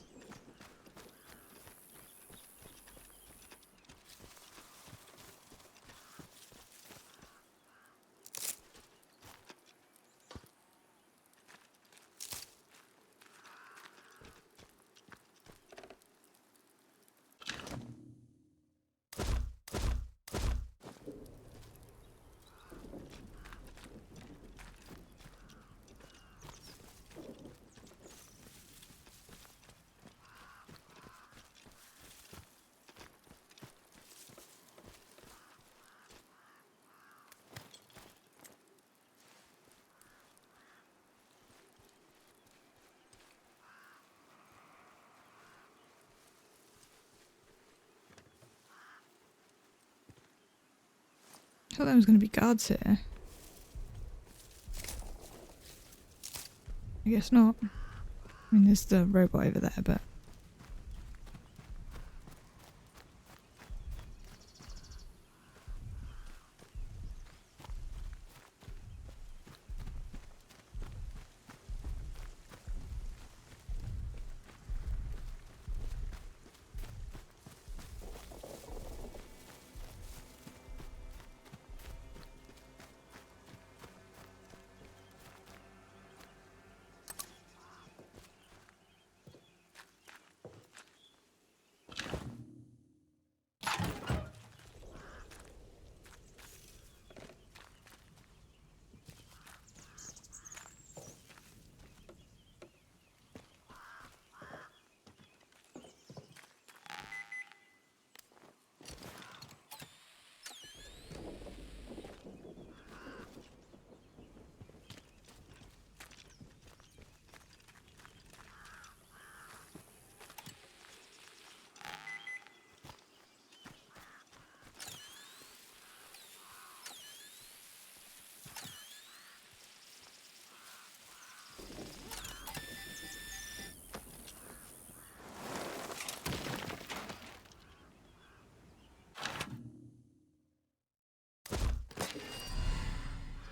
I thought there was going to be guards here. I guess not. I mean, there's the robot over there, but...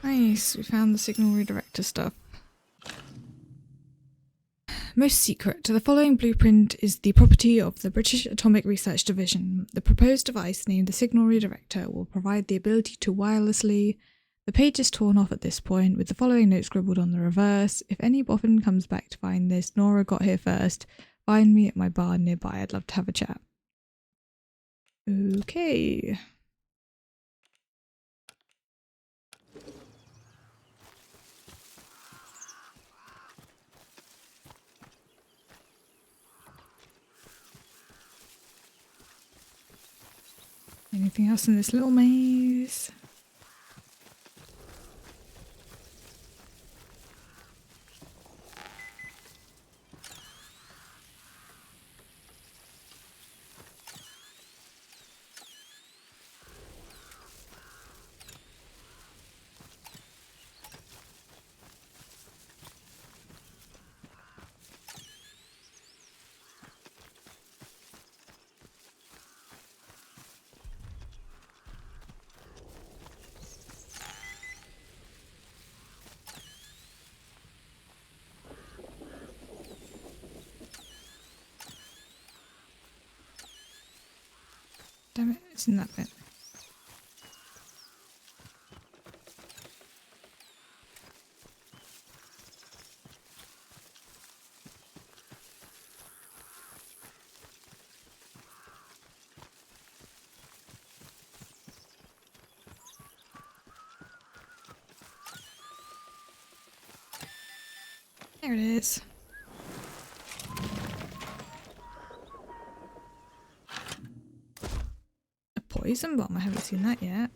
Nice, we found the signal redirector stuff. Most secret. The following blueprint is the property of the British Atomic Research Division. The proposed device, named the signal redirector, will provide the ability to wirelessly... The page is torn off at this point, with the following note scribbled on the reverse. If any boffin comes back to find this, Nora got here first. Find me at my bar nearby. I'd love to have a chat. Okay. Anything else in this little maze? is. Damn it, it's in that bit. There it is. A poison bomb, I haven't seen that yet.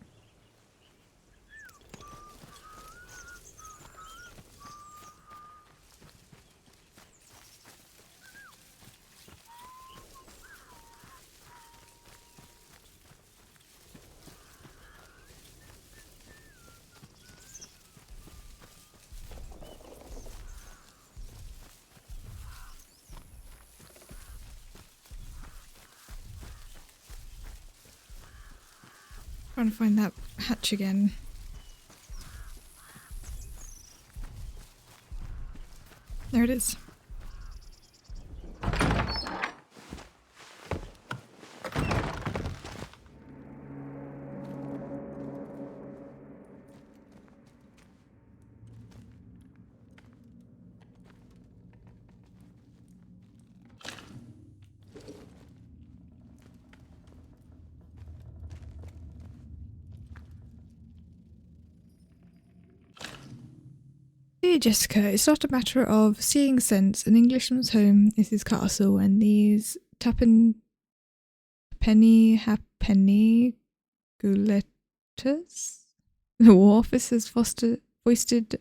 Trying to find that hatch again. There it is. Dear Jessica, it's not a matter of seeing sense. An Englishman's home is his castle, and these halfpenny gouletters the war officers foisted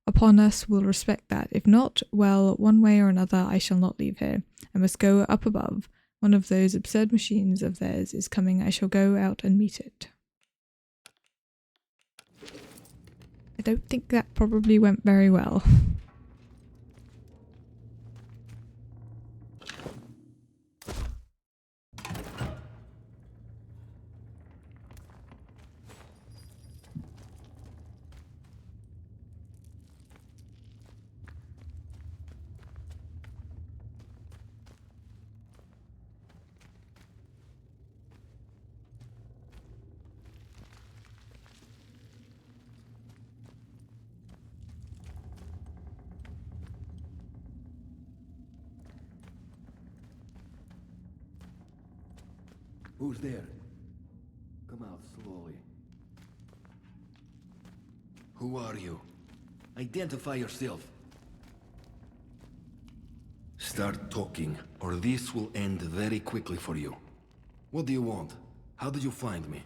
upon us will respect that. If not, well, one way or another, I shall not leave here. I must go up above. One of those absurd machines of theirs is coming. I shall go out and meet it. I don't think that probably went very well. Who's there? Come out slowly. Who are you? Identify yourself. Start talking, or this will end very quickly for you. What do you want? How did you find me?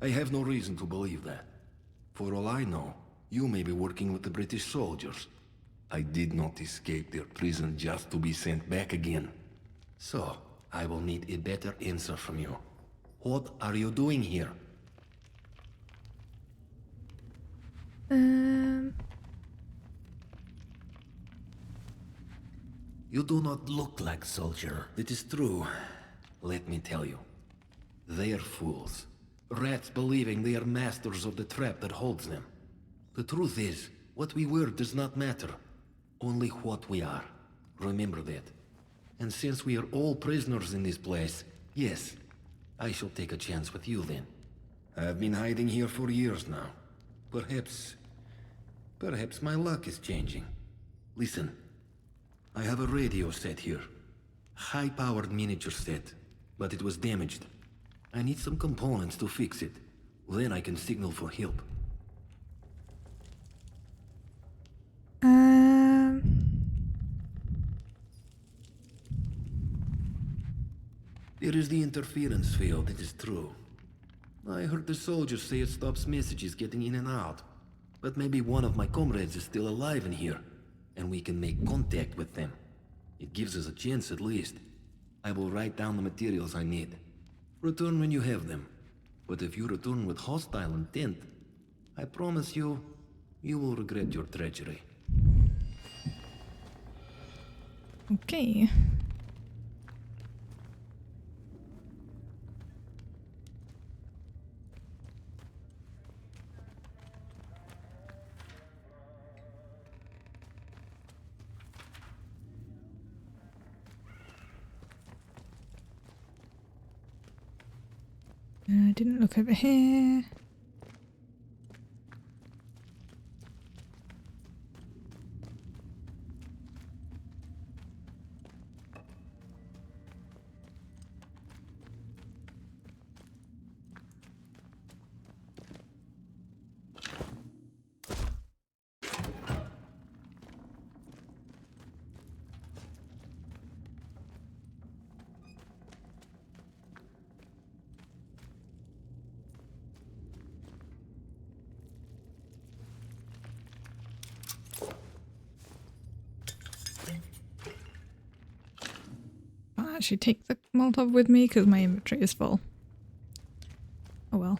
I have no reason to believe that. For all I know, you may be working with the British soldiers. I did not escape their prison just to be sent back again. So, I will need a better answer from you. What are you doing here? You do not look like soldier. It is true. Let me tell you. They are fools. Rats believing they are masters of the trap that holds them. The truth is, what we were does not matter. Only what we are. Remember that. And since we are all prisoners in this place, yes, I shall take a chance with you then. I've been hiding here for years now. Perhaps my luck is changing. Listen, I have a radio set here. High-powered miniature set, but it was damaged. I need some components to fix it. Then I can signal for help. There is the interference field, it is true. I heard the soldiers say it stops messages getting in and out. But maybe one of my comrades is still alive in here, and we can make contact with them. It gives us a chance at least. I will write down the materials I need. Return when you have them. But if you return with hostile intent, I promise you, you will regret your treachery. Okay. I didn't look over here. I'll actually take the Molotov with me because my inventory is full. Oh well.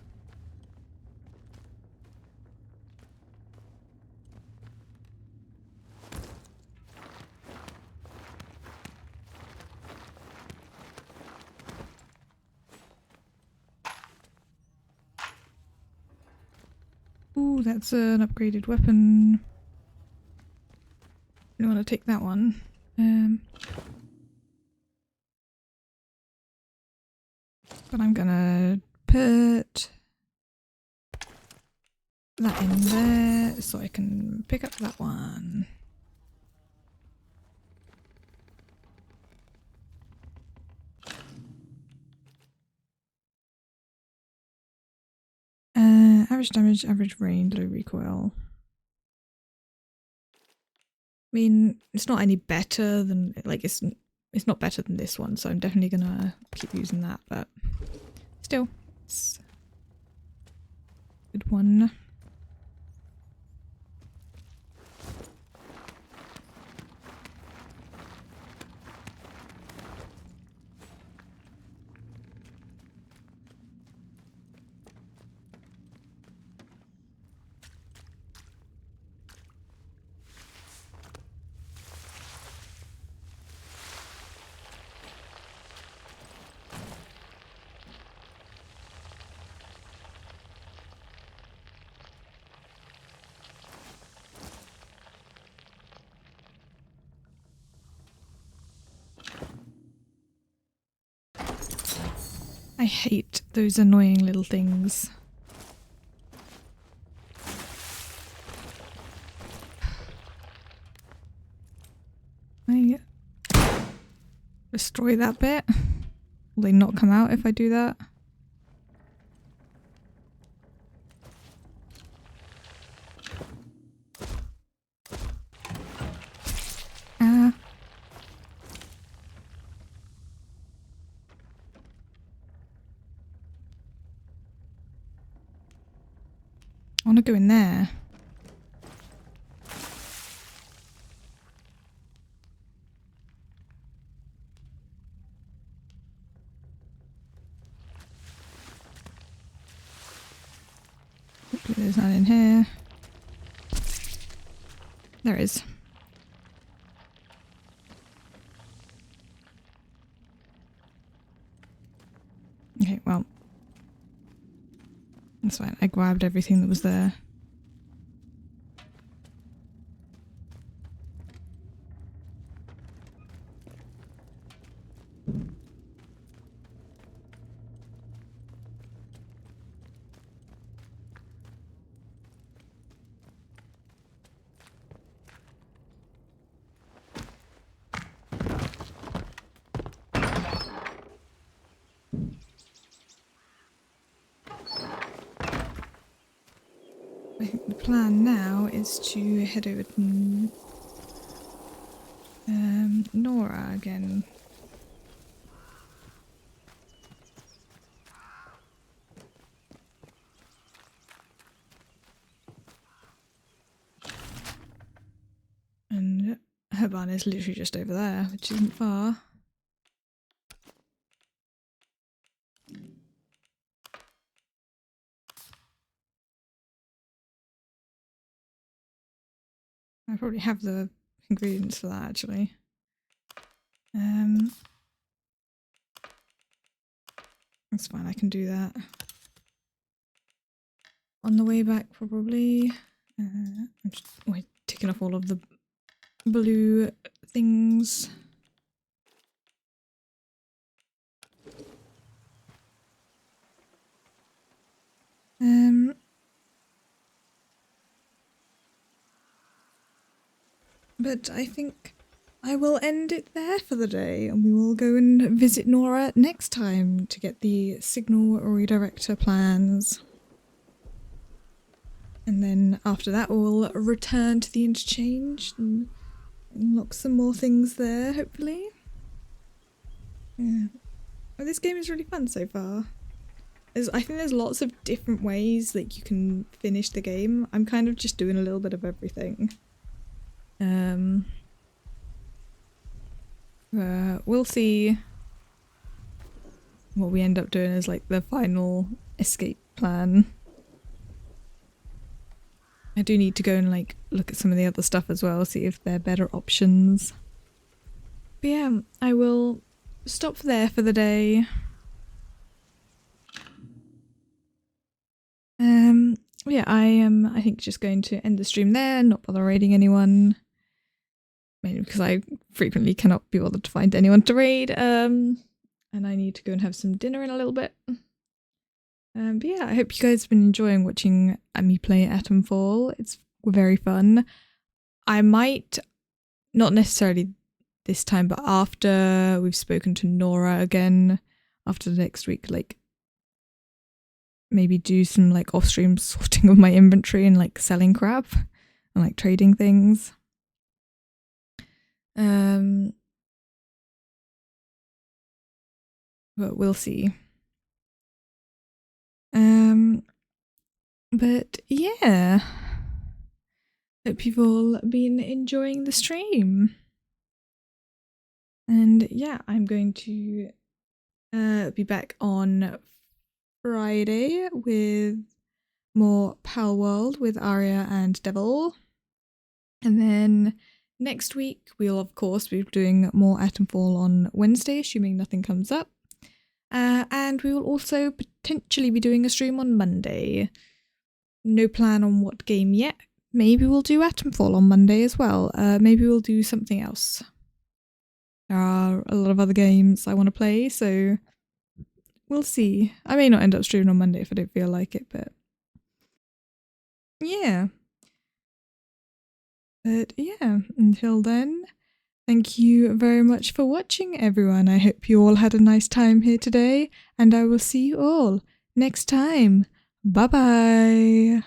Ooh, that's an upgraded weapon. I want to take that one. But I'm gonna put that in there so I can pick up that one. Average damage, average range, low recoil. I mean, it's not any better than, like, it's not better than this one, so I'm definitely gonna keep using that, but still, it's a good one. I hate those annoying little things. I destroy that bit. Will they not come out if I do that? Ah. I want to go in there. Hopefully there's none in here. There is. Okay, well. That's fine. I grabbed everything that was there. I think the plan now is to head over to Nora again. her barn is literally just over there, which isn't far. I probably have the ingredients for that actually. That's fine, I can do that. On the way back probably. I'm just ticking off all of the blue things. But I think I will end it there for the day, and we will go and visit Nora next time to get the signal redirector plans. And then after that we'll return to the Interchange and unlock some more things there, hopefully. Yeah. Oh, this game is really fun so far. I think there's lots of different ways that you can finish the game. I'm kind of just doing a little bit of everything. We'll see what we end up doing as like the final escape plan. I do need to go and like look at some of the other stuff as well, see if there are better options. But yeah, I will stop there for the day. Yeah, I am I think just going to end the stream there, not bother raiding anyone. Mainly because I frequently cannot be bothered to find anyone to raid. And I need to go and have some dinner in a little bit. But yeah, I hope you guys have been enjoying watching me play Atomfall. It's very fun. I might, not necessarily this time, but after we've spoken to Nora again, after the next week, like maybe do some like off-stream sorting of my inventory and like selling crap and like trading things. But we'll see. But yeah, hope you've all been enjoying the stream. And yeah, I'm going to be back on Friday with more Pal World with Arya and Devil. And then next week we'll of course be doing more Atomfall on Wednesday, assuming nothing comes up. And we will also potentially be doing a stream on Monday. No plan on what game yet. Maybe we'll do Atomfall on Monday as well. Maybe we'll do something else. There are a lot of other games I want to play, so we'll see. I may not end up streaming on Monday if I don't feel like it, but yeah. But yeah, until then, thank you very much for watching, everyone. I hope you all had a nice time here today, and I will see you all next time. Bye bye.